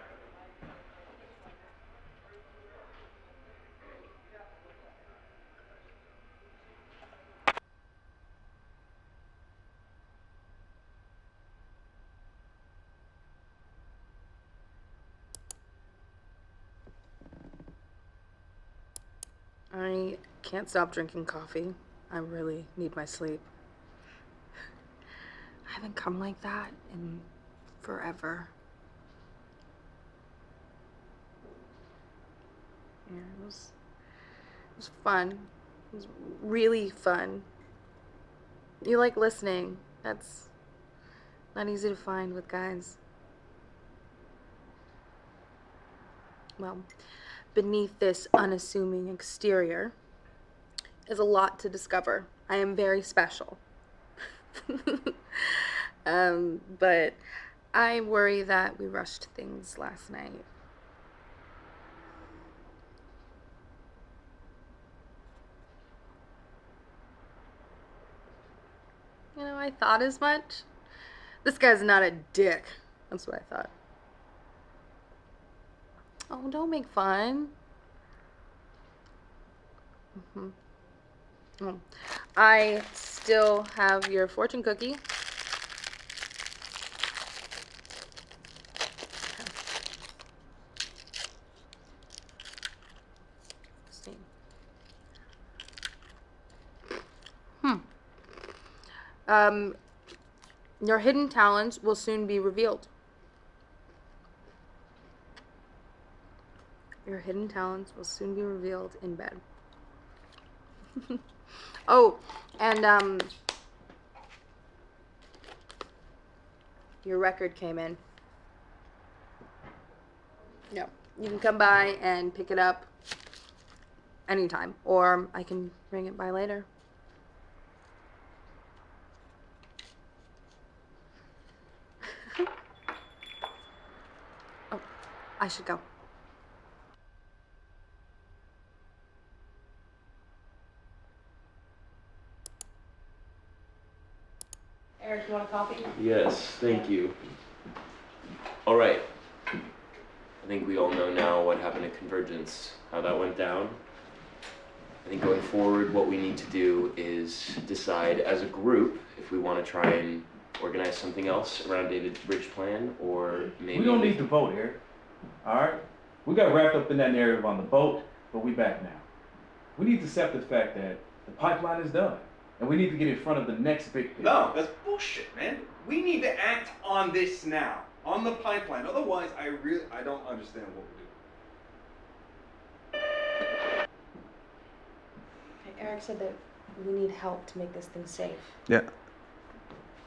I can't stop drinking coffee. I really need my sleep. I haven't come like that in forever. Yeah, it was fun. It was really fun. You like listening. That's not easy to find with guys. Well, beneath this unassuming exterior is a lot to discover. I am very special. But I worry that we rushed things last night. You know, I thought as much. This guy's not a dick. That's what I thought. Oh, don't make fun. Oh, I still have your fortune cookie. Your hidden talents will soon be revealed. Your hidden talents will soon be revealed in bed. Oh, and your record came in. Yeah, you can come by and pick it up anytime, or I can bring it by later. Oh, I should go. Eric, you want a coffee? Yes, thank you. All right. I think we all know now what happened at Convergence, how that went down. I think going forward, what we need to do is decide as a group if we want to try and organize something else around David's bridge plan, or maybe... We don't need to vote, Eric. All right? We got wrapped up in that narrative on the boat, but we back now. We need to accept the fact that the pipeline is done, and we need to get in front of the next big picture. No, that's bullshit, man. We need to act on this now, on the pipeline. Otherwise, I don't understand what we're doing. Eric said that we need help to make this thing safe. Yeah.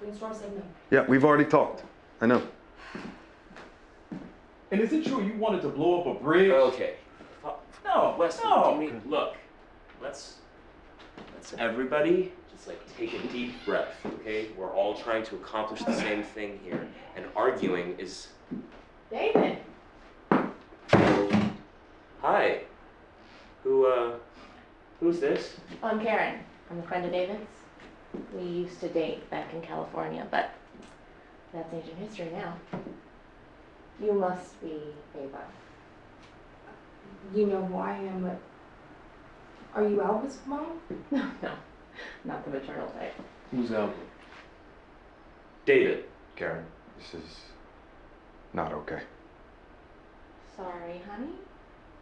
Brainstorm safe now. Yeah, we've already talked. I know. And is it true you wanted to blow up a bridge? Okay. No, Wesley, no. can we, look, let's everybody just like take a deep breath, okay? We're all trying to accomplish the same thing here, and arguing is... David. Hi. Who's this? I'm Karen. I'm a friend of David's. We used to date back in California, but that's ancient history now. You must be Ava. You know who I am, but are you Alva's mom? No, not the maternal type. Who's Alva? David. Karen, this is not okay. Sorry, honey.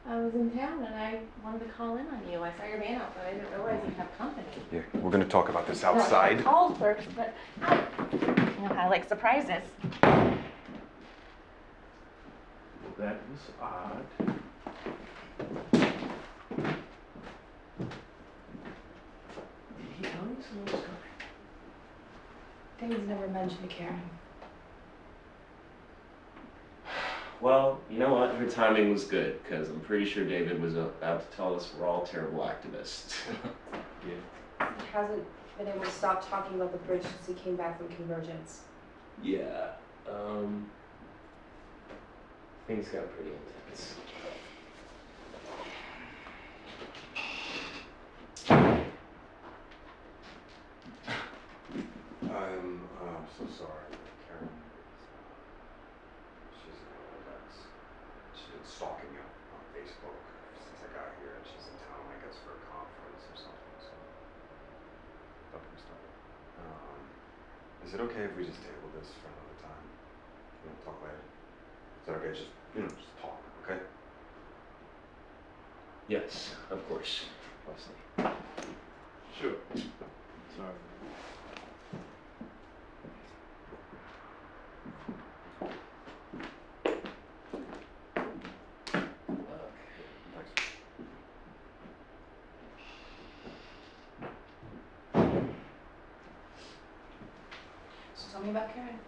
I was in town and I wanted to call in on you. I saw your van out, but I didn't realize you'd have company. Yeah, we're gonna talk about this No, outside. I called first, but you know how I like surprises. Well, that was odd. Did he tell you someone was coming? David's never mentioned to Karen. Well, you know what? Her timing was good, because I'm pretty sure David was about to tell us we're all terrible activists. Yeah. He hasn't been able to stop talking about the bridge since he came back from Convergence. Yeah, things got pretty intense. I'm so sorry, Karen. She's been stalking me on Facebook since I got here, and she's in town, I guess, for a conference or something. So, don't get me started. Is it okay if we just table this for another time? You know, talk later. Is that okay? Just talk, okay? Yes, of course, Wesley. Sure. Sorry. So tell me about Karen.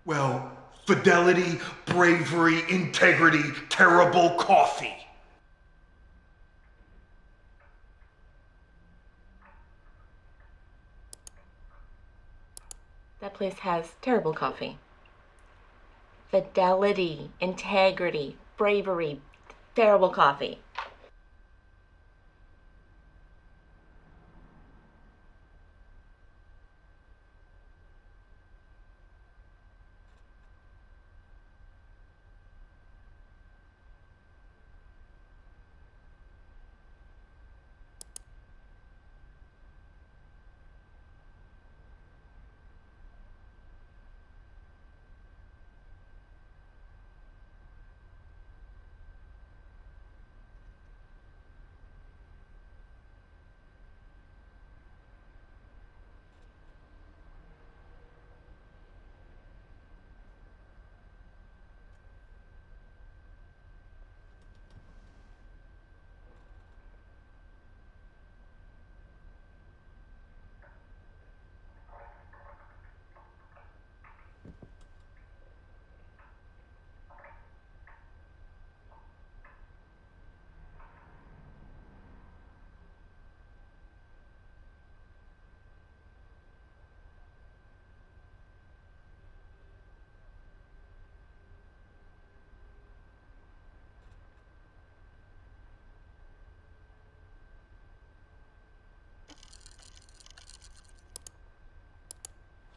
Well, fidelity, bravery, integrity, terrible coffee. That place has terrible coffee. Fidelity, integrity, bravery, terrible coffee.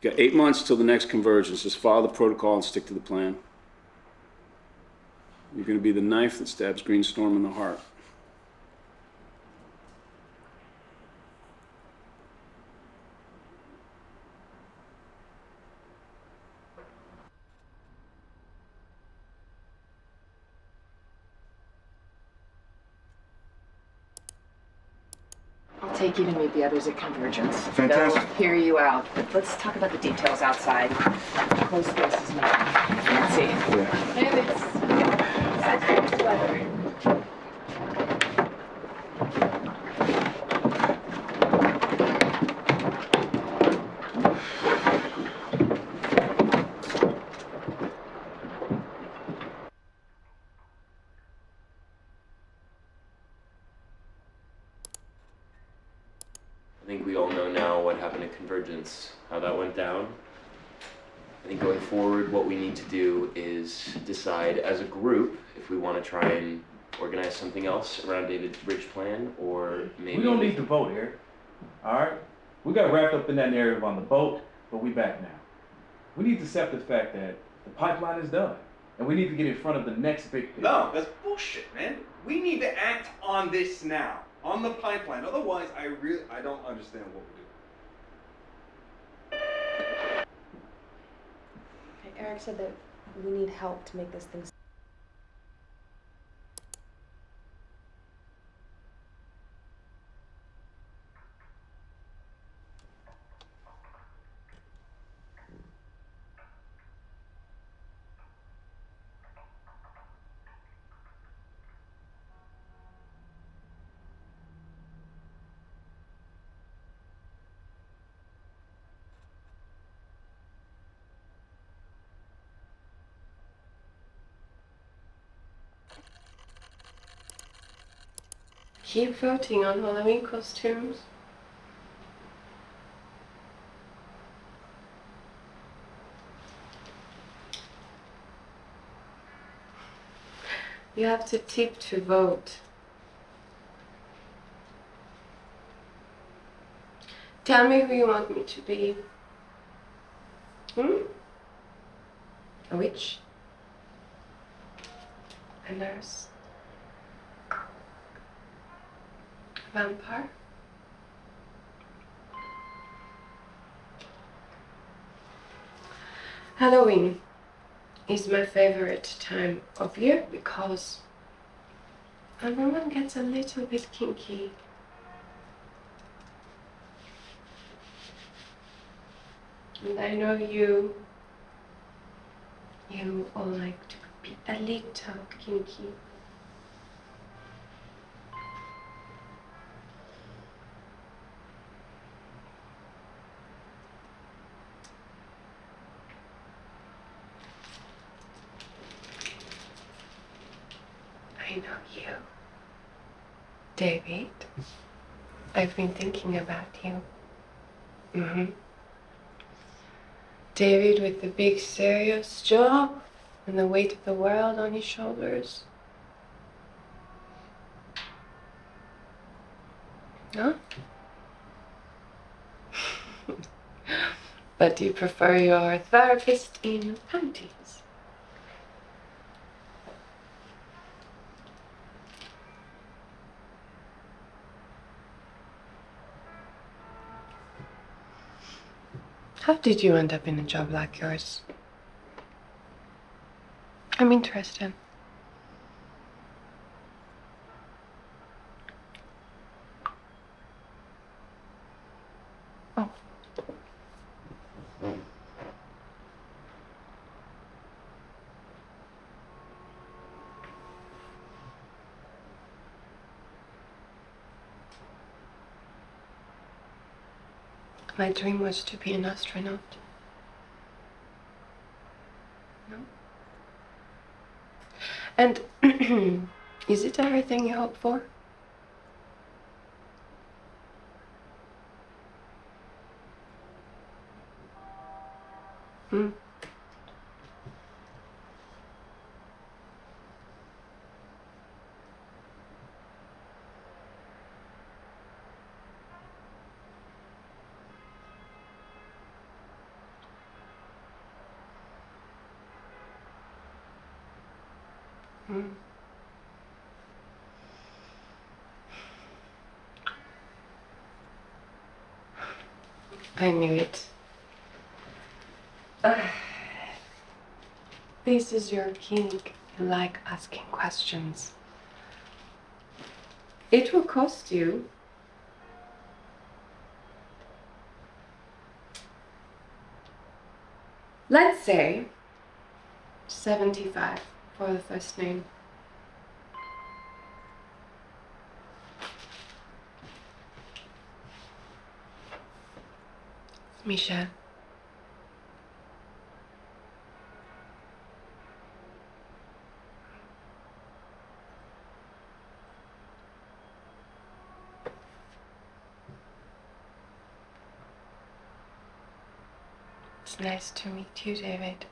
You got 8 months till the next convergence. Just follow the protocol and stick to the plan. You're going to be the knife that stabs Greenstorm in the heart. I'll take you to meet the others at Convergence. Fantastic. They'll hear you out. But let's talk about the details outside. Close spaces now. Nancy. Yeah. And it's such good weather. I think we all know now what happened at Convergence, how that went down. I think going forward, what we need to do is decide as a group if we want to try and organize something else around David's bridge plan, or maybe... We don't need to vote here, all right? We got wrapped up in that narrative on the boat, but we back now. We need to accept the fact that the pipeline is done, and we need to get in front of the next big picture. No, that's bullshit, man. We need to act on this now, on the pipeline. Otherwise, I don't understand what we're doing. Eric said that we need help to make this thing. Keep voting on Halloween costumes. You have to tip to vote. Tell me who you want me to be. A witch? A nurse? A vampire? Halloween is my favorite time of year because everyone gets a little bit kinky. And I know you all like to be a little kinky. I know you, David. I've been thinking about you. David with the big serious job and the weight of the world on his shoulders. Huh? But you prefer your therapist in panties. How did you end up in a job like yours? I'm interested. Oh. My dream was to be an astronaut. No? And is it everything you hope for? I knew it. This is your king. You like asking questions. It will cost you. Let's say 75 for the first name. Michel. It's nice to meet you, David.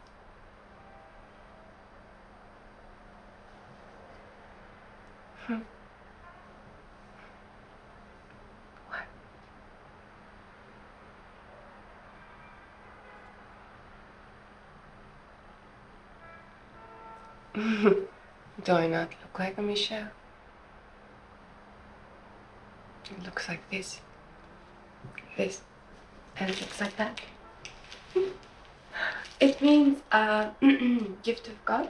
Do I not look like a Michelle? It looks like this, and it looks like that. It means gift of God.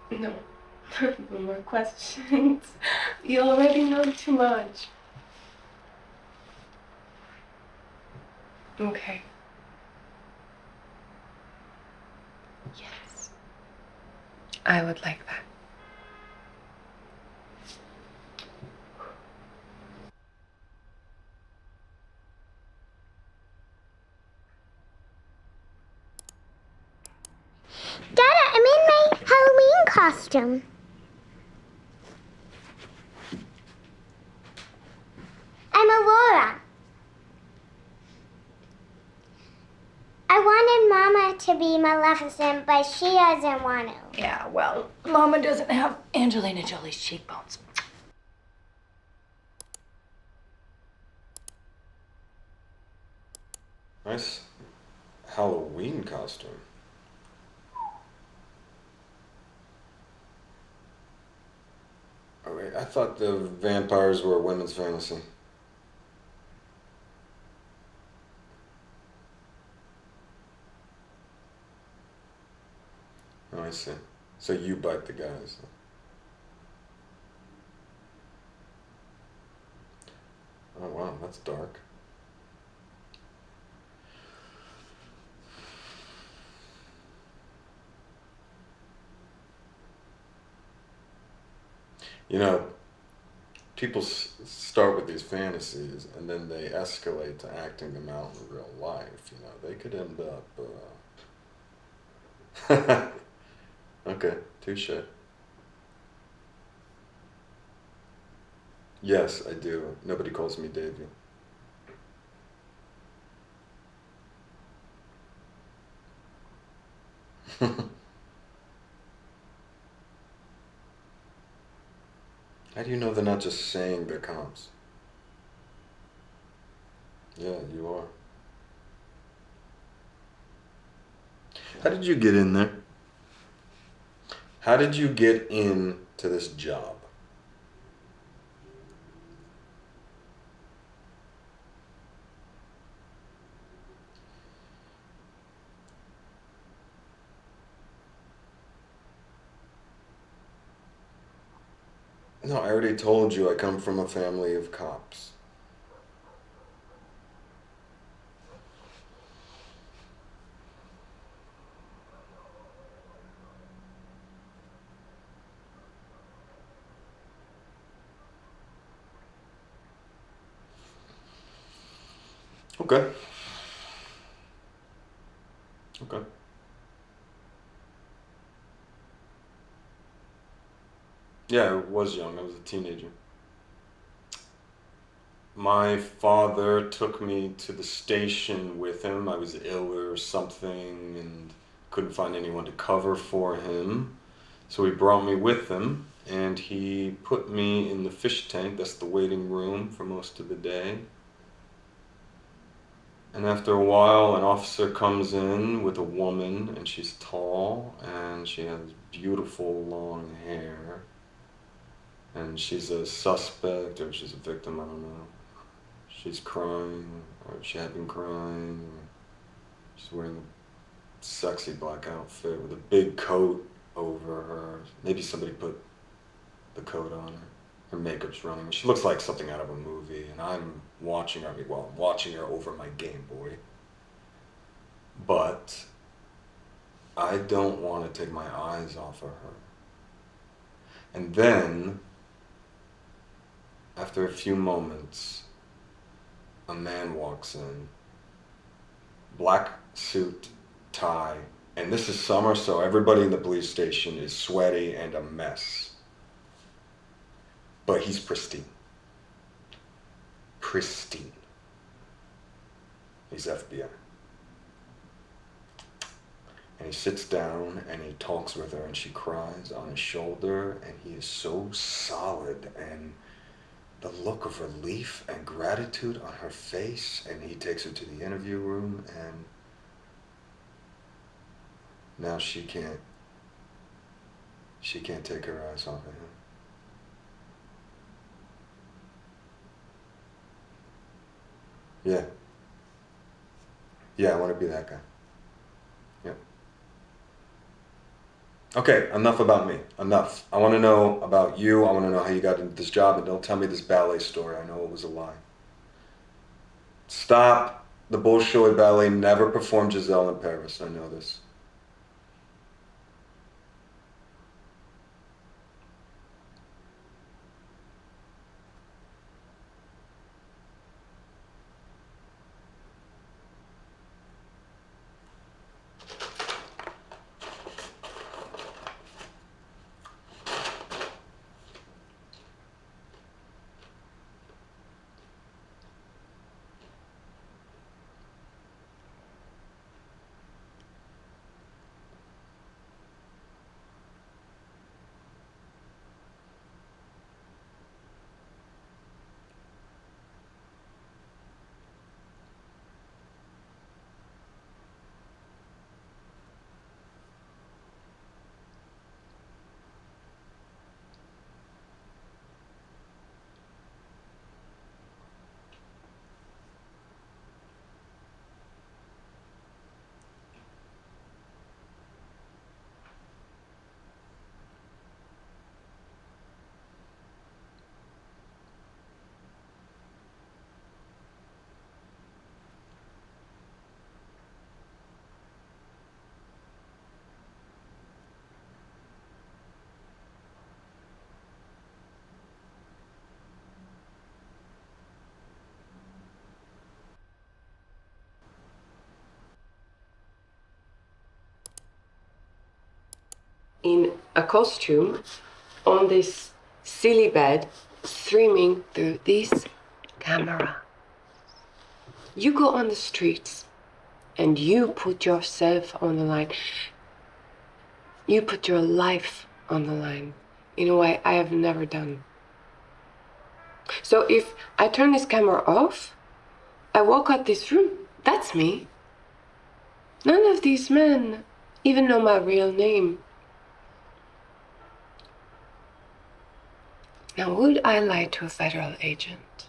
No, no more questions. You already know too much. Okay. Yes. I would like that. Dada, I'm in my Halloween costume. I'm Aurora. I wanted Mama to be Maleficent, but she doesn't want to. Yeah, well, Mama doesn't have Angelina Jolie's cheekbones. Nice Halloween costume. Oh, wait, I thought the vampires were a women's fantasy. Oh, I see. So you bite the guys. Oh, wow, that's dark. You know, people start with these fantasies and then they escalate to acting them out in real life. You know, they could end up. Okay, touche. Yes, I do. Nobody calls me Davey. How do you know they're not just saying they're cops? Yeah, you are. How did you get in there? How did you get into this job? No, I already told you I come from a family of cops. Okay. Okay. Yeah, I was young. I was a teenager. My father took me to the station with him. I was ill or something and couldn't find anyone to cover for him. So he brought me with him and he put me in the fish tank. That's the waiting room for most of the day. And after a while, an officer comes in with a woman, and she's tall, and she has beautiful long hair. And she's a suspect, or she's a victim, I don't know. She's crying, or she had been crying. She's wearing a sexy black outfit with a big coat over her. Maybe somebody put the coat on her. Her makeup's running. She looks like something out of a movie, and I'm watching her. Well, I'm watching her over my Game Boy. But I don't want to take my eyes off of her. And then, after a few moments, a man walks in. Black suit, tie, and this is summer, so everybody in the police station is sweaty and a mess. But he's pristine. Pristine. He's FBI. And he sits down and he talks with her and she cries on his shoulder, and he is so solid, and the look of relief and gratitude on her face, and he takes her to the interview room, and now she can't take her eyes off of him. Yeah, I want to be that guy. Yep. Okay, enough about me. Enough. I want to know about you. I want to know how you got into this job, and don't tell me this ballet story. I know it was a lie. Stop. The Bolshoi Ballet never performed Giselle in Paris. I know this. In a costume on this silly bed, streaming through this camera. You go on the streets and you put yourself on the line. You put your life on the line in a way I have never done. So if I turn this camera off, I walk out this room, that's me. None of these men even know my real name. Now, would I lie to a federal agent?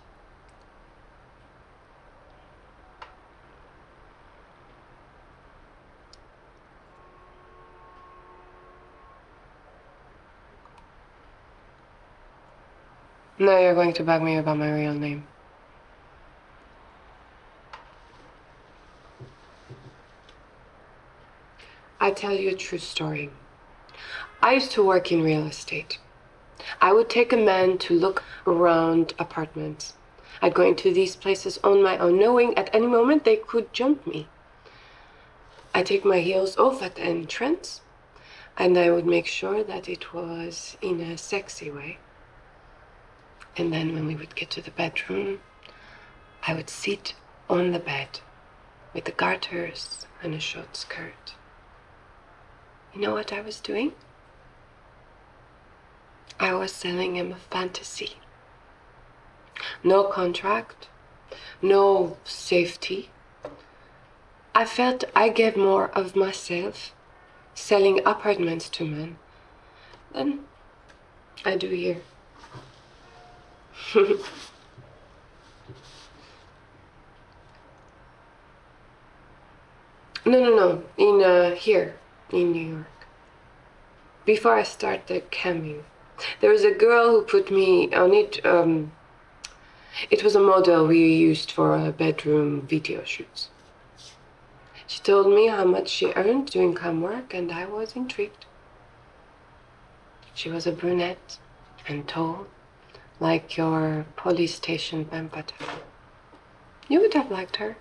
No, you're going to bug me about my real name. I tell you a true story. I used to work in real estate. I would take a man to look around apartments. I'd go into these places on my own, knowing at any moment they could jump me. I'd take my heels off at the entrance, and I would make sure that it was in a sexy way. And then when we would get to the bedroom, I would sit on the bed with the garters and a short skirt. You know what I was doing? I was selling him a fantasy. No contract, no safety, I felt I gave more of myself selling apartments to men than I do here. No. In here, in New York. Before I started camming, there was a girl who put me on it. It was a model we used for bedroom video shoots. She told me how much she earned doing cam work, and I was intrigued. She was a brunette and tall, like your police station vampire. You would have liked her.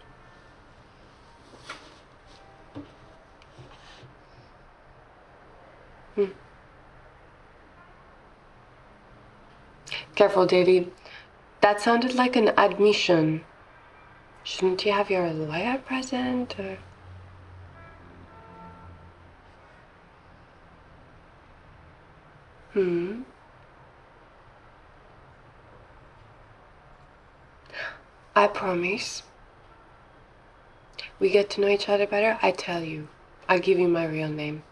Careful, Davy. That sounded like an admission. Shouldn't you have your lawyer present, or... I promise. We get to know each other better, I tell you. I'll give you my real name.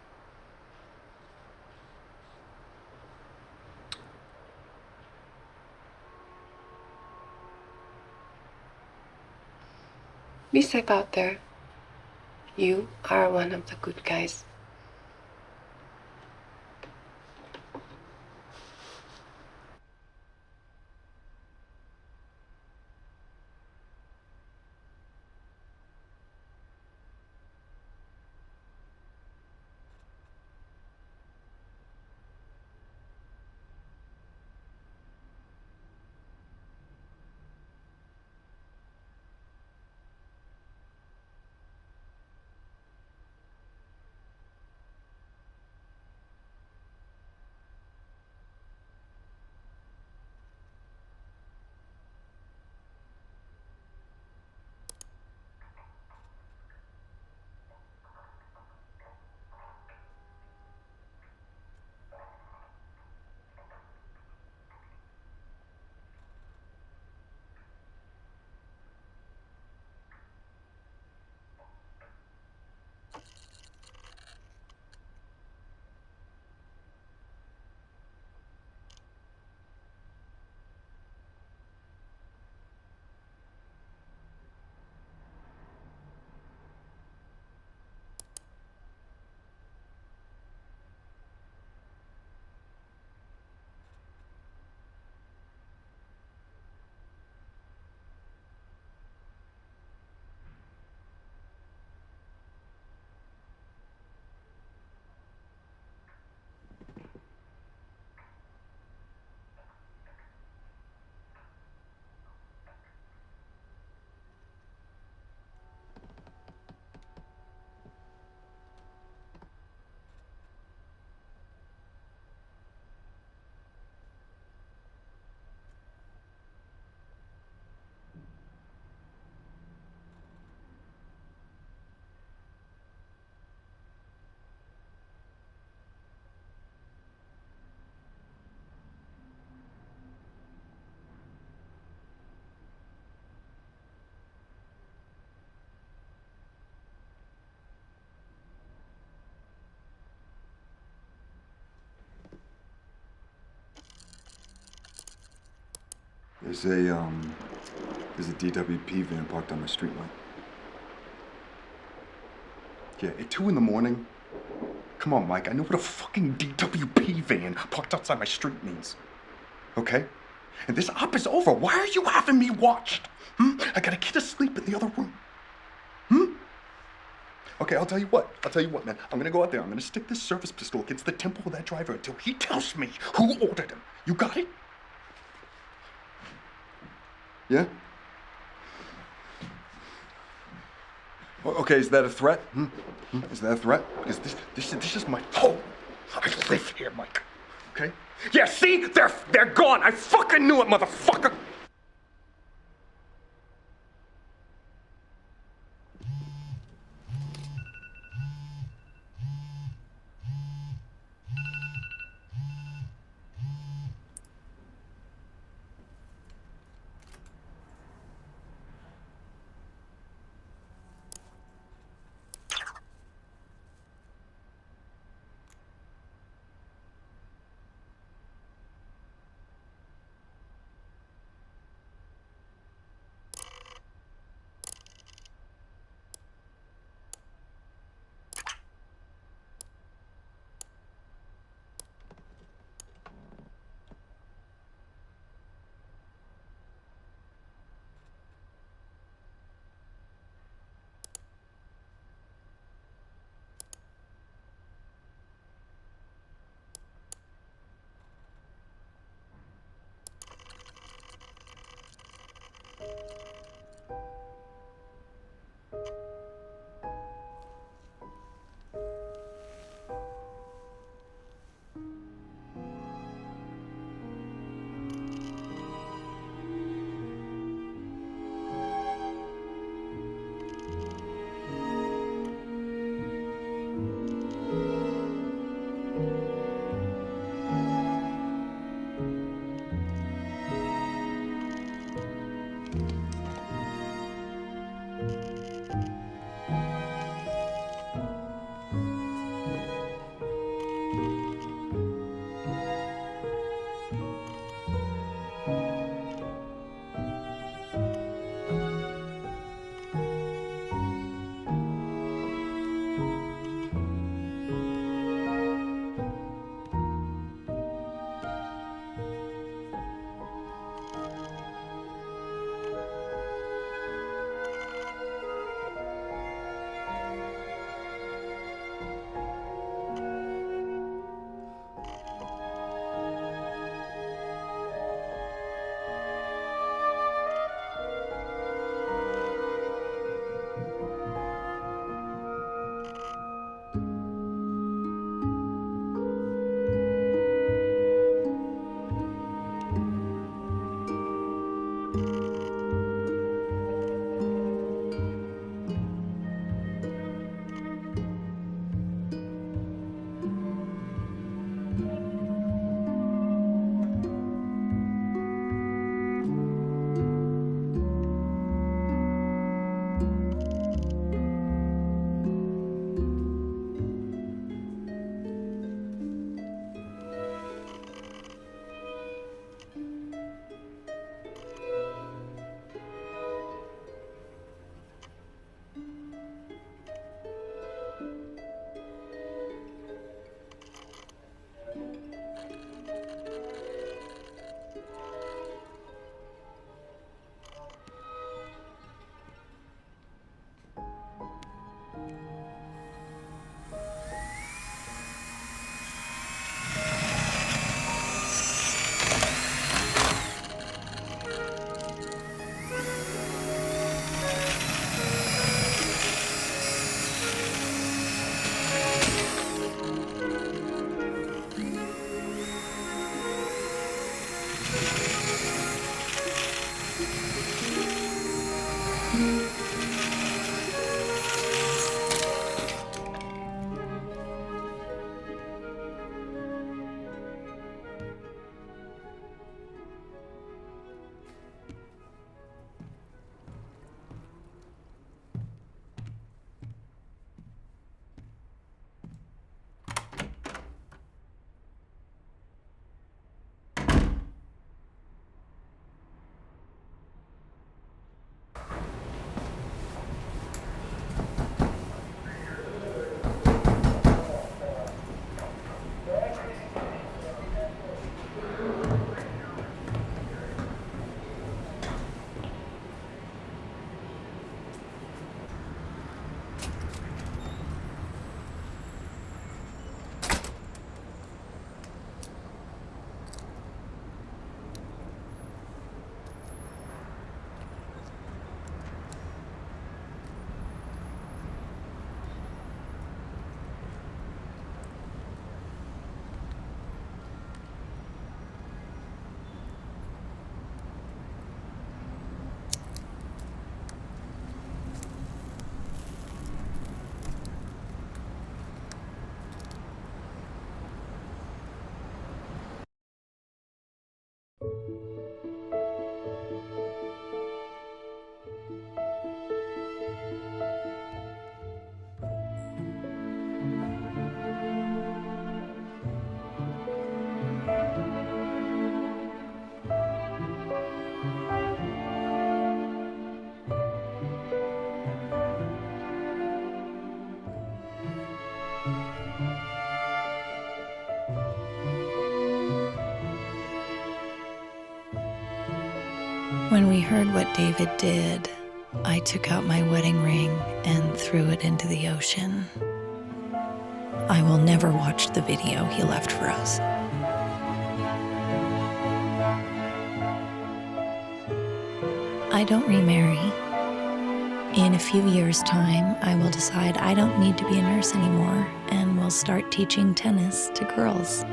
Be safe out there. You are one of the good guys. There's a DWP van parked on my street light. Yeah, at 2 in the morning. Come on, Mike, I know what a fucking DWP van parked outside my street means. Okay? And this op is over. Why are you having me watched? I got a kid asleep in the other room. Okay, I'll tell you what, man. I'm gonna go out there. I'm gonna stick this service pistol against the temple of that driver until he tells me who ordered him. You got it? Yeah? Okay, is that a threat? Is that a threat? Because this is my home. I live here, Mike. Okay? Yeah, see? They're gone. I fucking knew it, motherfucker. When we heard what David did, I took out my wedding ring and threw it into the ocean. I will never watch the video he left for us. I don't remarry. In a few years' time, I will decide I don't need to be a nurse anymore and will start teaching tennis to girls.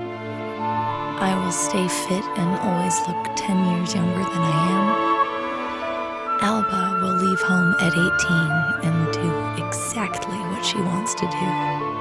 I will stay fit and always look 10 years younger than I am. Alba will leave home at 18 and do exactly what she wants to do.